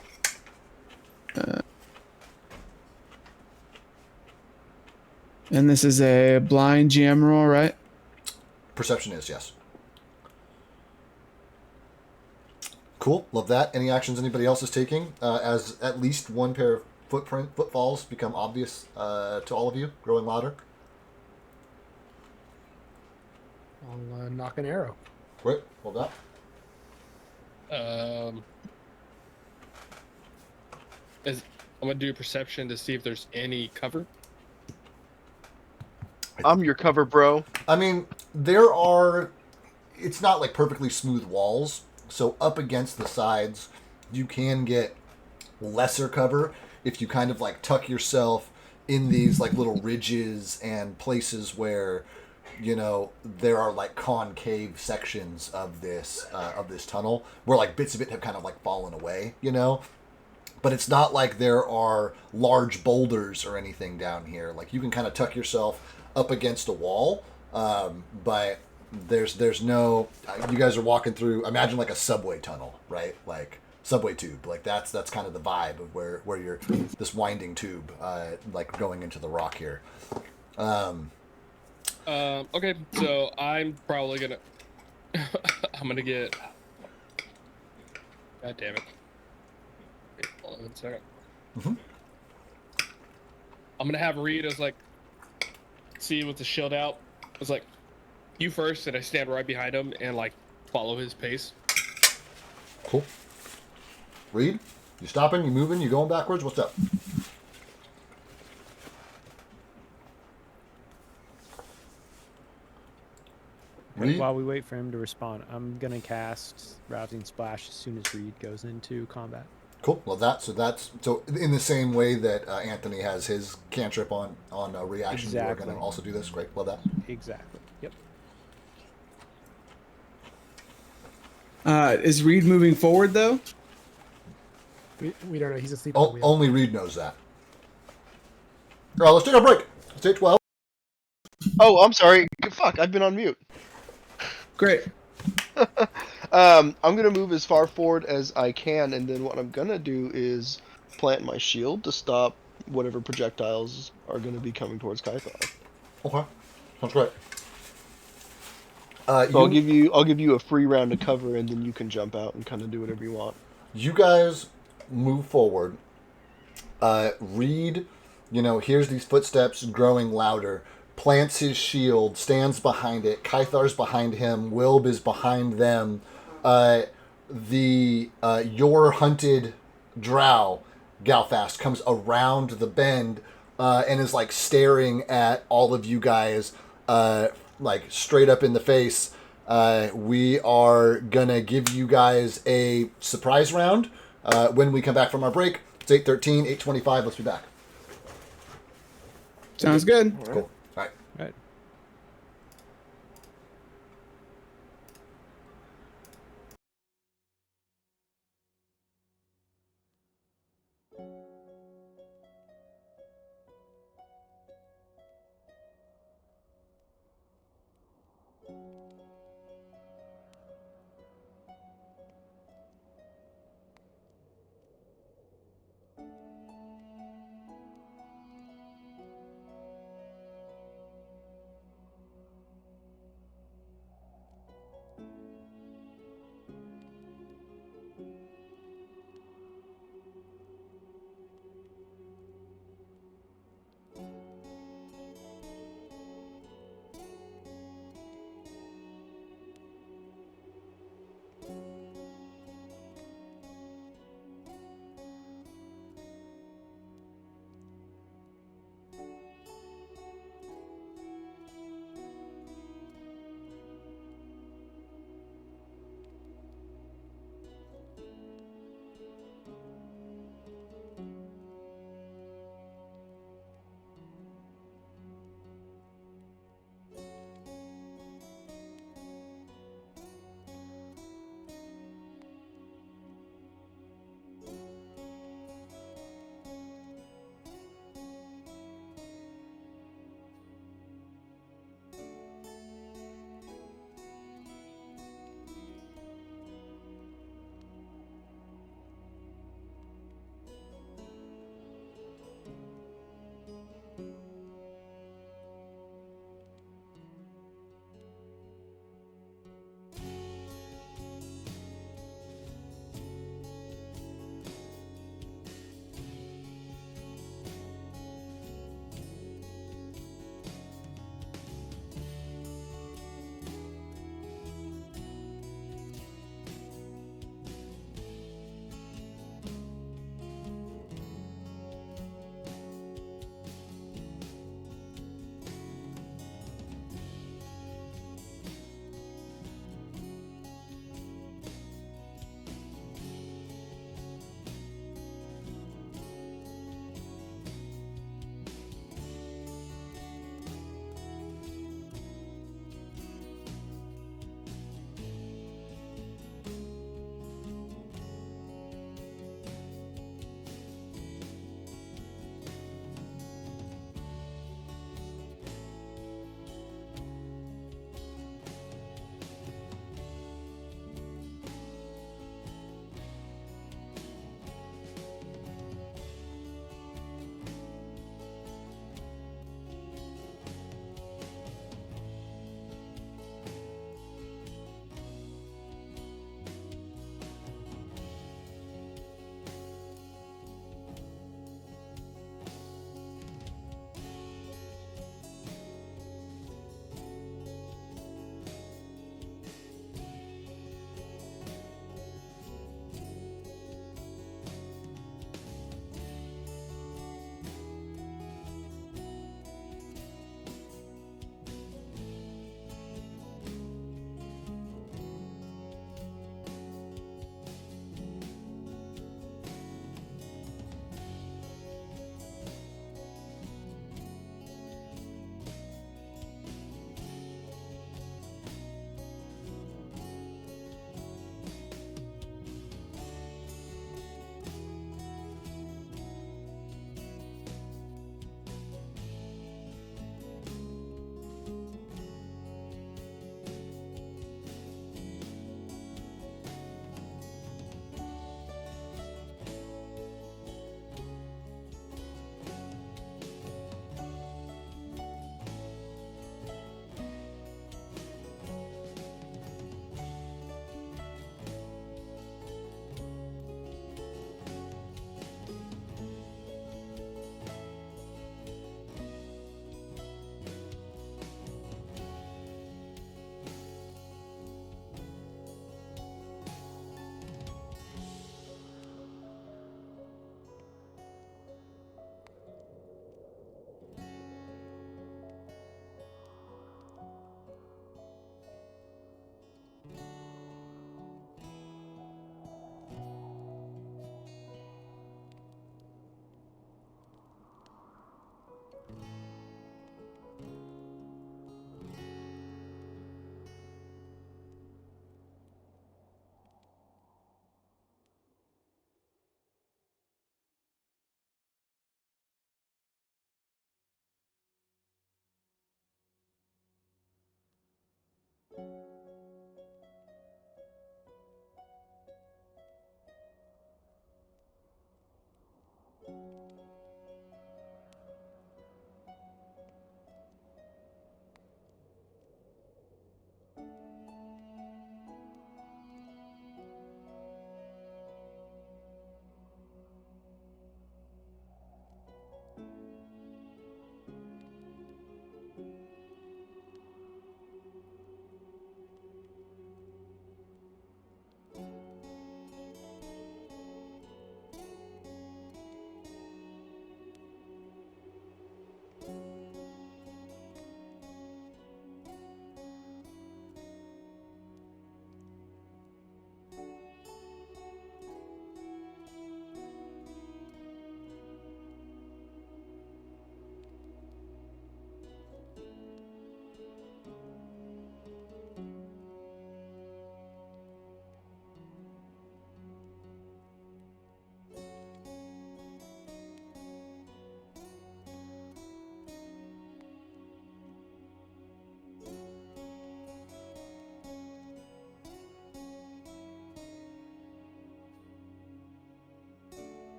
And this is a blind GM roll, right? Perception is, yes. Cool. Love that. Any actions anybody else is taking as at least one pair of footfalls become obvious to all of you, growing louder. I'll knock an arrow. Great, hold up. I'm gonna do perception to see if there's any cover. I'm your cover, bro. I mean, there are. It's not like perfectly smooth walls, so up against the sides, you can get lesser cover if you kind of like tuck yourself in these like little ridges and places where, you know, there are like concave sections of this tunnel where like bits of it have kind of like fallen away, you know. But it's not like there are large boulders or anything down here. Like you can kind of tuck yourself up against a wall, but there's no. You guys are walking through. Imagine like a subway tunnel, right? Like subway tube. Like that's kind of the vibe of where you're this winding tube, like going into the rock here. Okay, so I'm probably gonna. I'm gonna get. God damn it. Wait, hold on 1 second. Mm-hmm. I'm gonna have Reed as like, see with the shield out. It's like, you first, and I stand right behind him and like follow his pace. Cool. Reed, you stopping? You moving? You going backwards? What's up? Reed? While we wait for him to respond, I'm gonna cast Rousing Splash as soon as Reed goes into combat. Cool. Well, that's in the same way that Anthony has his cantrip on reaction. Exactly. You're going to also do this. Great. Love that. Exactly. Yep. Is Reed moving forward though? We don't know. He's asleep. Only Reed knows that. All right, let's take a break. It's 8:12. Oh, I'm sorry. Fuck, I've been on mute. Great. I'm gonna move as far forward as I can, and then what I'm gonna do is plant my shield to stop whatever projectiles are gonna be coming towards Kythar. Okay. Sounds great. So I'll give you a free round of cover, and then you can jump out and kind of do whatever you want. You guys move forward. Reed, hears these footsteps growing louder, plants his shield, stands behind it. Kythar's behind him. Wilb is behind them. Your hunted drow, Galfast, comes around the bend and is like staring at all of you guys like straight up in the face. We are gonna give you guys a surprise round when we come back from our break. It's 8:13, 8:25. Let's be back. Sounds good. Cool. All right. Right.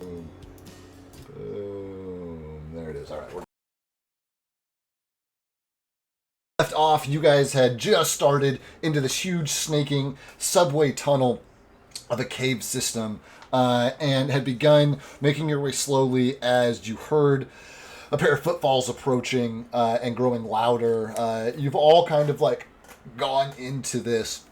Boom. Boom. There it is. All right. We're left off, you guys had just started into this huge snaking subway tunnel of a cave system and had begun making your way slowly as you heard a pair of footfalls approaching and growing louder. You've all kind of like gone into this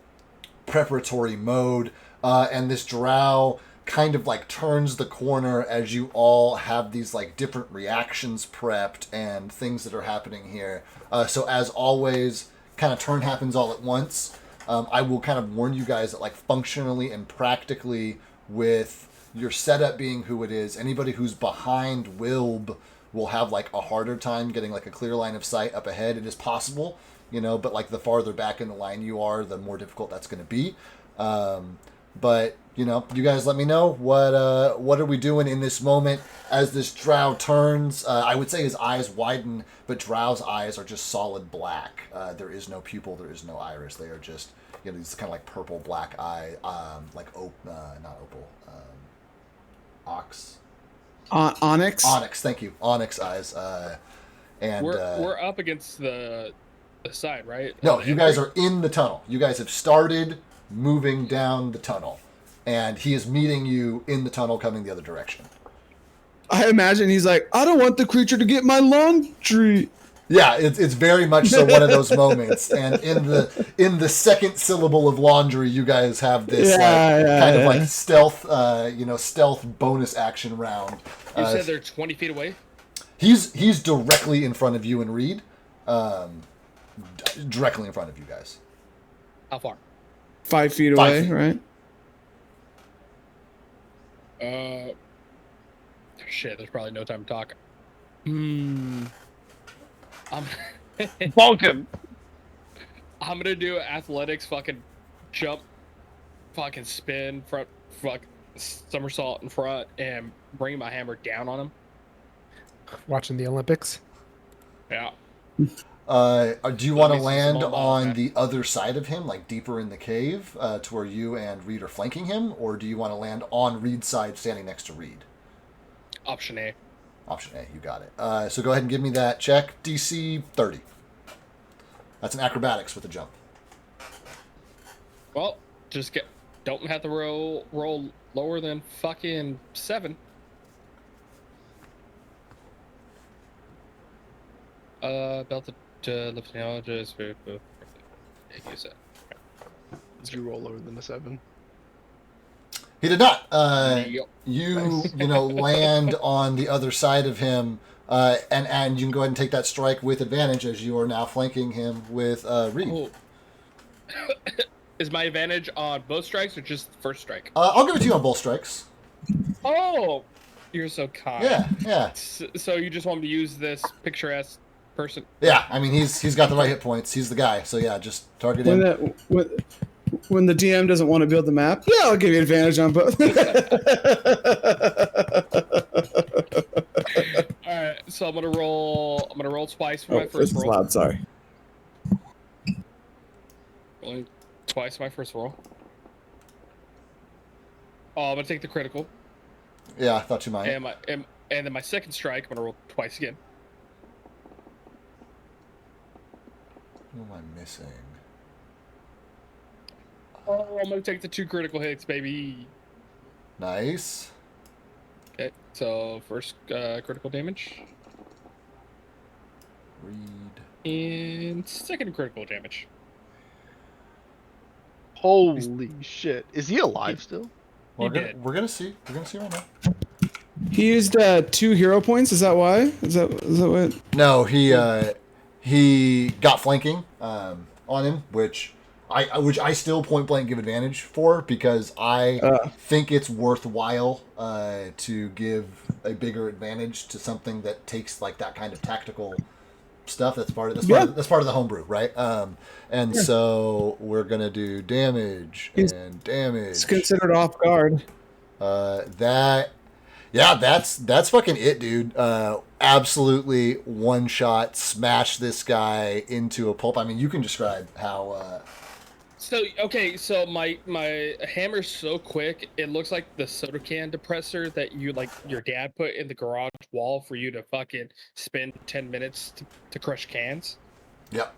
preparatory mode, and this drow kind of like turns the corner as you all have these like different reactions prepped and things that are happening here. So as always, kind of turn happens all at once. I will kind of warn you guys that like functionally and practically, with your setup being who it is, anybody who's behind Wilb will have like a harder time getting like a clear line of sight up ahead. It is possible, but like the farther back in the line you are, the more difficult that's going to be. But you guys let me know what are we doing in this moment as this drow turns. I would say his eyes widen, but drow's eyes are just solid black. There is no pupil, there is no iris. They are just these kind of like purple black eye, like not opal, Onyx. Onyx, thank you, onyx eyes. And we're up against the side, right? No, you guys are in the tunnel. You guys have started moving down the tunnel, and he is meeting you in the tunnel coming the other direction. I imagine he's like, I don't want the creature to get my laundry. Yeah, it's very much so one of those moments. And in the second syllable of laundry, you guys have this kind of like stealth, stealth bonus action round. You said they're 20 feet away? He's directly in front of you and Reed. Directly in front of you guys. How far? 5 feet away, 5 feet. Right? Shit, there's probably no time to talk. Bonk him. I'm gonna do athletics, fucking jump, fucking spin, front, somersault in front, and bring my hammer down on him. Watching the Olympics. Yeah. Do you want to land on the other side of him, like deeper in the cave, to where you and Reed are flanking him, or do you want to land on Reed's side, standing next to Reed? Option A. Option A, you got it. So go ahead and give me that check. DC 30. That's an acrobatics with a jump. Well, don't have to roll lower than fucking 7. Belt to lift knowledge. Use it. Did you roll lower than a 7? He did not. You land on the other side of him, and you can go ahead and take that strike with advantage as you are now flanking him with Reed. Oh. Is my advantage on both strikes or just the first strike? I'll give it to you on both strikes. Oh, you're so kind. Yeah. So you just want me to use this picturesque person? Yeah, I mean he's got the right hit points. He's the guy. So yeah, just target him. When the DM doesn't want to build the map, yeah, I'll give you advantage on both. All right, so I'm gonna roll twice for my first roll. Loud, sorry. Only twice my first roll. Oh, I'm gonna take the critical. Yeah, I thought you might. And then my second strike, I'm gonna roll twice again. What am I missing? Oh, I'm gonna take the 2 critical hits, baby. Nice. Okay, so first critical damage. Reed. And second critical damage. Holy shit! Is he alive still? We're gonna see. We're gonna see right now. He used 2 hero points. Is that why? Is that what? No, he got flanking on him, which I still point blank give advantage for, because I think it's worthwhile to give a bigger advantage to something that takes like that kind of tactical stuff. That's part of the homebrew, right? So we're gonna do damage and damage. It's considered off guard. That's fucking it, dude. Absolutely one shot, smash this guy into a pulp. I mean, you can describe how So okay, so my hammer's so quick, it looks like the soda can depressor that your dad put in the garage wall for you to fucking spend 10 minutes to crush cans. Yep.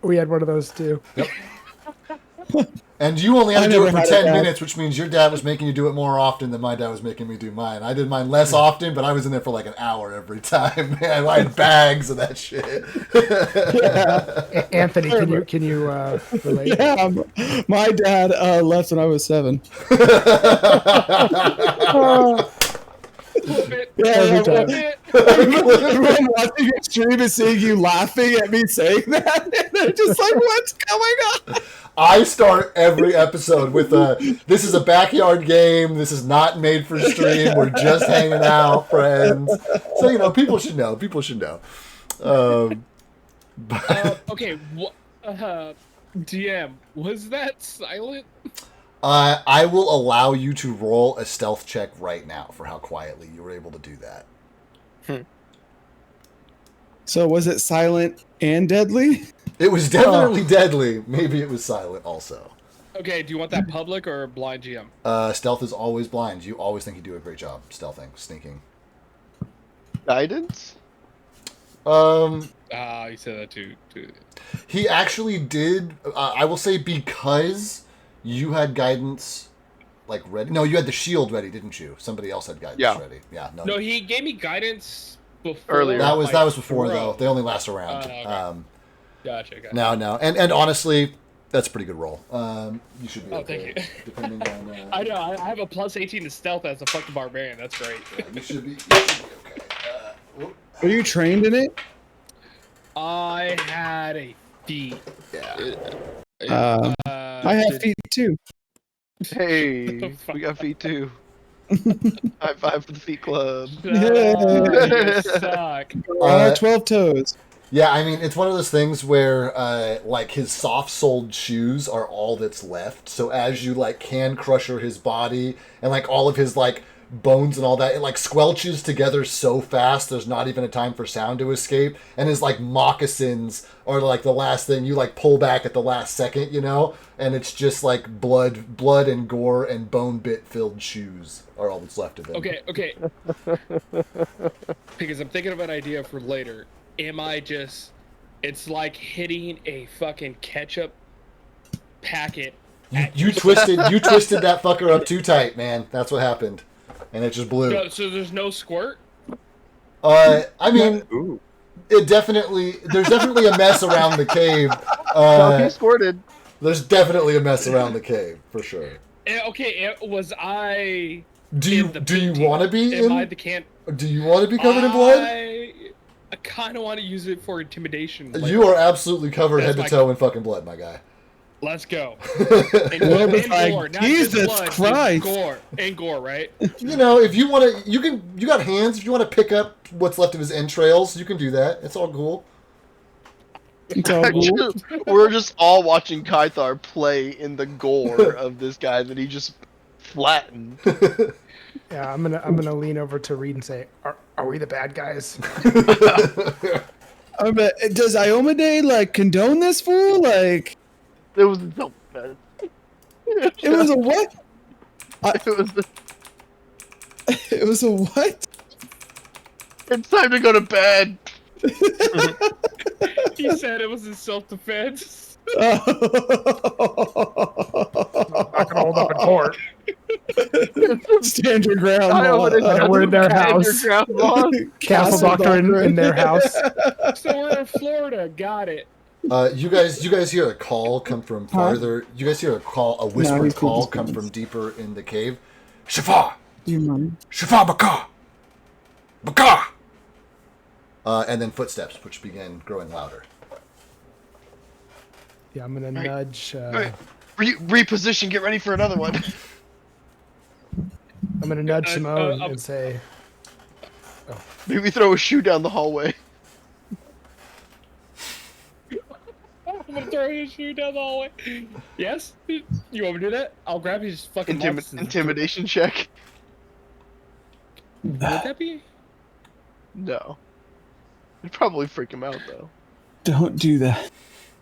We had one of those too. Yep. And you only had to do it for 10 minutes, which means your dad was making you do it more often than my dad was making me do mine. I did mine less often, but I was in there for like an hour every time. Man, I had bags of that shit. Yeah. Anthony, can you relate? Yeah, my dad left when I was 7. Everyone watching your stream is seeing you laughing at me saying that, and they're just like, "What's going on?" I start every episode with this is a backyard game. This is not made for stream. We're just hanging out, friends. So, people should know. Okay, DM, was that silent? I will allow you to roll a stealth check right now for how quietly you were able to do that. So was it silent and deadly? It was definitely deadly. Maybe it was silent also. Okay, do you want that public or blind GM? Stealth is always blind. You always think you do a great job stealthing, sneaking. Guidance? You said that too. He actually did. I will say because you had guidance ready. No, you had the shield ready, didn't you? Somebody else had guidance ready. Yeah. No, he gave me guidance before. Earlier. That was before though. They only last a round. Okay. Gotcha. No, and honestly, that's a pretty good roll. You should be okay. Thank you. Depending on. I know. I have a plus 18 to stealth as a fucking barbarian. That's great. Yeah, you should be okay. Are you trained in it? I had a feat. Yeah. I have feet too. Hey, we got feet too. High five for the feet club. You suck. On our 12 toes. Yeah, I mean, it's one of those things where, his soft-soled shoes are all that's left. So as you, can crusher his body and, all of his, bones and all that, it, squelches together so fast there's not even a time for sound to escape. And his, moccasins are, the last thing. You, pull back at the last second, And it's just, blood and gore and bone-bit-filled shoes are all that's left of him. Okay. Because I'm thinking of an idea for later. It's like hitting a fucking ketchup packet. You twisted that fucker up too tight, man. That's what happened. And it just blew. So there's no squirt? I mean, there's definitely a mess around the cave. He squirted. There's definitely a mess around the cave, for sure. Okay, was I... Do you want to be Am I the can... Do you want to be covered in blood? I kind of want to use it for intimidation. You are absolutely covered head to toe in fucking blood, my guy. Let's go. And gore, not Jesus just blood, Christ. And gore, right? If you want to, you got hands. If you want to pick up what's left of his entrails, you can do that. It's all cool. We're just all watching Kythar play in the gore of this guy that he just flattened. Yeah, I'm gonna lean over to Reed and say, "Are we the bad guys?" Does Iomade condone this fool? It was so bad. It was a what? It was a what? It's time to go to bed. He said it was in self-defense. Not gonna hold up in court. Stand your ground. We're in their house. Castle Doctor in their house. So we're in Florida. Got it. You guys hear a call come from farther. You guys hear a whispered call come from deeper in the cave. Shafa! Do you mind? Shafa Baka! Baka! And then footsteps, which begin growing louder. Yeah, I'm gonna nudge. Reposition. Get ready for another one. I'm gonna nudge Simone and say, Maybe throw a shoe down the hallway. I'm gonna throw his shoe down the hallway. Yes? You want me to do that? I'll grab his fucking intimidation check. Would that be? No. It'd probably freak him out, though. Don't do that.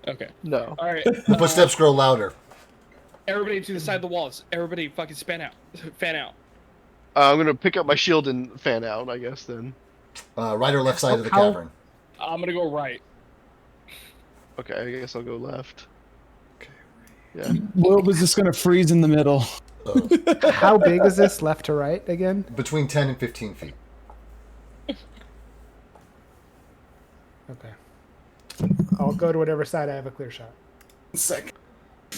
Okay. No. All right. The footsteps grow louder. Everybody to the side of the walls. Everybody fucking fan out. Fan out. I'm gonna pick up my shield and fan out, I guess. Then. Right or left side of the cavern. I'm gonna go right. Okay, I guess I'll go left. Okay. Yeah. Will was just gonna freeze in the middle. How big is this left to right again? Between 10 and 15 feet. Okay. I'll go to whatever side I have a clear shot. Second.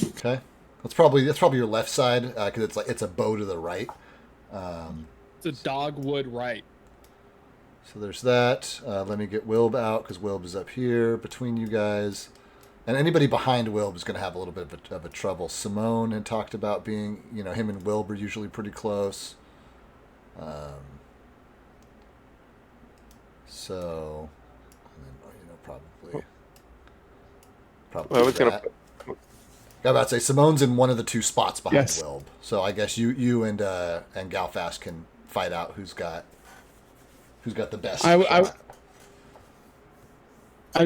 Okay. That's probably your left side because it's a bow to the right. It's a dogwood right. So there's that. Let me get Wilb out because Wilb is up here between you guys. And anybody behind Wilb is going to have a little bit of a trouble. Simone had talked about being, him and Wilb are usually pretty close. So, probably. I was going to. I was about to say Simone's in one of the two spots behind Yes. Wilb. So I guess you and Galfast can fight out who's got the best. I'd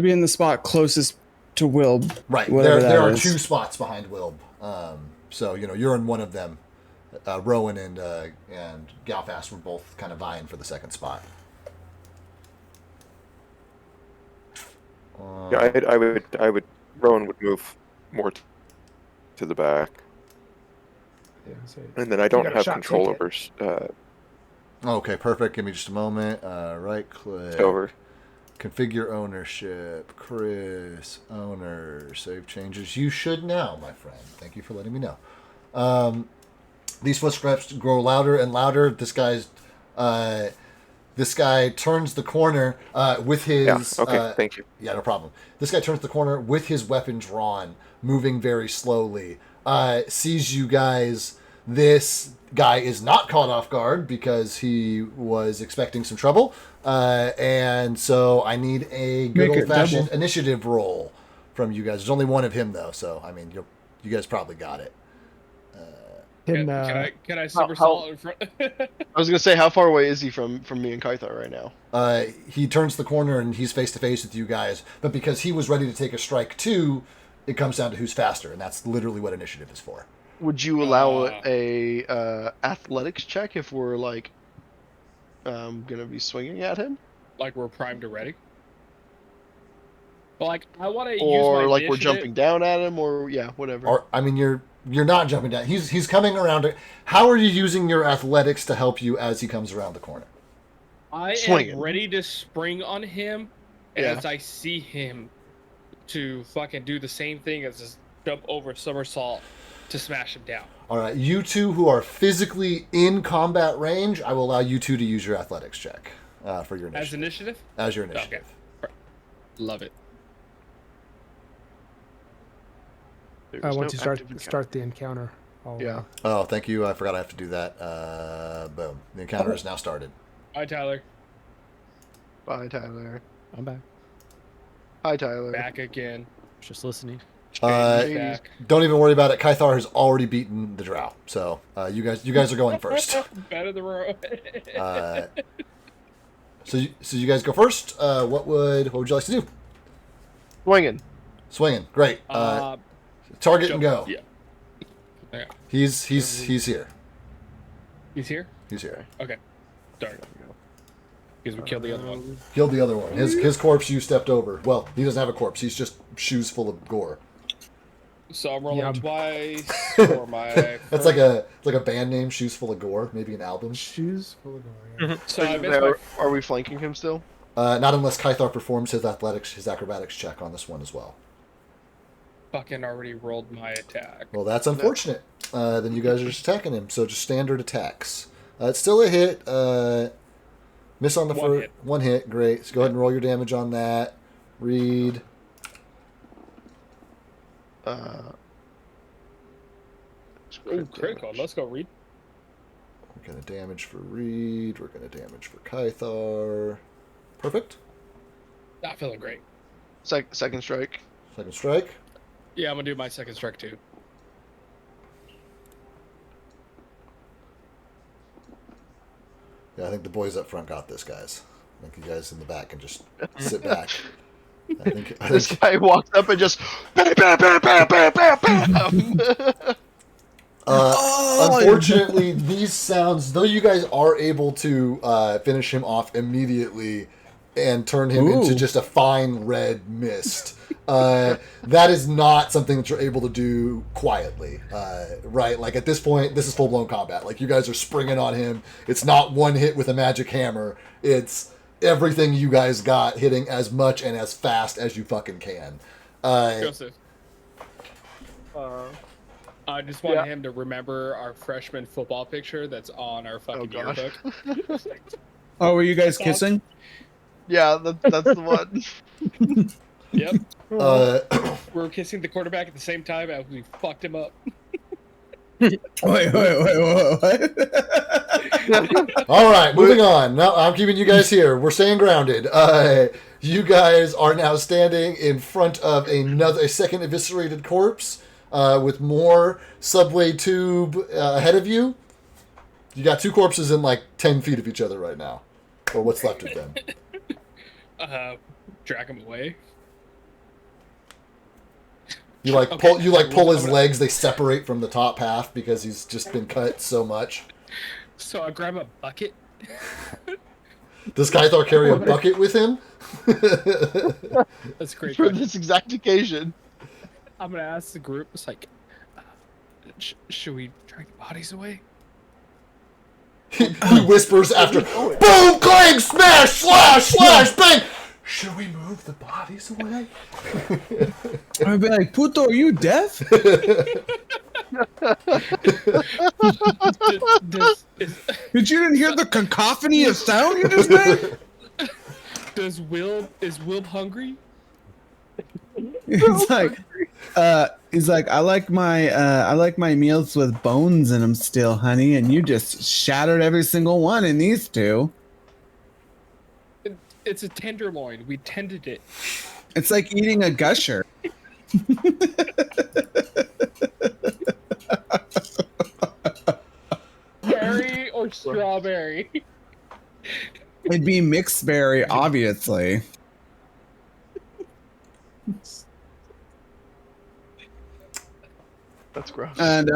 be in the spot closest to Wilb. Right. whatever There that are is. 2 spots behind Wilb. So you're in one of them. Rowan and Galfast were both kind of vying for the second spot. Yeah, I would. Rowan would move more to the back, Yeah, so and then I don't got a have shot control ticket. over Okay, perfect. Give me just a moment. Right click. over. Configure ownership. Chris, owner. Save changes. You should now, my friend. Thank you for letting me know. These footsteps grow louder and louder. This guy turns the corner with his... Yeah, okay, thank you. Yeah, no problem. This guy turns the corner with his weapon drawn, moving very slowly. Sees you guys. This guy is not caught off guard because he was expecting some trouble. And so I need a good Make it old-fashioned double. initiative roll from you guys. There's only one of him, though, so, I mean, you guys probably got it. Can, Can I somersault in front? I was gonna say, how far away is he from me and Kaithar right now? He turns the corner and he's face to face with you guys. But because he was ready to take a strike too, it comes down to who's faster, and that's literally what initiative is for. Would you allow a athletics check if we're gonna be swinging at him, Like we're primed already? Well, like I want to use my or like initiative. we're jumping down at him, or whatever. Or I mean, you're not jumping down. He's coming around. How are you using your athletics to help you as he comes around the corner? I Swinging. am ready to spring on him Yeah. as I see him to fucking do the same thing as just jump over somersault to smash him down. All right, you two who are physically in combat range, I will allow you two to use your athletics check for your initiative. As initiative? As your initiative. Okay. Love it. There's once no you start active encounter. start the encounter, I'll, Yeah. Oh, thank you. I forgot I have to do that. Boom. The encounter is now started. Hi, Tyler. Bye, Tyler. I'm back. Hi, Tyler. Back again. Just listening. Strange back. Don't even worry about it. Kaithar has already beaten the drow. So you guys are going first. Better the row. So you guys go first. What would you like to do? Swinging. Swinging. Great. Target and go. Yeah. Okay. He's here. He's here? He's here. Okay. Darn it. Because we killed the other one. Killed the other one. His corpse you stepped over. Well, he doesn't have a corpse. He's just shoes full of gore. So I'm rolling Yum. twice for my. That's like a band name, Shoes Full of Gore. Maybe an album. shoes full of glory. Yeah. So I missed my. Are we flanking him still? Not unless Kaithar performs his acrobatics check on this one as well. Fucking already rolled my attack. Well, that's unfortunate. Then you guys are just attacking him. So just standard attacks. It's still a hit. Miss on the One first hit. one hit. Great. So go ahead and roll your damage on that. Read. Oh, critical. Let's go, Reed. We're going to damage for Reed. We're going to damage for Kaithar. Perfect. Not feeling great. Second strike. Second strike. Yeah, I'm gonna do my second strike too. Yeah, I think the boys up front got this, guys. I think you guys in the back can just sit back. This guy walks up and just bam, bam, bam, bam, bam, bam, bam. Unfortunately, these sounds, though you guys are able to finish him off immediately and turn him into just a fine red mist, that is not something that you're able to do quietly, right? Like at this point, this is full-blown combat. Like you guys are springing on him. It's not one hit with a magic hammer. It's everything you guys got hitting as much and as fast as you fucking can. Joseph. I just want him to remember our freshman football picture that's on our fucking yearbook. Oh, were you guys kissing? Yeah, that's the one. Yep. We were kissing the quarterback at the same time as we fucked him up. Wait, what? All right, moving on. No, I'm keeping you guys here. We're staying grounded. You guys are now standing in front of a second eviscerated corpse with more subway tube ahead of you. You got two corpses in like 10 feet of each other right now, or what's left of them. Drag him away. You pull his legs. They separate from the top half because he's just been cut so much. So I grab a bucket. Does Kythar carry a bucket with him? That's great. For this exact occasion. I'm gonna ask the group. It's like, should we drag the bodies away? He whispers after. Boom! Clang! Smash! Slash! Slash! Bang! Should we move the bodies away? I'd be like, Puto, are you deaf? Did you didn't hear the cacophony of sound you just made? Is Will hungry? It's like, he's like, I like my meals with bones in them still, honey, and you just shattered every single one in these two. It's a tenderloin. We tended it. It's like eating a gusher. Berry or strawberry? It'd be mixed berry, obviously. That's gross. And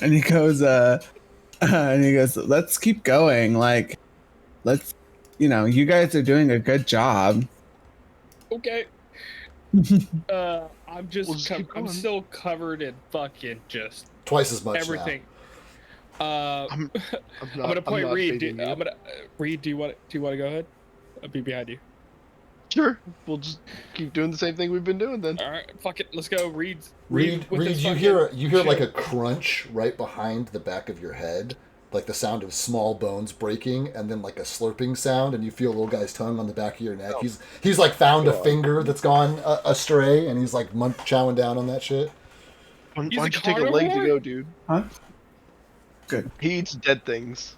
he goes, let's keep going. Like, let's, you guys are doing a good job. Okay. I'm I'm still covered in fucking just twice as much everything. I'm gonna point Reed. I'm gonna Reed. Do you want to go ahead? I'll be behind you. Sure. We'll just keep doing the same thing we've been doing then. All right, fuck it. Let's go. Reed. You hear like a crunch right behind the back of your head, like the sound of small bones breaking, and then like a slurping sound, and you feel a little guy's tongue on the back of your neck. Oh. He's like found a finger that's gone astray, and he's like chowing down on that shit. Why don't you take a leg to go, dude? Huh? Good. He eats dead things.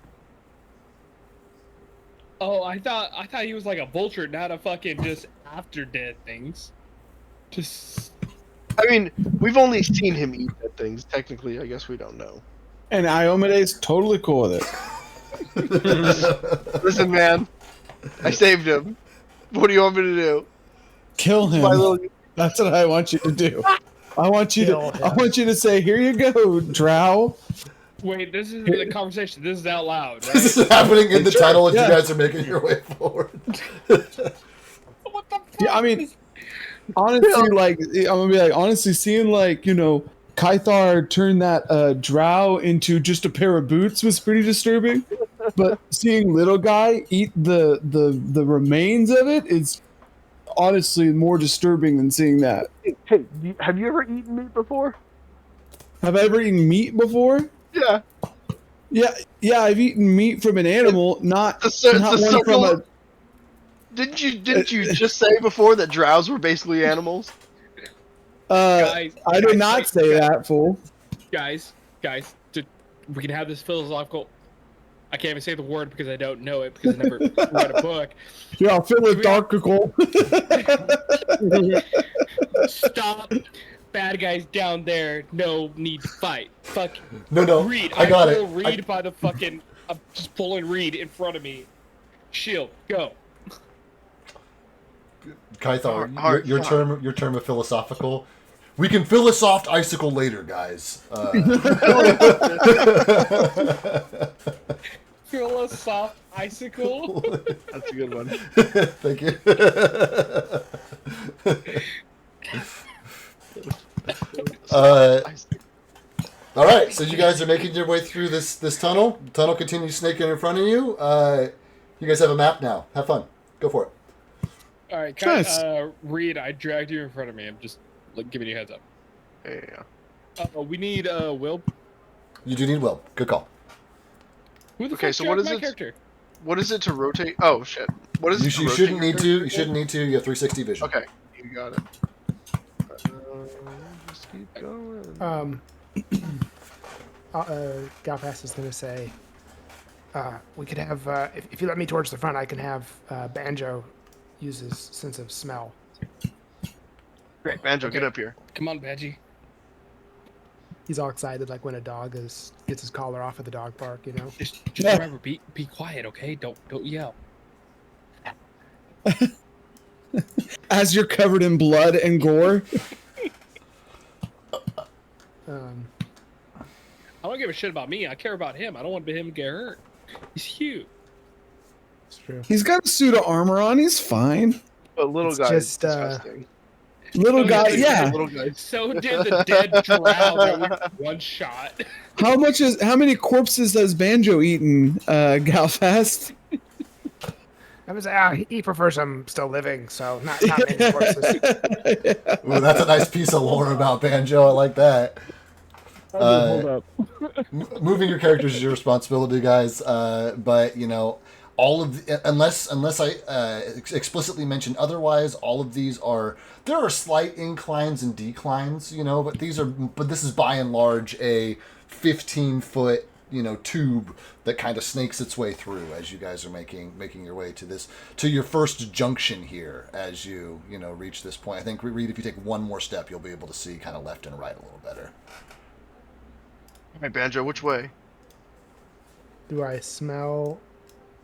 Oh, I thought he was like a vulture, not a fucking just after dead things. Just. I mean, we've only seen him eat dead things. Technically, I guess we don't know. And Iomede's totally cool with it. Listen, man. I saved him. What do you want me to do? Kill him. That's what I want you to do. I want you to say, "Here you go, Drow." Wait, this is the conversation. This is out loud. Right? This is happening in the tunnel as you guys are making your way forward. What the fuck? Yeah, I mean, honestly, honestly, seeing Kythar turn that drow into just a pair of boots was pretty disturbing. But seeing little guy eat the remains of it is honestly more disturbing than seeing that. Hey, have you ever eaten meat before? Have I ever eaten meat before? Yeah. Yeah. I've eaten meat from an animal, not one from a. Didn't you just say before that drows were basically animals? I did not say that, fool. Guys, we can have this philosophical. I can't even say the word because I don't know it because I never read a book. Yeah, philosophical. Stop. Bad guys down there. No need to fight. Fuck. No. Reed. I got it. Reed by the fucking. I'm just pulling Reed in front of me. Shield. Go. Kythar, your term of philosophical. We can fill a soft icicle later, guys. Fill a soft icicle. That's a good one. Thank you. All right, so you guys are making your way through this tunnel. The tunnel continues snaking in front of you. You guys have a map now. Have fun. Go for it. All right, Reed, I dragged you in front of me. I'm just giving you a heads up. Yeah. We need Will. You do need Will. Good call. Who the Okay, fuck so what is my it? Character? What is it to rotate? Oh shit! What is it? You shouldn't need to. You shouldn't need to. You have 360 vision. Okay, you got it. Just keep going. Galfast is going to say, we could have, if you let me towards the front, I can have Banjo use his sense of smell. Great, Banjo, Okay. get up here. Come on, Badgie. He's all excited, like when a dog gets his collar off at the dog park, you know. Just remember, be quiet, okay? Don't yell. As you're covered in blood and gore. I don't give a shit about me. I care about him. I don't want him to get hurt. He's huge. It's true. He's got a suit of armor on. He's fine. But little It's guy is just, disgusting. Little guy, yeah. Little guy. So did the dead drow that we one shot. How many corpses has Banjo eaten, Galfast? I was, he prefers them still living, so not many corpses. Ooh, that's a nice piece of lore about Banjo. I like that. Hold up. Moving your characters is your responsibility, guys. But all of unless I explicitly mention otherwise, all of these there are slight inclines and declines, but this is by and large a 15-foot tube that kind of snakes its way through as you guys are making your way to your first junction here as you reach this point. I think, Reed, if you take one more step, you'll be able to see kind of left and right a little better. All right, Banjo, which way? Do I smell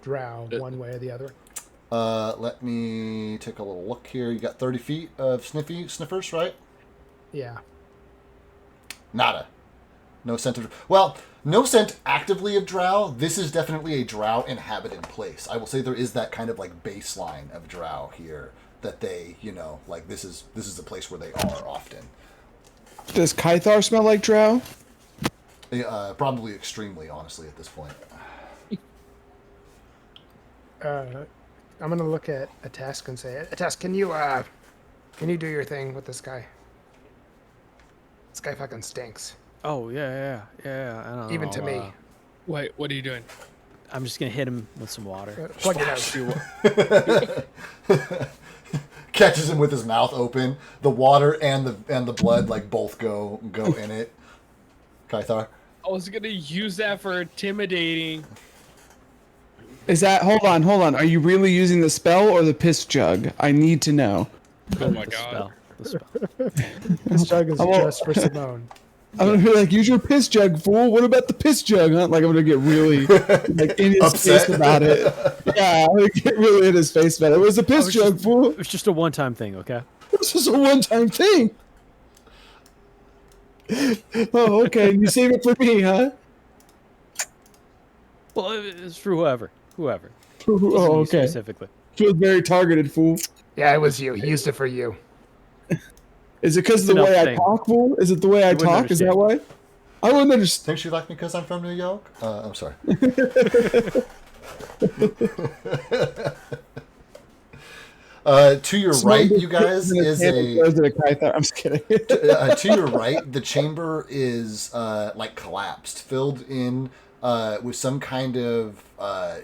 drow one way or the other? Let me take a little look here. You got 30 feet of sniffers, right? Yeah. Nada. No scent no scent actively of drow. This is definitely a drow inhabited place. I will say there is that kind of like baseline of drow here that they, this is the place where they are often. Does Kythar smell like drow? Probably extremely, honestly, at this point. I'm gonna look at Atesk and say, Atesk, can you do your thing with this guy? This guy fucking stinks. Oh yeah. I don't know. Even to me. Wait, what are you doing? I'm just gonna hit him with some water. Plug it out. Catches him with his mouth open. The water and the blood both go in it. Kythar. I was gonna use that for intimidating. Is that hold on? Are you really using the spell or the piss jug? I need to know. Oh my god. The spell. This jug is just for Simone. I'm gonna be like, use your piss jug, fool. What about the piss jug? Huh? Like I'm gonna get really in his upset face about it. Yeah, I'm gonna get really in his face about it. It was a piss jug, fool. It was just a one-time thing, okay? This is a one-time thing. Oh, okay. You save it for me, huh? Well, it's for whoever. Whoever. Oh, okay. Specifically. Feels very targeted, fool. Yeah, it was you. He used it for you. Is it because of the Enough way I thing. talk, fool? Is it the way I wouldn't talk? Is that why? I wouldn't understand. Think she like me because I'm from New York? I'm sorry. To your right, you guys, is a. I'm just kidding. To your right, the chamber is collapsed, filled in with some kind of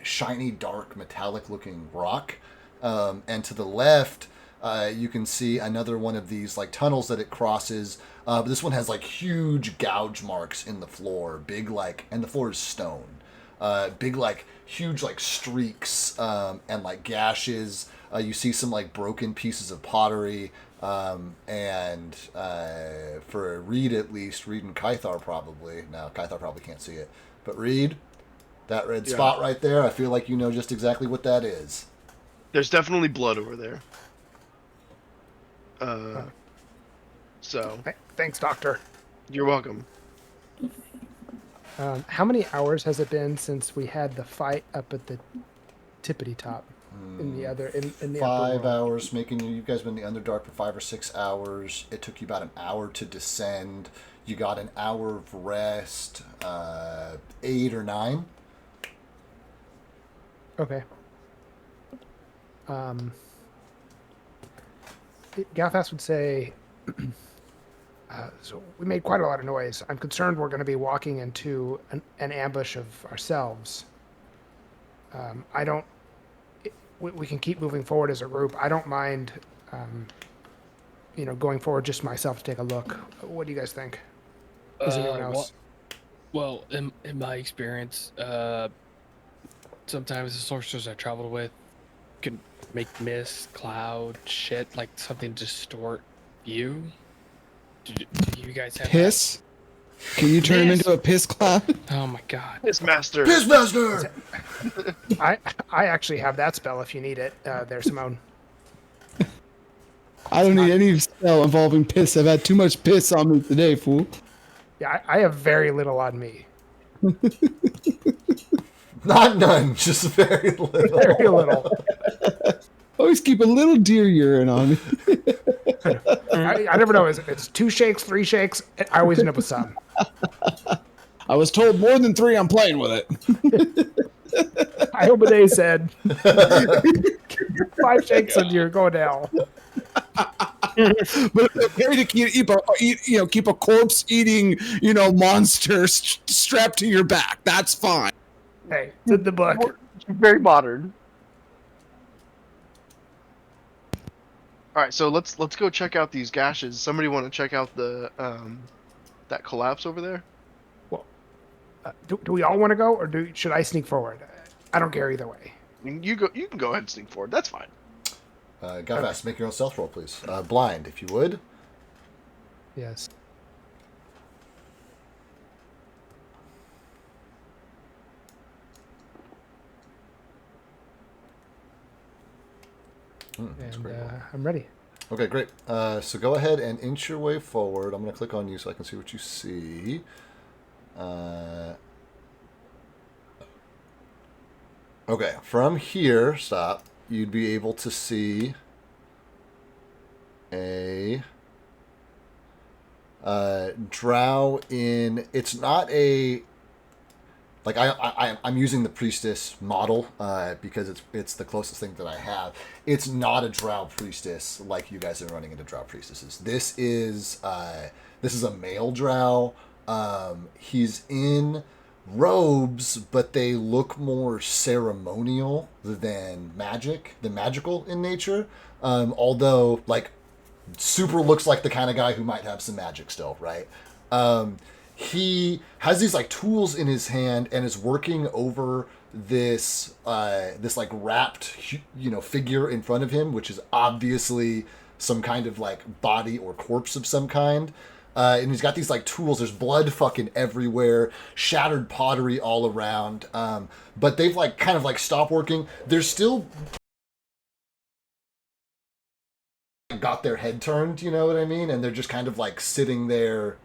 shiny, dark, metallic-looking rock, and to the left, you can see another one of these tunnels that it crosses. But this one has huge gouge marks in the floor, and the floor is stone. Big huge streaks and gashes. You see some broken pieces of pottery, and for Reed at least, Reed and Kythar probably. Now Kythar probably can't see it, but Reed, that red spot right there, I feel like you know just exactly what that is. There's definitely blood over there. So Thanks, Doctor. you're welcome. How many hours has it been since we had the fight up at the tippity top in the upper 5 world? hours, making you guys been in the Underdark for 5 or 6 hours. It took you about an hour to descend. You got an hour of rest, 8 or 9. Okay. Galfast would say, so we made quite a lot of noise. I'm concerned we're going to be walking into an ambush of ourselves. We can keep moving forward as a group. I don't mind, going forward just myself to take a look. What do you guys think? Is anyone else? Well, in my experience, sometimes the sorcerers I traveled with can make mist, cloud, shit, like something distort view. Do you guys have Piss? Can you turn him into a piss cloud? Oh my god. Piss Master. Pissmaster! I actually have that spell if you need it. There, Simone. I don't need any spell involving piss. I've had too much piss on me today, fool. Yeah, I have very little on me. Not none, just very little. Very little. Always keep a little deer urine on me. I never know. It's 2 shakes, 3 shakes. I always end up with some. I was told more than 3. I'm playing with it. I hope they said 5 shakes and you're going down. But it's okay to keep a corpse eating, monster strapped to your back. That's fine. Hey, it's in the book. Very modern. All right, so let's go check out these gashes. Somebody want to check out the that collapse over there? Well, do we all want to go, or should I sneak forward? I don't care either way. You can go ahead and sneak forward. That's fine. Galfast, make your own stealth roll, please. Blind, if you would. Yes. And I'm ready. Okay, great. So go ahead and inch your way forward. I'm going to click on you so I can see what you see. Okay, from here, stop. You'd be able to see a drow in. It's not a. Like I'm using the priestess model because it's the closest thing that I have. It's not a drow priestess like you guys are running into drow priestesses. This is a male drow. He's in robes, but they look more ceremonial than magical in nature. Although like super looks like the kind of guy who might have some magic still, right? He has these like tools in his hand and is working over this like wrapped figure in front of him, which is obviously some kind of like body or corpse of some kind. And he's got these like tools. There's blood fucking everywhere, shattered pottery all around. But they've like kind of like stopped working. They're still got their head turned, you know what I mean? And they're just kind of like sitting there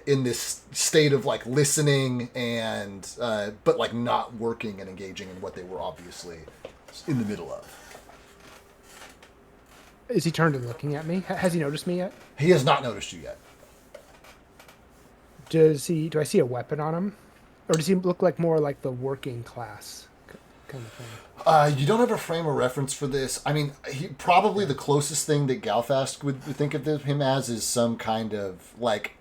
in this state of like listening and but like not working and engaging in what they were obviously in the middle of. Is he turned and looking at me? Has he noticed me yet? He has not noticed you yet. Do I see a weapon on him? Or does he look like more like the working class kind of thing? You don't have a frame of reference for this. I mean, probably the closest thing that Galfast would think of him as is some kind of like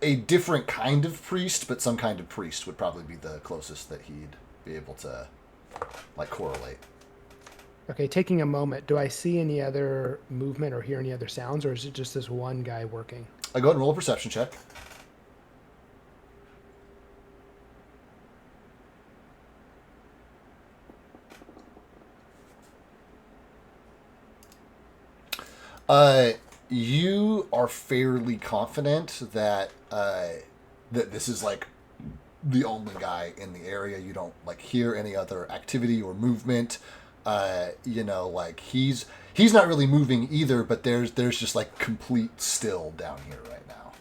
a different kind of priest, but some kind of priest would probably be the closest that he'd be able to like correlate. Okay, taking a moment, do I see any other movement or hear any other sounds, or is it just this one guy working? Go ahead and roll a perception check. You are fairly confident that that this is like the only guy in the area. You don't like hear any other activity or movement. like he's not really moving either, but there's just like complete still down here right now.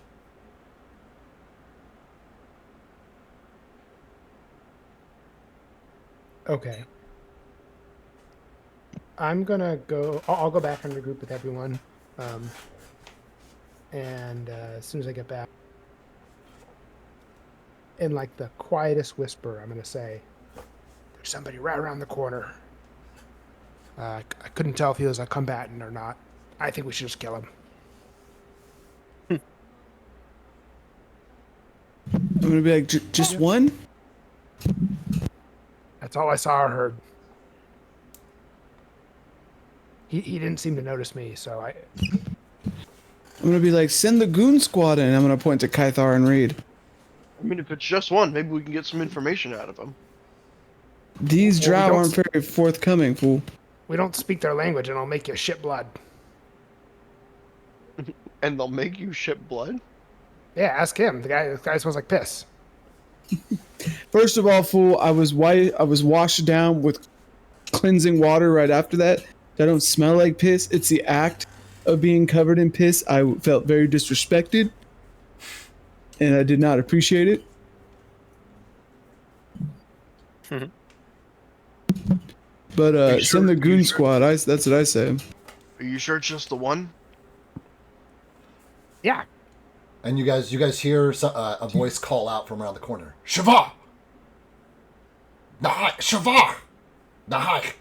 Okay. I'm gonna go. I'll go back and regroup with everyone, and as soon as I get back, in like the quietest whisper, I'm gonna say, "There's somebody right around the corner." I couldn't tell if he was a combatant or not. I think we should just kill him. I'm gonna be like, just one? That's all I saw or heard. He didn't seem to notice me, so I'm gonna be like, send the goon squad in. I'm gonna point to Kythar and Reed. I mean, if it's just one, maybe we can get some information out of him. These Well, drow aren't very forthcoming, fool. we don't speak their language, and I'll make you shit blood. And they'll make you shit blood? Yeah, ask him. The guy smells like piss. First of all, fool, I was washed down with cleansing water right after that. I don't smell like piss. It's the act of being covered in piss. I felt very disrespected, and I did not appreciate it. But send the goon squad. That's what I say. Are you sure it's just the one? Yeah. And you guys hear a voice call out from around the corner. Shavar! Nahai! Shavar! Nahai!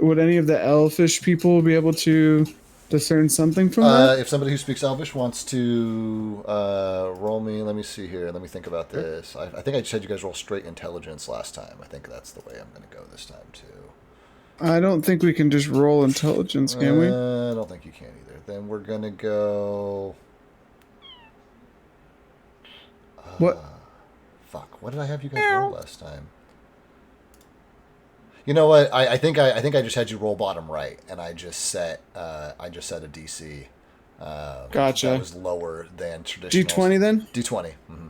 Would any of the elfish people be able to discern something from that? If somebody who speaks Elvish wants to roll me, let me see here. Let me think about this. I think I just had you guys roll straight intelligence last time. I think that's the way I'm going to go this time, too. I don't think we can just roll intelligence, can we? I don't think you can either. Then we're going to go... What? Fuck. What did I have you guys roll last time? You know what? I think I just had you roll bottom right, and I just set a DC. Gotcha. That was lower than traditional. D20 then? D20. Mm-hmm.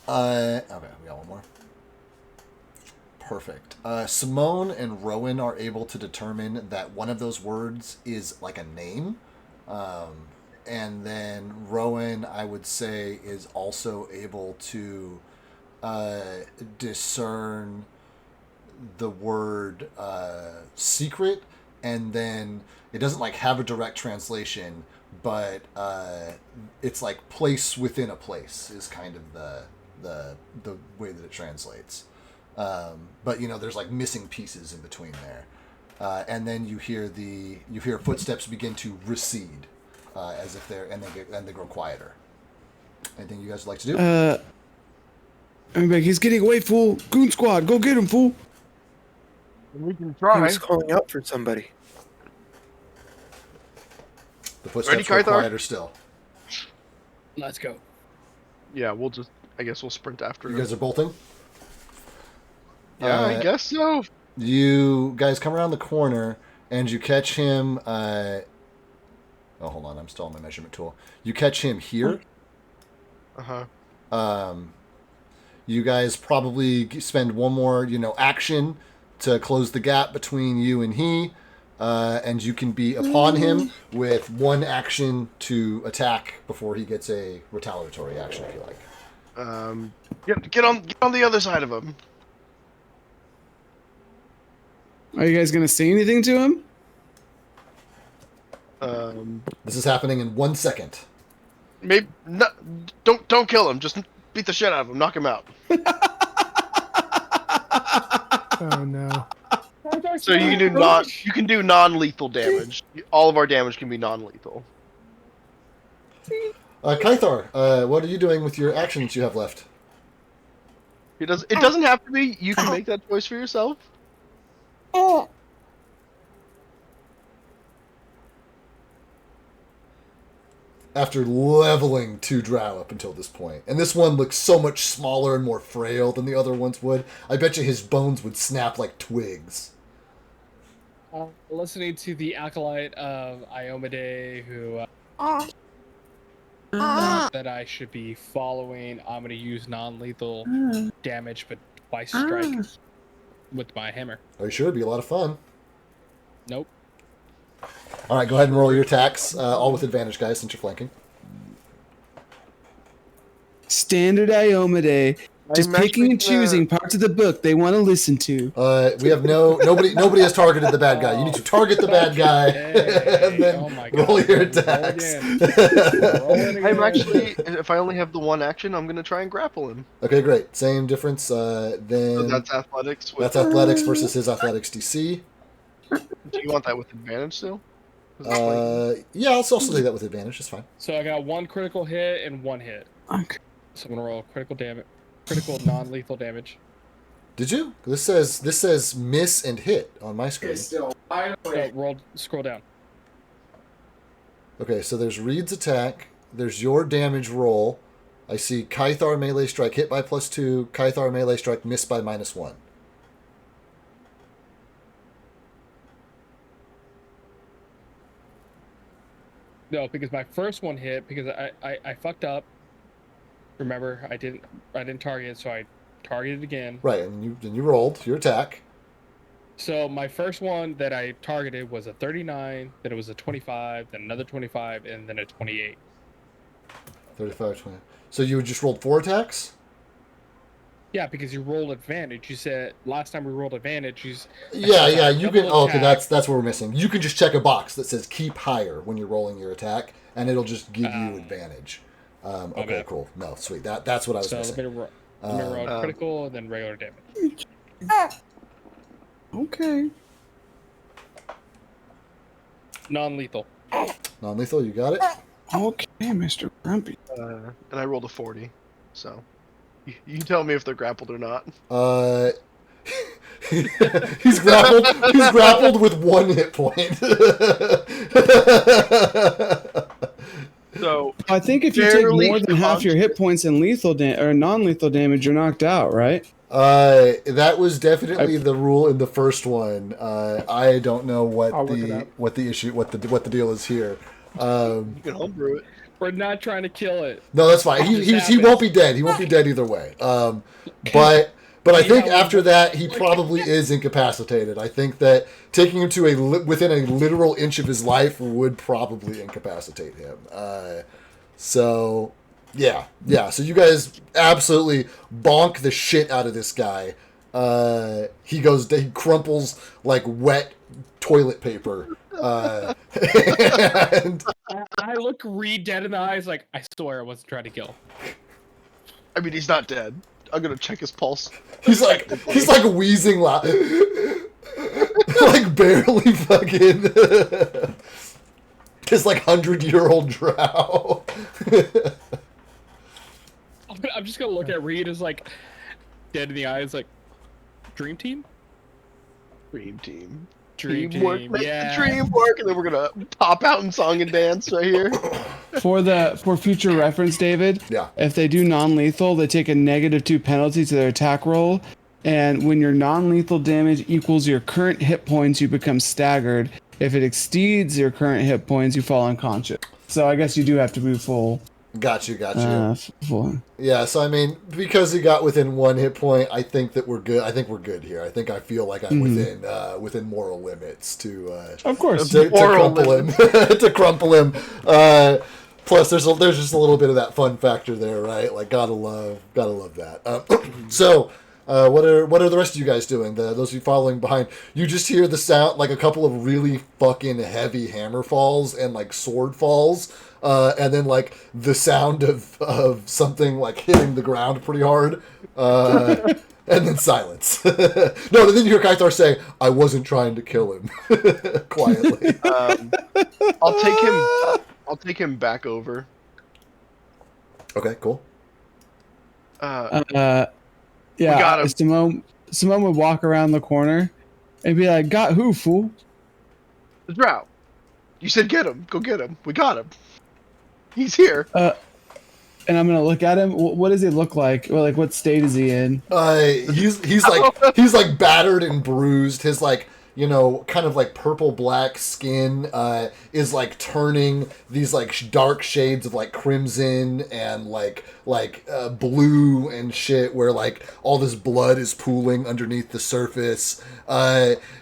Okay, we got one more. Perfect. Simone and Rowan are able to determine that one of those words is like a name. And then Rowan, I would say, is also able to discern the word secret, and then it doesn't like have a direct translation, but it's like place within a place is kind of the way that it translates. But there's like missing pieces in between there, and then you hear footsteps begin to recede. As if they grow quieter. Anything you guys would like to do? I'm like, he's getting away, fool. Goon squad, go get him, fool. We can He try. was calling out for somebody. The footsteps grow quieter still. Let's go. Yeah, I guess we'll sprint after You him. guys are bolting? Yeah, I guess so. You guys come around the corner, and you catch him... Oh, hold on. I'm still on my measurement tool. You catch him here. Uh-huh. You guys probably spend one more, action to close the gap between you and he. And you can be upon him with one action to attack before he gets a retaliatory action, if you like. Get on the other side of him. Are you guys gonna say anything to him? This is happening in 1 second. Maybe don't kill him. Just beat the shit out of him. Knock him out. Oh no. So you can do non-lethal damage. All of our damage can be non-lethal. Kythar, what are you doing with your actions you have left? It doesn't have to be. You can make that choice for yourself. After leveling 2 drow up until this point. And this one looks so much smaller and more frail than the other ones would. I bet you his bones would snap like twigs. Listening to the acolyte of Iomade, who that I should be following. I'm going to use non-lethal damage, but twice strike with my hammer. Are you sure? It'd be a lot of fun. Nope. All right, go ahead and roll your attacks, all with advantage, guys, since you're flanking. Standard Iomade. Just picking and choosing parts of the book they want to listen to. We have nobody has targeted the bad guy. You need to target the bad guy and then roll your attacks. I'm actually, if I only have the one action, I'm gonna try and grapple him. Okay, great. Same difference. Then So that's athletics. That's athletics versus his athletics DC. Do you want that with advantage still? Yeah, I'll also do that with advantage. It's fine. So I got one critical hit and one hit. Okay. So I'm gonna roll critical non-lethal damage. Did you? This says miss and hit on my screen. So scroll down. Okay, so there's Reed's attack. There's your damage roll. I see Kythar melee strike hit by +2. Kythar melee strike missed by -1. No, because my first one hit because I fucked up. Remember, I didn't target, so I targeted again. Right, and you rolled your attack. So my first one that I targeted was a 39, then it was a 25, then another 25, and then a 28. 35, 20. So you just rolled 4 attacks? Yeah, because you rolled advantage. You said last time we rolled advantage. Yeah. You can. Oh, okay, that's what we're missing. You can just check a box that says keep higher when you're rolling your attack, and it'll just give you advantage. Okay, cool. No, sweet. That's what I was missing. So let me roll critical and then regular damage. Okay. Non-lethal. Non-lethal, you got it? Okay, Mr. Grumpy. And I rolled a 40, so you tell me if they're grappled or not. He's grappled with 1 hit point. So I think if you take more than half your hit points in lethal or non-lethal damage, you're knocked out, right? That was definitely the rule in the first one. I don't know what the deal is here. You can homebrew it. We're not trying to kill it. No, that's fine. He won't be dead. He won't be dead either way. But I think after that he probably is incapacitated. I think that taking him to within a literal inch of his life would probably incapacitate him. So yeah. So you guys absolutely bonk the shit out of this guy. He crumples like wet toilet paper. And I look Reed dead in the eyes like, I swear I wasn't trying to kill. I mean, he's not dead. I'm gonna check his pulse. He's like wheezing loud. Like barely fucking this like 100-year-old drow. I'm just gonna look at Reed as like dead in the eyes like Dream Team? Dream Team. Teamwork, yeah. Dream work, and then we're gonna pop out in song and dance right here. For future reference, David. Yeah. If they do non-lethal, they take a -2 penalty to their attack roll, and when your non-lethal damage equals your current hit points, you become staggered. If it exceeds your current hit points, you fall unconscious. So I guess you do have to move full. Got you. Full. Yeah, so I mean, because he got within 1 hit point, I think that we're good. I think we're good here. I feel like I'm within moral limits to of course to crumple him. To crumple him. Plus, there's just a little bit of that fun factor there, right? Like gotta love that. So. What are the rest of you guys doing? Those of you following behind, you just hear the sound, like a couple of really fucking heavy hammer falls and like sword falls, and then like the sound of something like hitting the ground pretty hard, and then silence. No, and then you hear Kythar say, "I wasn't trying to kill him," quietly. I'll take him back over. Okay, cool. Yeah, got him. Simone would walk around the corner and be like, "Got who, fool?" The drow. You said get him. Go get him. We got him. He's here. And I'm gonna look at him. What does he look like? Or like, what state is he in? He's like battered and bruised. His like kind of like purple black skin is like turning these like dark shades of like crimson and like blue and shit, where like all this blood is pooling underneath the surface.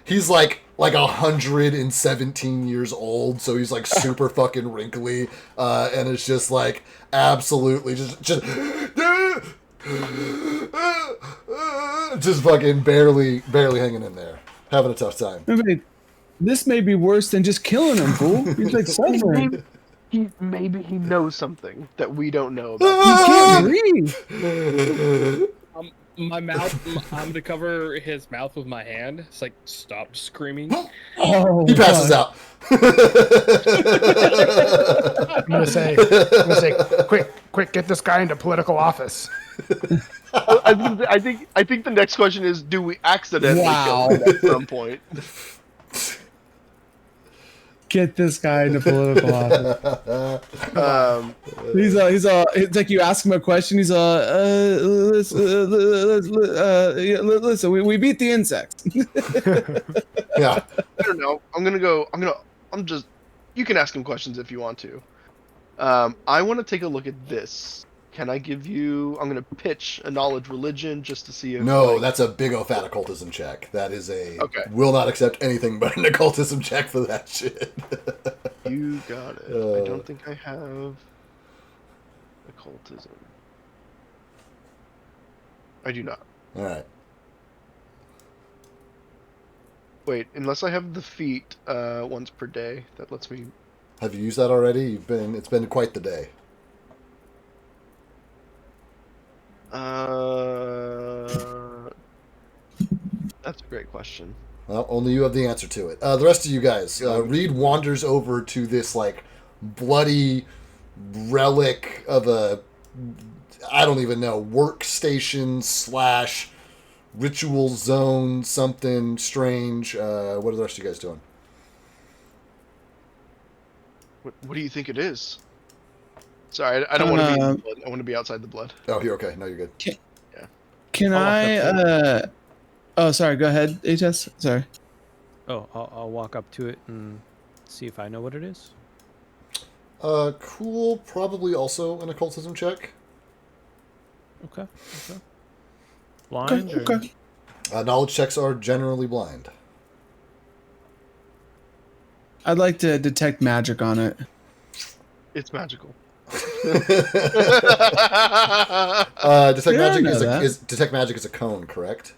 He's like 117 years old, so he's like super fucking wrinkly, and it's just like absolutely just fucking barely hanging in there, having a tough time. I mean, this may be worse than just killing him, fool. He's like suffering. Maybe he knows something that we don't know about. He can't breathe. My mouth. I'm gonna cover his mouth with my hand. It's like, stop screaming. Oh, He passes out. I'm gonna say, quick, get this guy into political office. I think the next question is, do we accidentally kill him at some point? Get this guy into political office. It's like you ask him a question. He's listen, we beat the insects. Yeah. I don't know. You can ask him questions if you want to. I want to take a look at this. Can I give you? I'm gonna pitch a knowledge religion just to see if. No, that's a big old fat occultism check. That is Okay. Will not accept anything but an occultism check for that shit. You got it. I don't think I have occultism. I do not. All right. Wait, unless I have the feat once per day, that lets me. Have you used that already? It's been quite the day. That's a great question. Well, only you have the answer to it. The rest of you guys, Reed wanders over to this like bloody relic of a, I don't even know, workstation / ritual zone, something strange. What are the rest of you guys doing? What do you think it is? Sorry, I don't want to be in the blood. I want to be outside the blood. Oh, you're okay. No, you're good. Can I? Oh, sorry. Go ahead, HS. Sorry. Oh, I'll walk up to it and see if I know what it is. Cool. Probably also an occultism check. Okay. Blind. Okay. Knowledge checks are generally blind. I'd like to detect magic on it. It's magical. Detect magic is a cone, correct?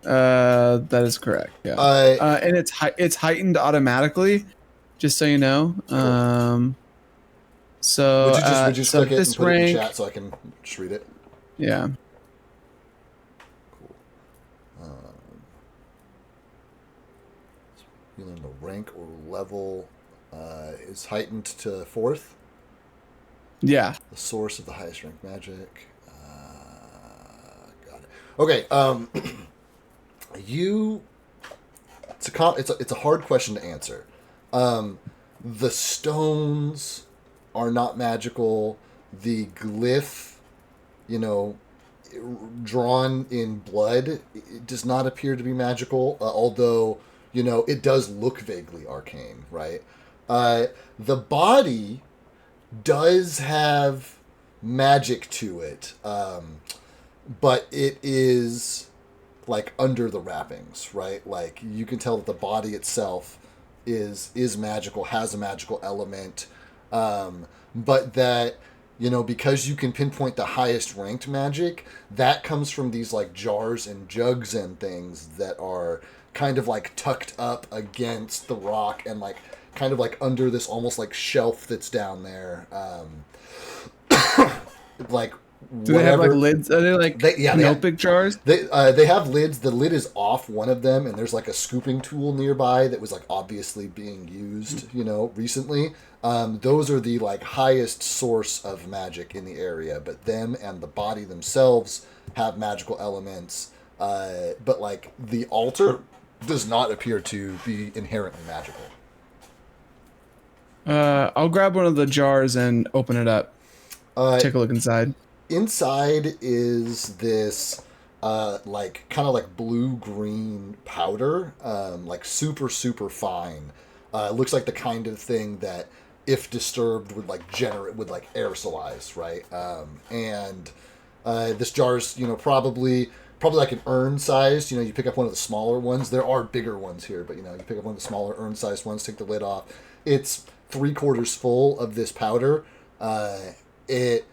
That is correct. Yeah. And it's heightened automatically, just so you know. So would you just click it and put it in chat so I can just read it? Yeah. Cool. Feeling the rank or level is heightened to 4th. Yeah. The source of the highest rank magic. Got it. Okay. It's a hard question to answer. The stones are not magical. The glyph, drawn in blood, it does not appear to be magical. Although, it does look vaguely arcane, right? The body does have magic to it, but it is like under the wrappings, right? Like you can tell that the body itself is magical, has a magical element, but that because you can pinpoint the highest ranked magic, that comes from these like jars and jugs and things that are kind of like tucked up against the rock and like kind of like under this almost like shelf that's down there. Like, do they have like lids? Are they like notebook jars? They have lids. The lid is off one of them, and there's like a scooping tool nearby that was like obviously being used, recently. Those are the like highest source of magic in the area, but them and the body themselves have magical elements. But like the altar does not appear to be inherently magical. I'll grab one of the jars and open it up. Take a look inside. Inside is this like kind of like blue-green powder, like super, super fine. It looks like the kind of thing that, if disturbed, would like aerosolize, right? And this jar's, probably like an urn sized. You pick up one of the smaller ones. There are bigger ones here, but you pick up one of the smaller urn sized ones, take the lid off. It's 3/4 full of this powder. It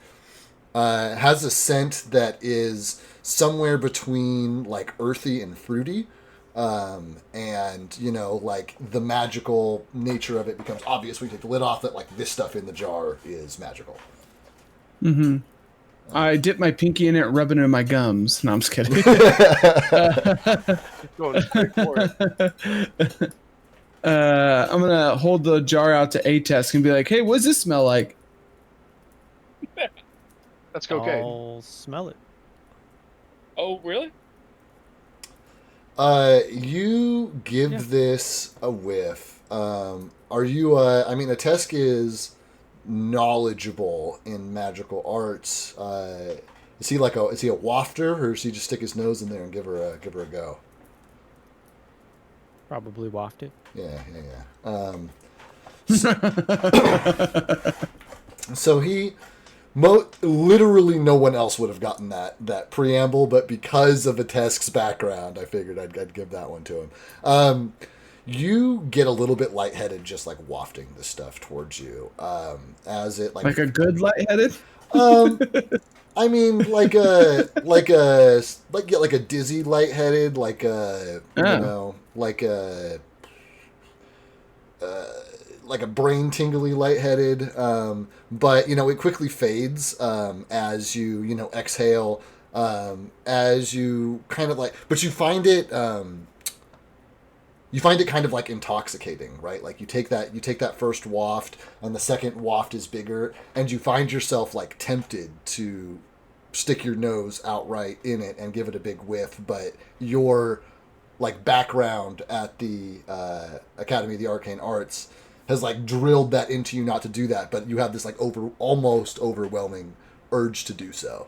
has a scent that is somewhere between like earthy and fruity. And like the magical nature of it becomes obvious when you take the lid off, that like this stuff in the jar is magical. Mm-hmm. I dip my pinky in it, rub it in my gums. No, I'm just kidding. Going straight for it. I'm gonna hold the jar out to A-Test and be like, "Hey, what does this smell like?" That's cocaine. I'll smell it. Oh, really? You give this a whiff. Are you? I mean, Atesk is knowledgeable in magical arts. Is he a wafter, or does he just stick his nose in there and give her a go? Probably waft it. Yeah. So he, literally no one else would have gotten that preamble, but because of Atesk's background, I figured I'd give that one to him. You get a little bit lightheaded just like wafting this stuff towards you, as it like a good lightheaded. I mean, like a dizzy lightheaded, like a like a brain tingly lightheaded, but it quickly fades as you exhale, as you kind of like, but you find it kind of like intoxicating, right? Like you take that first waft, and the second waft is bigger, and you find yourself like tempted to stick your nose outright in it and give it a big whiff, but your like background at the Academy of the Arcane Arts has like drilled that into you not to do that, but you have this like almost overwhelming urge to do so.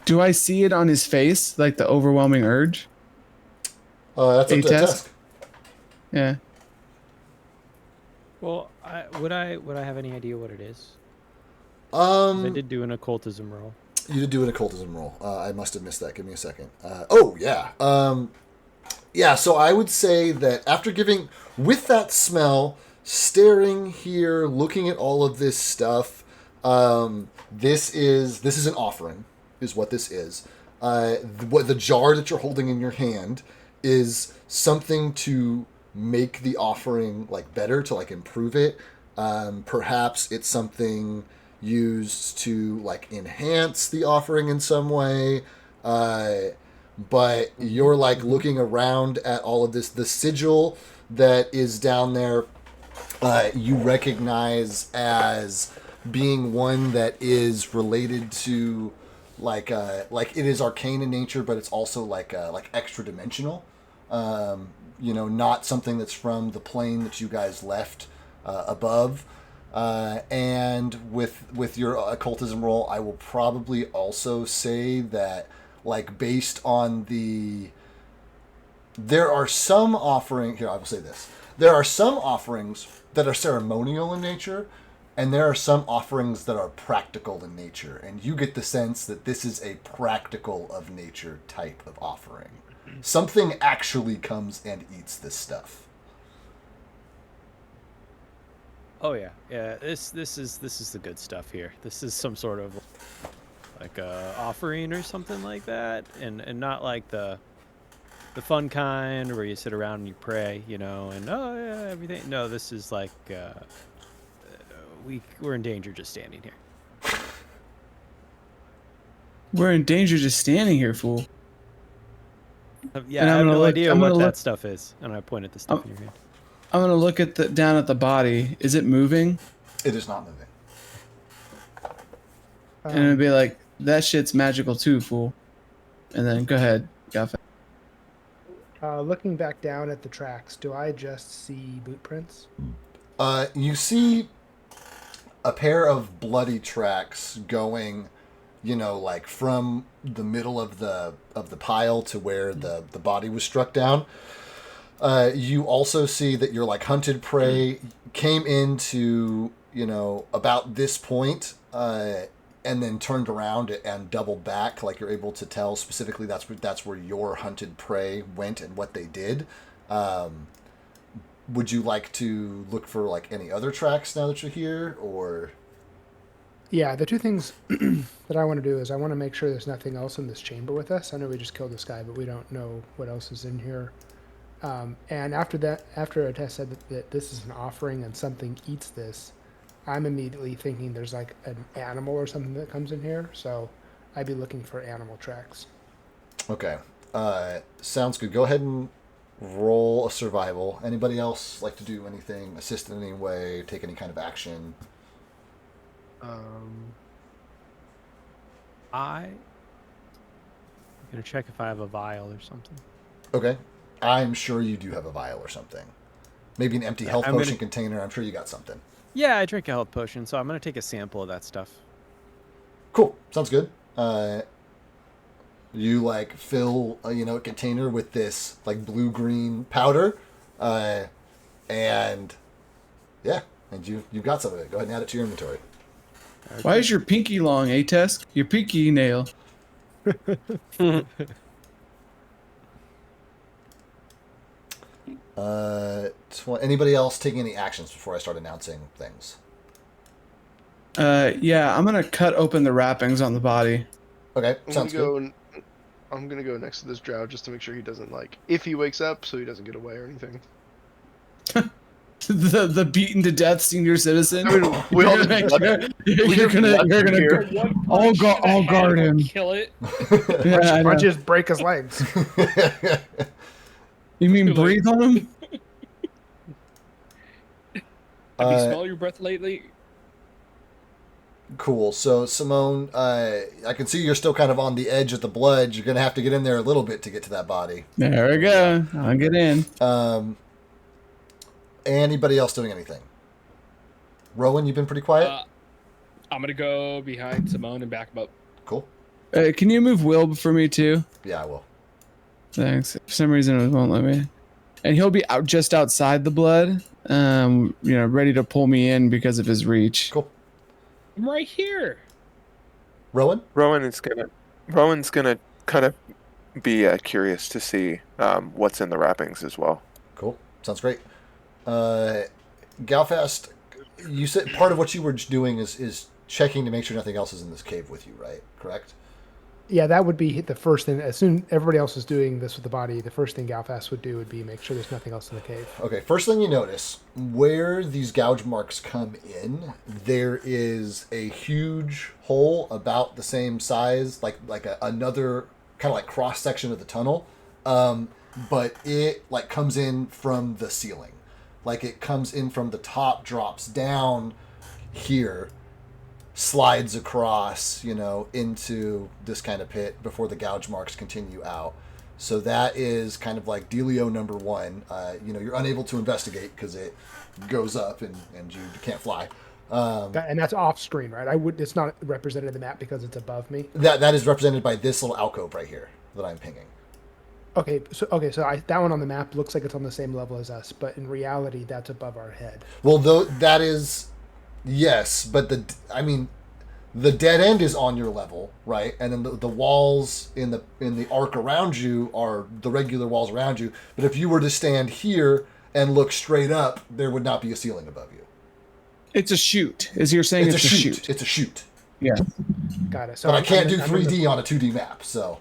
Do I see it on his face, like the overwhelming urge? That's up to Atesk. Yeah. Well, would I have any idea what it is? I did do an occultism roll. You did do an occultism roll. I must have missed that. Give me a second. Oh yeah. Yeah. So I would say that after with that smell, staring here, looking at all of this stuff, this is an offering, is what this is. What the jar that you're holding in your hand is something to make the offering like better, to like improve it. Perhaps it's something used to like enhance the offering in some way. But you're like looking around at all of this, the sigil that is down there, you recognize as being one that is related to like it is arcane in nature, but it's also like extra dimensional. Not something that's from the plane that you guys left above. And with your occultism roll, I will probably also say that, like, based on there are some offerings here. I will say this: there are some offerings that are ceremonial in nature, and there are some offerings that are practical in nature. And you get the sense that this is a practical of nature type of offering. Something actually comes and eats this stuff. Oh yeah. This is the good stuff here. This is some sort of like a offering or something like that, and not like the fun kind where you sit around and you pray, and oh yeah, everything. No, this is like we're in danger just standing here. We're in danger just standing here, fool. Yeah, I have no idea what that stuff is, and I point at the stuff in your hand. I'm gonna look down at the body. Is it moving? It is not moving. And it'd be like, that shit's magical too, fool. And then go ahead, Gaffa. Looking back down at the tracks, do I just see boot prints? You see a pair of bloody tracks going like from the middle of the pile to where the body was struck down. You also see that your like hunted prey came into about this point, and then turned around and doubled back. Like you're able to tell specifically that's where your hunted prey went and what they did. Would you like to look for like any other tracks now that you're here, or? Yeah, the two things that I want to do is I want to make sure there's nothing else in this chamber with us. I know we just killed this guy, but we don't know what else is in here. And after Tess said that this is an offering and something eats this, I'm immediately thinking there's like an animal or something that comes in here. So I'd be looking for animal tracks. Okay. Sounds good. Go ahead and roll a survival. Anybody else like to do anything, assist in any way, take any kind of action? I'm gonna check if I have a vial or something. Okay. I'm sure you do have a vial or something. Maybe an empty health potion container. I'm sure you got something. Yeah, I drink a health potion, so I'm gonna take a sample of that stuff. Cool. Sounds good. You like fill a container with this like blue-green powder, and you've got some of it. Go ahead and add it to your inventory. Okay. Why is your pinky long, Tesk? Your pinky nail. Anybody else taking any actions before I start announcing things? Yeah, I'm gonna cut open the wrappings on the body. Okay, sounds good. I'm gonna go next to this drow just to make sure he doesn't if he wakes up, so he doesn't get away or anything. the beaten to death senior citizen. I mean, you're gonna all guard him. Kill it. Punches break his legs. You mean breathe on him? Have you smelled your breath lately? Cool. So, Simone, I can see you're still kind of on the edge of the blood. You're going to have to get in there a little bit to get to that body. There we go. I'll get in. Anybody else doing anything? Rowan, you've been pretty quiet? I'm going to go behind Simone and back him up. Cool. Can you move Will for me, too? Yeah, I will. Thanks. For some reason, it won't let me. And he'll be out just outside the blood, ready to pull me in because of his reach. Cool. I'm right here. Rowan? Rowan's gonna kind of be curious to see what's in the wrappings as well. Cool. Sounds great. Galfast, you said part of what you were doing is checking to make sure nothing else is in this cave with you, right? Correct? Yeah, that would be the first thing. As soon everybody else is doing this with the body, the first thing Galfast would do would be make sure there's nothing else in the cave. Okay, first thing you notice, where these gouge marks come in, there is a huge hole about the same size, like another kind of like cross section of the tunnel, but it like comes in from the ceiling, like it comes in from the top, drops down here, slides across, into this kind of pit before the gouge marks continue out. So that is kind of like dealio number one. You're unable to investigate because it goes up and you can't fly. And that's off screen, right? It's not represented in the map because it's above me. That is represented by this little alcove right here that I'm pinging. Okay, so that one on the map looks like it's on the same level as us, but in reality, that's above our head. Well, though that is. Yes, but the dead end is on your level, right? And then the walls in the arc around you are the regular walls around you. But if you were to stand here and look straight up, there would not be a ceiling above you. It's a chute. As you're saying, it's a chute. It's a chute. Yeah. Got it. So but I can't do 3D on a 2D map, so.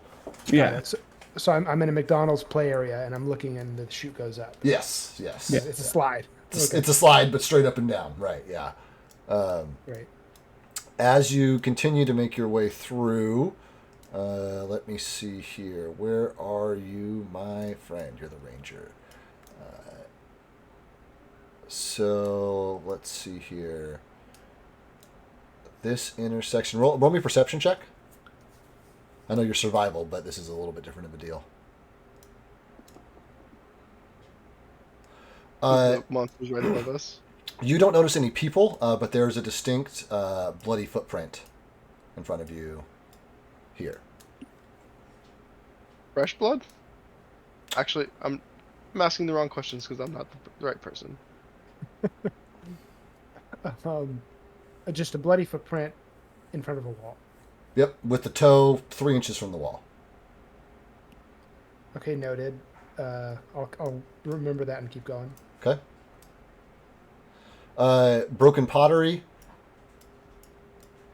Yeah. So I'm in a McDonald's play area and I'm looking and the chute goes up. Yes. Yeah. It's a slide. It's a slide, but straight up and down, right? Yeah. Right. As you continue to make your way through, let me see here. Where are you, my friend? You're the ranger. So let's see here. This intersection. Roll me a perception check. I know you're survival, but this is a little bit different of a deal. The monster's right above us. You don't notice any people, but there's a distinct bloody footprint in front of you here. Fresh blood? Actually, I'm asking the wrong questions because I'm not the right person. Just a bloody footprint in front of a wall. Yep, with the toe 3 inches from the wall. Okay, noted. I'll remember that and keep going. Okay. Broken pottery.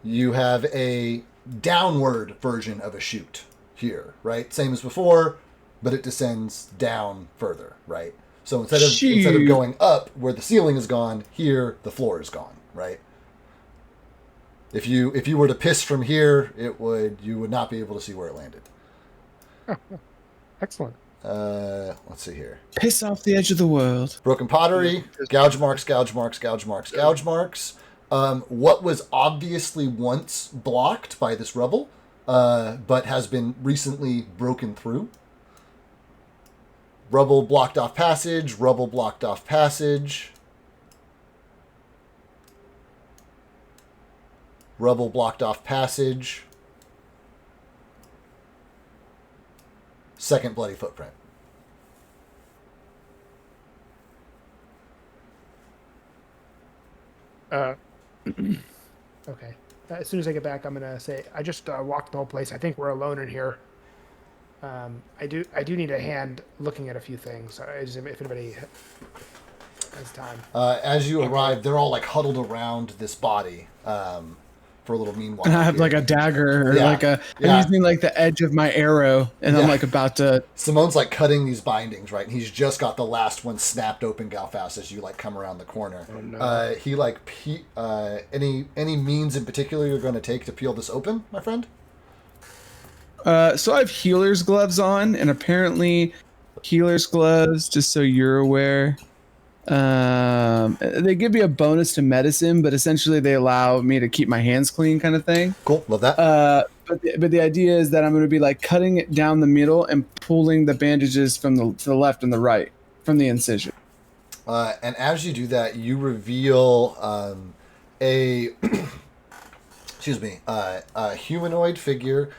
You have a downward version of a chute here, right? Same as before, but it descends down further, right? So instead of going up where the ceiling is gone, here the floor is gone, right? If you were to piss from here, you would not be able to see where it landed. Excellent. Let's see here. Piss off the edge of the world. Broken pottery, gouge marks, gouge marks, gouge marks, gouge marks. What was obviously once blocked by this rubble, but has been recently broken through. Rubble blocked off passage, rubble blocked off passage. Rubble blocked off passage. Second bloody footprint. Okay. As soon as I get back, I'm gonna say I just walked the whole place. I think we're alone in here. I do need a hand looking at a few things. If anybody has time. As you arrive, they're all like huddled around this body for a little meanwhile. And I have like a dagger, or I'm using like the edge of my arrow, and I'm like about to. Simone's like cutting these bindings, right? And he's just got the last one snapped open, Galfast, as you like come around the corner. Oh, no. He like any means in particular you're going to take to peel this open, my friend? So I have healer's gloves on, and apparently healer's gloves, just so you're aware, they give me a bonus to medicine, but essentially they allow me to keep my hands clean, kind of thing. Cool, love that. But the idea is that I'm going to be like cutting it down the middle and pulling the bandages from to the left and the right from the incision. And as you do that, you reveal a humanoid figure,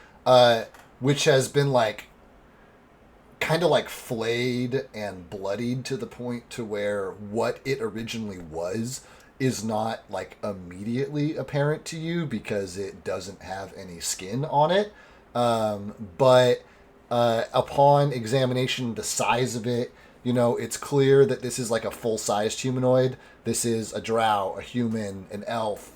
which has been like kind of like flayed and bloodied to the point to where what it originally was is not like immediately apparent to you because it doesn't have any skin on it. But upon examination, the size of it, it's clear that this is like a full-sized humanoid. This is a drow, a human, an elf,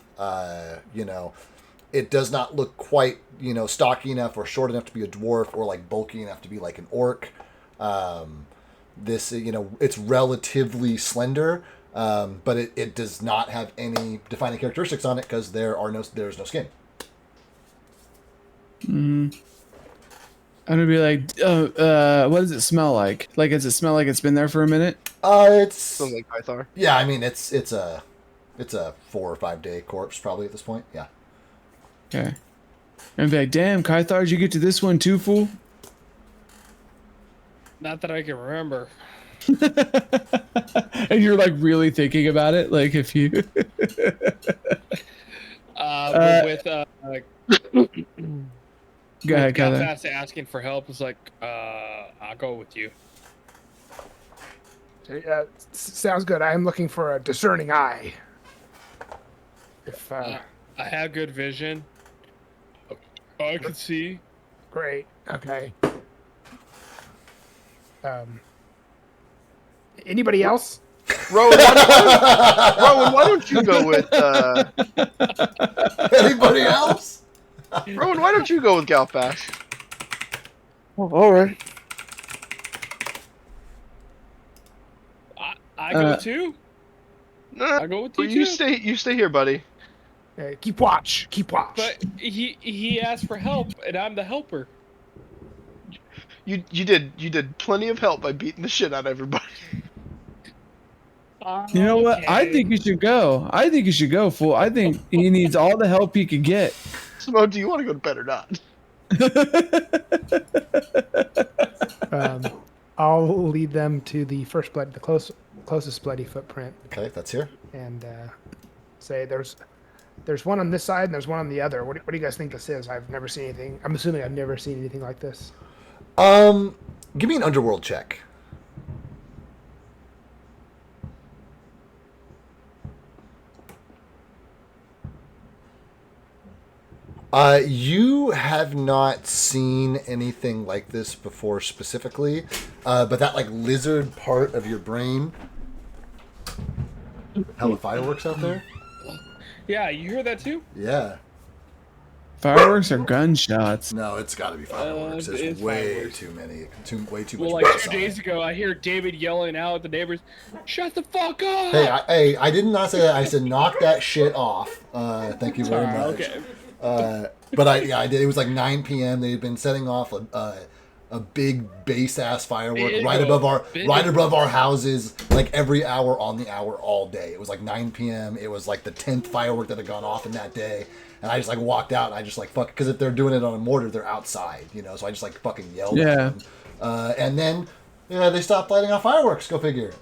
It does not look quite, stocky enough or short enough to be a dwarf or like bulky enough to be like an orc. It's relatively slender, but it does not have any defining characteristics on it because there's no skin. I'm gonna be like, what does it smell like? Like, does it smell like it's been there for a minute? It's something like Pythar. Yeah, I mean it's a 4 or 5 day corpse probably at this point. Yeah. Okay. And be like, damn, Kythar, did you get to this one too, fool? Not that I can remember. And you're like really thinking about it, like if you. Go ahead, Kythar. Fast asking for help is like, I'll go with you. Sounds good. I am looking for a discerning eye. If I have good vision. I can see. Great. Okay. Anybody else? Rowan, why don't you go with... Anybody else? Rowan, why don't you go with Galfast? Oh, all right. I go too? No, I go with you too. You stay here, buddy. Keep watch. But he asked for help, and I'm the helper. You did plenty of help by beating the shit out of everybody. You know what? I think you should go. Fool. I think he needs all the help he could get. Simone, do you want to go to bed or not? I'll lead them to the first blood, the closest bloody footprint. Okay, that's here. And say there's There's one on this side and there's one on the other. What do you guys think this is? I've never seen anything. I'm assuming I've never seen anything like this. Give me an underworld check. You have not seen anything like this before specifically, but that like lizard part of your brain. Hella fireworks out there? Yeah, you hear that too? Yeah. Fireworks or gunshots? No, it's got to be fireworks. There's it's way fireworks. too many. Way too Well, much. like buzz 2 on days it. ago, I hear David yelling out at the neighbors, "Shut the fuck up!" Hey, I did not say that. I said knock that shit off. Thank you very much. Okay. But I did. It was like 9 p.m. They had been setting off a big base ass firework right above our houses, like every hour on the hour all day. It was like 9 p.m. It was like the 10th firework that had gone off in that day, and I just like walked out and I just like fuck, because if they're doing it on a mortar, they're outside, you know. So I just like fucking yelled at them, and then they stopped lighting off fireworks. Go figure.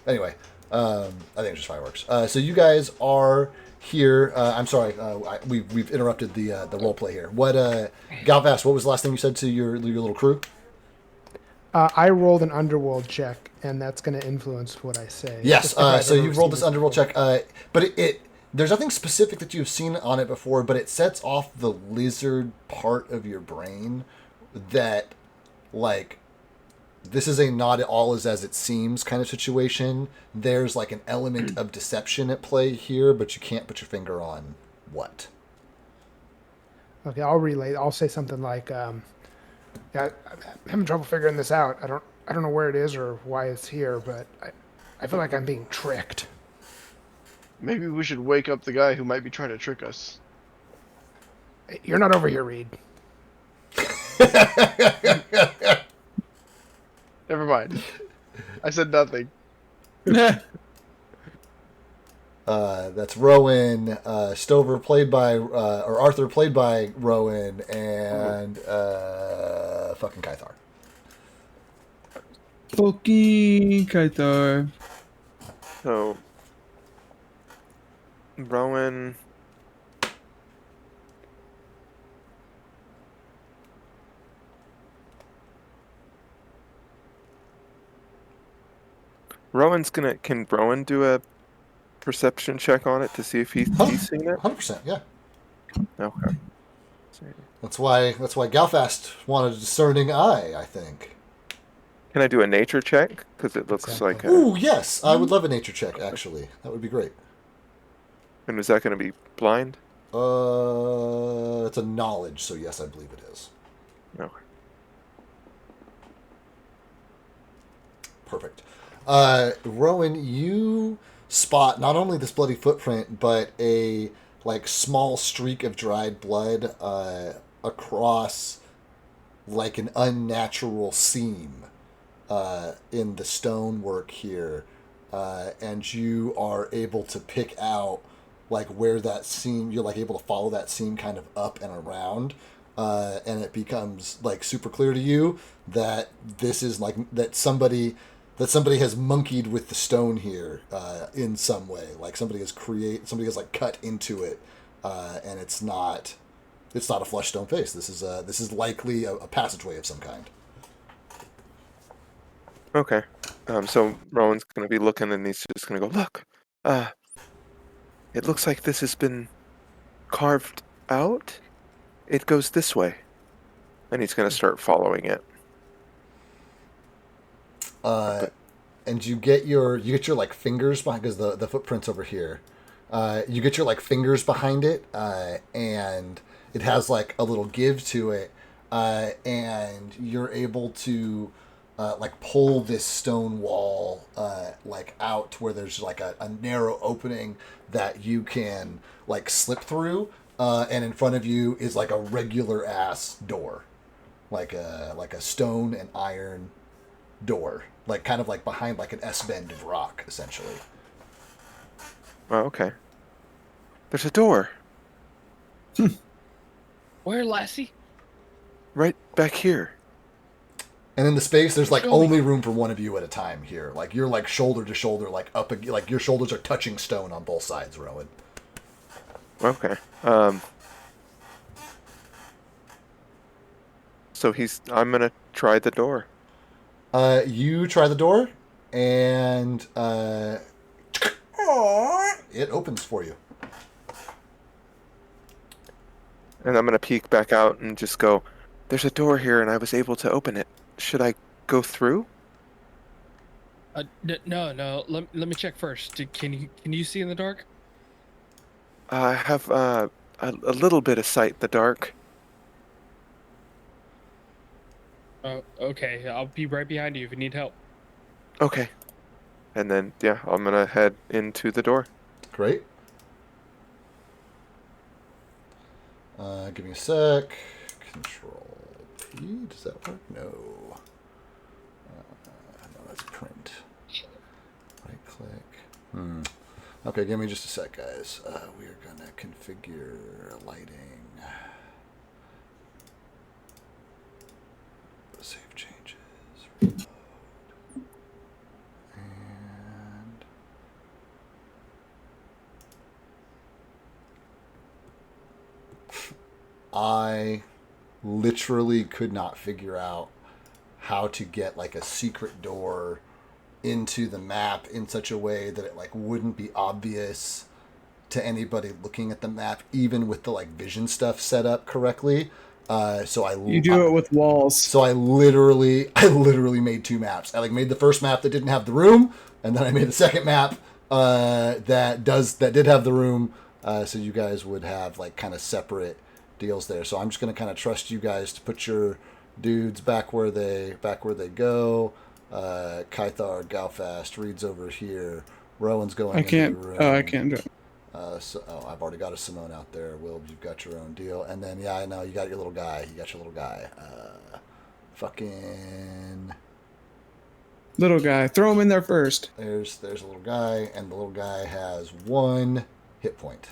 Anyway, I think it's just fireworks. So you guys are here. I'm sorry, we've interrupted the role play here. What, Galvast, what was the last thing you said to your little crew? I rolled an underworld check, and that's going to influence what I say. Yes, If I've so ever you've rolled seen this underworld check, but it there's nothing specific that you've seen on it before, but it sets off the lizard part of your brain that, like, this is a not all is as it seems kind of situation. There's like an element of deception at play here, but you can't put your finger on what. Okay, I'll relay. I'll say something like, "Yeah, I'm having trouble figuring this out. I don't know where it is or why it's here, but I feel like I'm being tricked." Maybe we should wake up the guy who might be trying to trick us. You're not over here, Reed. Never mind. I said nothing. That's Rowan, Stover played by, or Arthur played by Rowan, and fucking Kythar. Fucking Kythar. So, Rowan. Can Rowan do a perception check on it to see if he's seen it? 100%, yeah. Okay. That's why Galfast wanted a discerning eye, I think. Can I do a nature check? Because it looks like. Ooh, yes, I would love a nature check. Actually, that would be great. And is that going to be blind? It's a knowledge, so yes, I believe it is. Okay. Perfect. Rowan, you spot not only this bloody footprint, but a like small streak of dried blood across like an unnatural seam in the stonework here, and you are able to pick out like where that seam. You're like able to follow that seam kind of up and around. And it becomes like super clear to you that this is like that somebody has monkeyed with the stone here in some way. Like somebody has like cut into it, and it's not a flush stone face. This is likely a passageway of some kind. Okay. So Rowan's going to be looking, and he's just going to go, look. It looks like this has been carved out. It goes this way. And he's going to start following it. And you get your like fingers behind, because the footprint's over here. You get your like fingers behind it, and it has like a little give to it, and you're able to like pull this stone wall like out to where there's like a narrow opening that you can like slip through, and in front of you is like a regular ass door, like a stone and iron door, like kind of like behind like an S-bend of rock, essentially. Oh, okay. There's a door. Where, lassie? Right back here. And in the space, there's like only room for one of you at a time here. Like you're like shoulder to shoulder, like up, like your shoulders are touching stone on both sides, Rowan. Okay. So I'm gonna try the door. You try the door, and it opens for you. And I'm gonna peek back out and just go, "There's a door here, and I was able to open it. Should I go through?" No. Let me check first. Can you see in the dark? I have a little bit of sight in the dark. Okay. I'll be right behind you if you need help. Okay. And then, yeah, I'm gonna head into the door. Great. Give me a sec. Control P. Does that work? No. No, that's print. Right click. Okay, give me just a sec, guys. We are gonna configure lighting. Save changes. Reload. And I literally could not figure out how to get like a secret door into the map in such a way that it like wouldn't be obvious to anybody looking at the map, even with the like vision stuff set up correctly. You do it with walls. So I literally made two maps. I like made the first map that didn't have the room, and then I made the second map that did have the room. So you guys would have like kind of separate deals there. So I'm just gonna kind of trust you guys to put your dudes back where they go. Kythar, Galfast, Reed's over here. Rowan's going into the room. Oh, I can't do it. I've already got a Simone out there. Will, you've got your own deal. And then, yeah, I know, you got your little guy. Fucking... Little guy. Throw him in there first. There's a little guy, and the little guy has 1 hit point.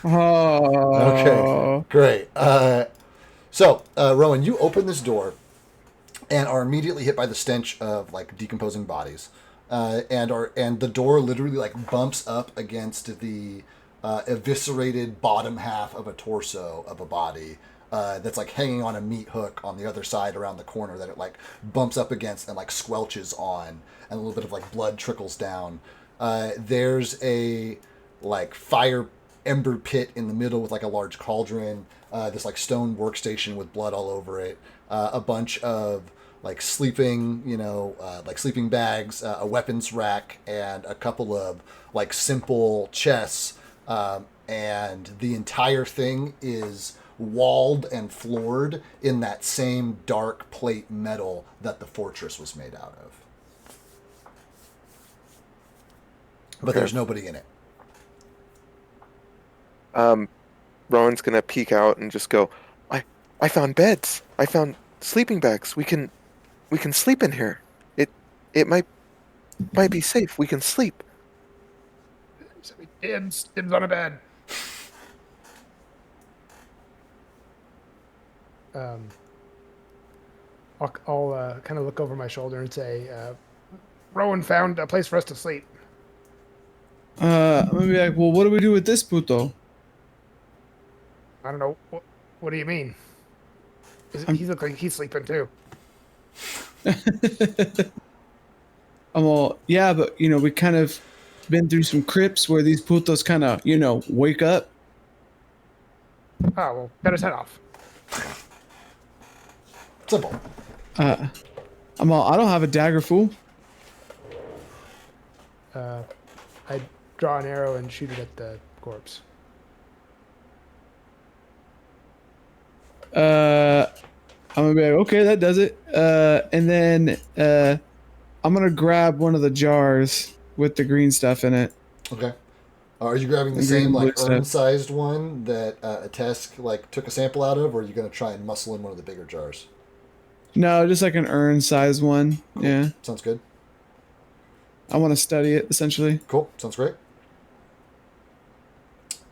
Oh. Okay, great. So, Rowan, you open this door and are immediately hit by the stench of, like, decomposing bodies. And the door literally like bumps up against the eviscerated bottom half of a torso of a body that's like hanging on a meat hook on the other side around the corner that it like bumps up against and like squelches on, and a little bit of like blood trickles down. There's a like fire ember pit in the middle with like a large cauldron, this like stone workstation with blood all over it, a bunch of like sleeping, like sleeping bags, a weapons rack, and a couple of like simple chests. And the entire thing is walled and floored in that same dark plate metal that the fortress was made out of. But there's nobody in it. Rowan's gonna peek out and just go, I found beds. I found sleeping bags. We can sleep in here. It might be safe. We can sleep. Dibs on a bed. I'll kind of look over my shoulder and say, Rowan found a place for us to sleep. I'm gonna be like, well, what do we do with this puto? I don't know. What do you mean? He looks like he's sleeping too. Well, yeah, but we kind of been through some crypts where these putos kind of, wake up. Oh, well, cut his head off. Simple. I don't have a dagger, fool. I draw an arrow and shoot it at the corpse. I'm gonna be like, okay, that does it. And then I'm gonna grab one of the jars with the green stuff in it. Okay. Are you grabbing the same like urn-sized one that a Tesk like took a sample out of, or are you gonna try and muscle in one of the bigger jars? No, just like an urn-sized one. Cool. Yeah. Sounds good. I want to study it essentially. Cool. Sounds great.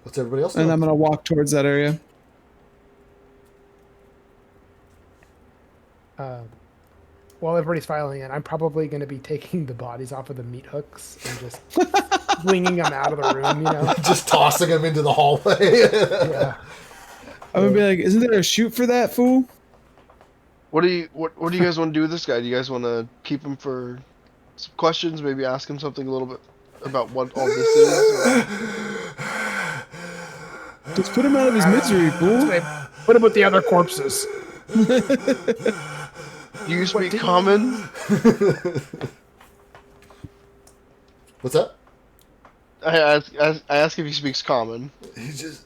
What's everybody else doing? And I'm gonna walk towards that area. while everybody's filing in, I'm probably going to be taking the bodies off of the meat hooks and just flinging them out of the room, Just tossing them into the hallway. Yeah. I'm gonna be like, isn't there a shoot for that, fool? What do you guys want to do with this guy? Do you guys want to keep him for some questions? Maybe ask him something a little bit about what all this is? Just put him out of his misery, fool. Put him with the other corpses. Do you speak common? What's that? I ask if he speaks common. He just.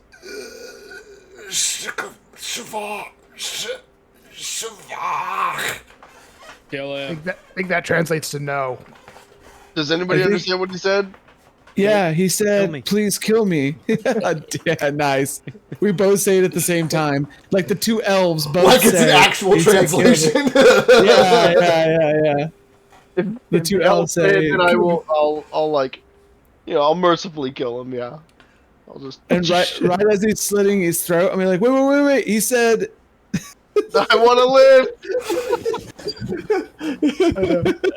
Kill I him. think that translates to no. Does anybody understand what he said? Yeah, he said, me. please kill me. Yeah, nice. We both say it at the same time. Like the two elves both Like it's say an actual he said, "Kill me." translation. Yeah. The two If elves say, then I'll mercifully kill him. Yeah, I'll just. and right as he's slitting his throat, I'm like, wait. He said, I want to live.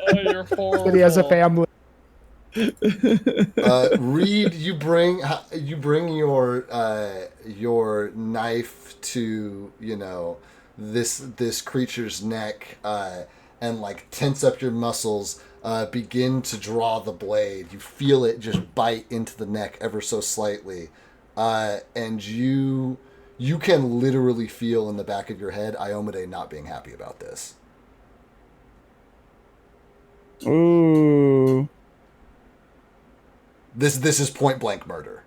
Oh, you're horrible. But he has a family. Reed, you bring your knife to this creature's neck and like tense up your muscles. Begin to draw the blade. You feel it just bite into the neck ever so slightly, and you can literally feel in the back of your head Iomade not being happy about this. ooh. This is point blank murder.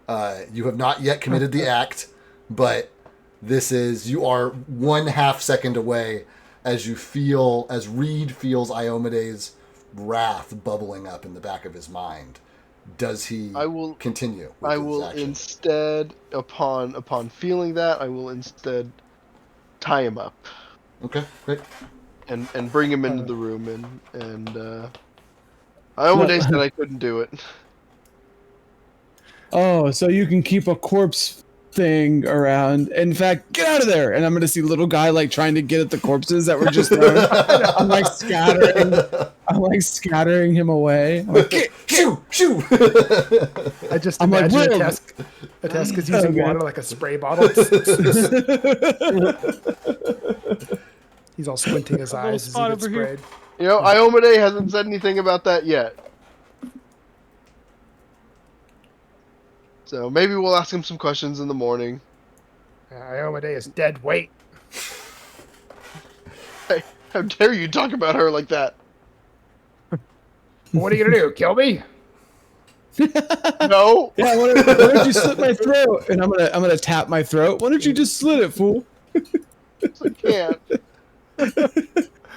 You have not yet committed the act, but you are 1/2 second away as Reed feels Iomede's wrath bubbling up in the back of his mind. Does he continue? I will instead, upon feeling that, I will instead tie him up. Okay, great. And bring him into the room and Iomade said I couldn't do it. Oh, so you can keep a corpse thing around. In fact, get out of there! And I'm gonna see little guy like trying to get at the corpses that were just thrown. I'm like scattering him away. I'm like, Shoo! I just I'm like, imagine "Will." Atesk is using Okay. water like a spray bottle. He's all squinting his little eyes as he spot gets over here. sprayed. Iomade hasn't said anything about that yet. So maybe we'll ask him some questions in the morning. Iomade is dead weight. Hey, how dare you talk about her like that? What are you gonna do? Kill me? No. Yeah, why don't you slit my throat? And I'm gonna tap my throat. Why don't you just slit it, fool? I can't.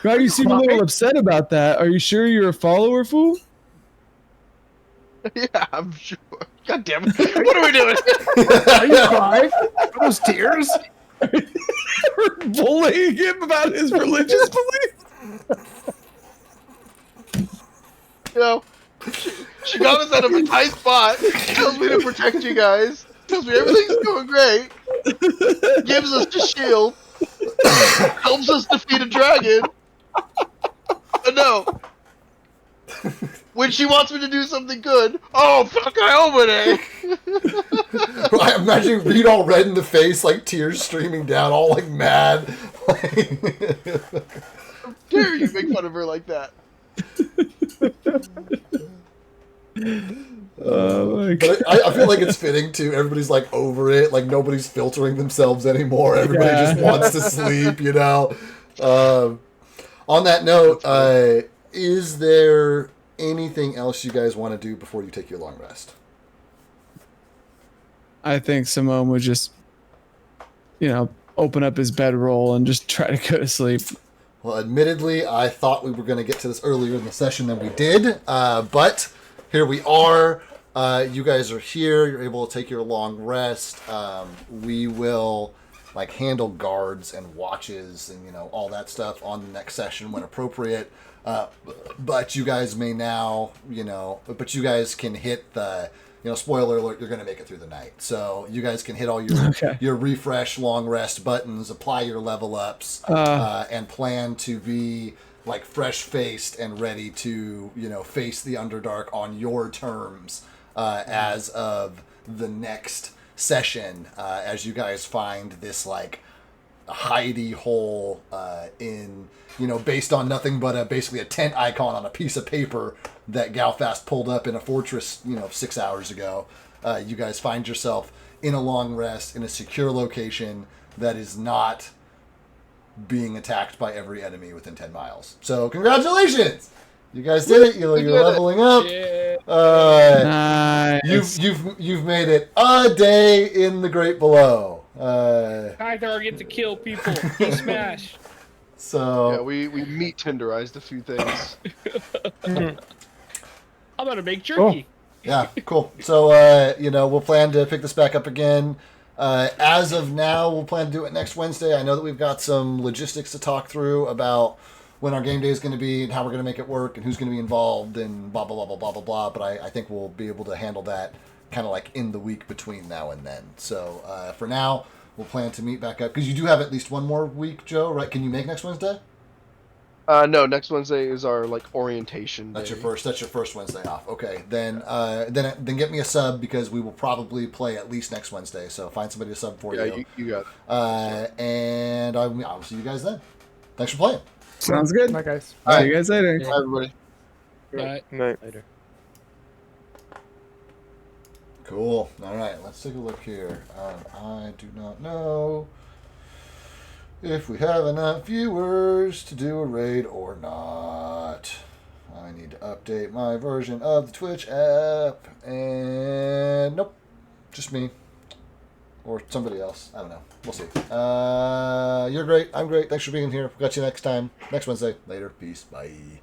Right, you seem a little upset about that. Are you sure you're a follower, fool? Yeah, I'm sure. God damn it. What are we doing? Are you crying? Are those tears? We're bullying him about his religious beliefs. She got us out of a tight spot. Tells me to protect you guys. Tells me everything's going great. Gives us the shield. Helps us defeat a dragon. But no. When she wants me to do something good, oh, fuck Iomade! I imagine Reed all red in the face, like tears streaming down, all like mad. How dare you make fun of her like that? Oh my God. But I feel like it's fitting too. Everybody's like over it. Like nobody's filtering themselves anymore. Everybody just wants to sleep, On that note, is there anything else you guys want to do before you take your long rest? I think Simone would just, open up his bedroll and just try to go to sleep. Well, admittedly, I thought we were going to get to this earlier in the session than we did, but here we are. You guys are here. You're able to take your long rest. We will handle guards and watches and all that stuff on the next session when appropriate. But you guys may now, but you guys can hit the spoiler alert, you're going to make it through the night. So you guys can hit all your refresh, long rest buttons, apply your level ups, and plan to be like fresh faced and ready to face the Underdark on your terms as of the next session, as you guys find this like hidey hole in based on nothing but basically a tent icon on a piece of paper that Galfast pulled up in a fortress 6 hours ago. You guys find yourself in a long rest in a secure location that is not being attacked by every enemy within 10 miles. So congratulations, you guys did it. You're leveling up. Nice. You've made it a day in the Great Below. Tythar get to kill people. He smash. So Yeah, we meat tenderized a few things. I'm gonna make jerky. Yeah, cool. So we'll plan to pick this back up again. As of now, we'll plan to do it next Wednesday. I know that we've got some logistics to talk through about when our game day is going to be and how we're going to make it work and who's going to be involved and blah, blah, blah, blah, blah, blah, blah. But I think we'll be able to handle that kind of like in the week between now and then. So for now, we'll plan to meet back up. Because you do have at least one more week, Joe, right? Can you make next Wednesday? No, next Wednesday is our orientation. That's day. your first Wednesday off. Okay, then get me a sub because we will probably play at least next Wednesday. So find somebody to sub for you. Yeah, you got it. And I'll see you guys then. Thanks for playing. Sounds good. Bye, guys. See you guys later. Bye, everybody. Right. Night. Later. Cool. All right, let's take a look here. I do not know if we have enough viewers to do a raid or not. I need to update my version of the Twitch app. And nope, just me. Or somebody else. I don't know. We'll see. You're great. I'm great. Thanks for being here. We'll catch you next time. Next Wednesday. Later. Peace. Bye.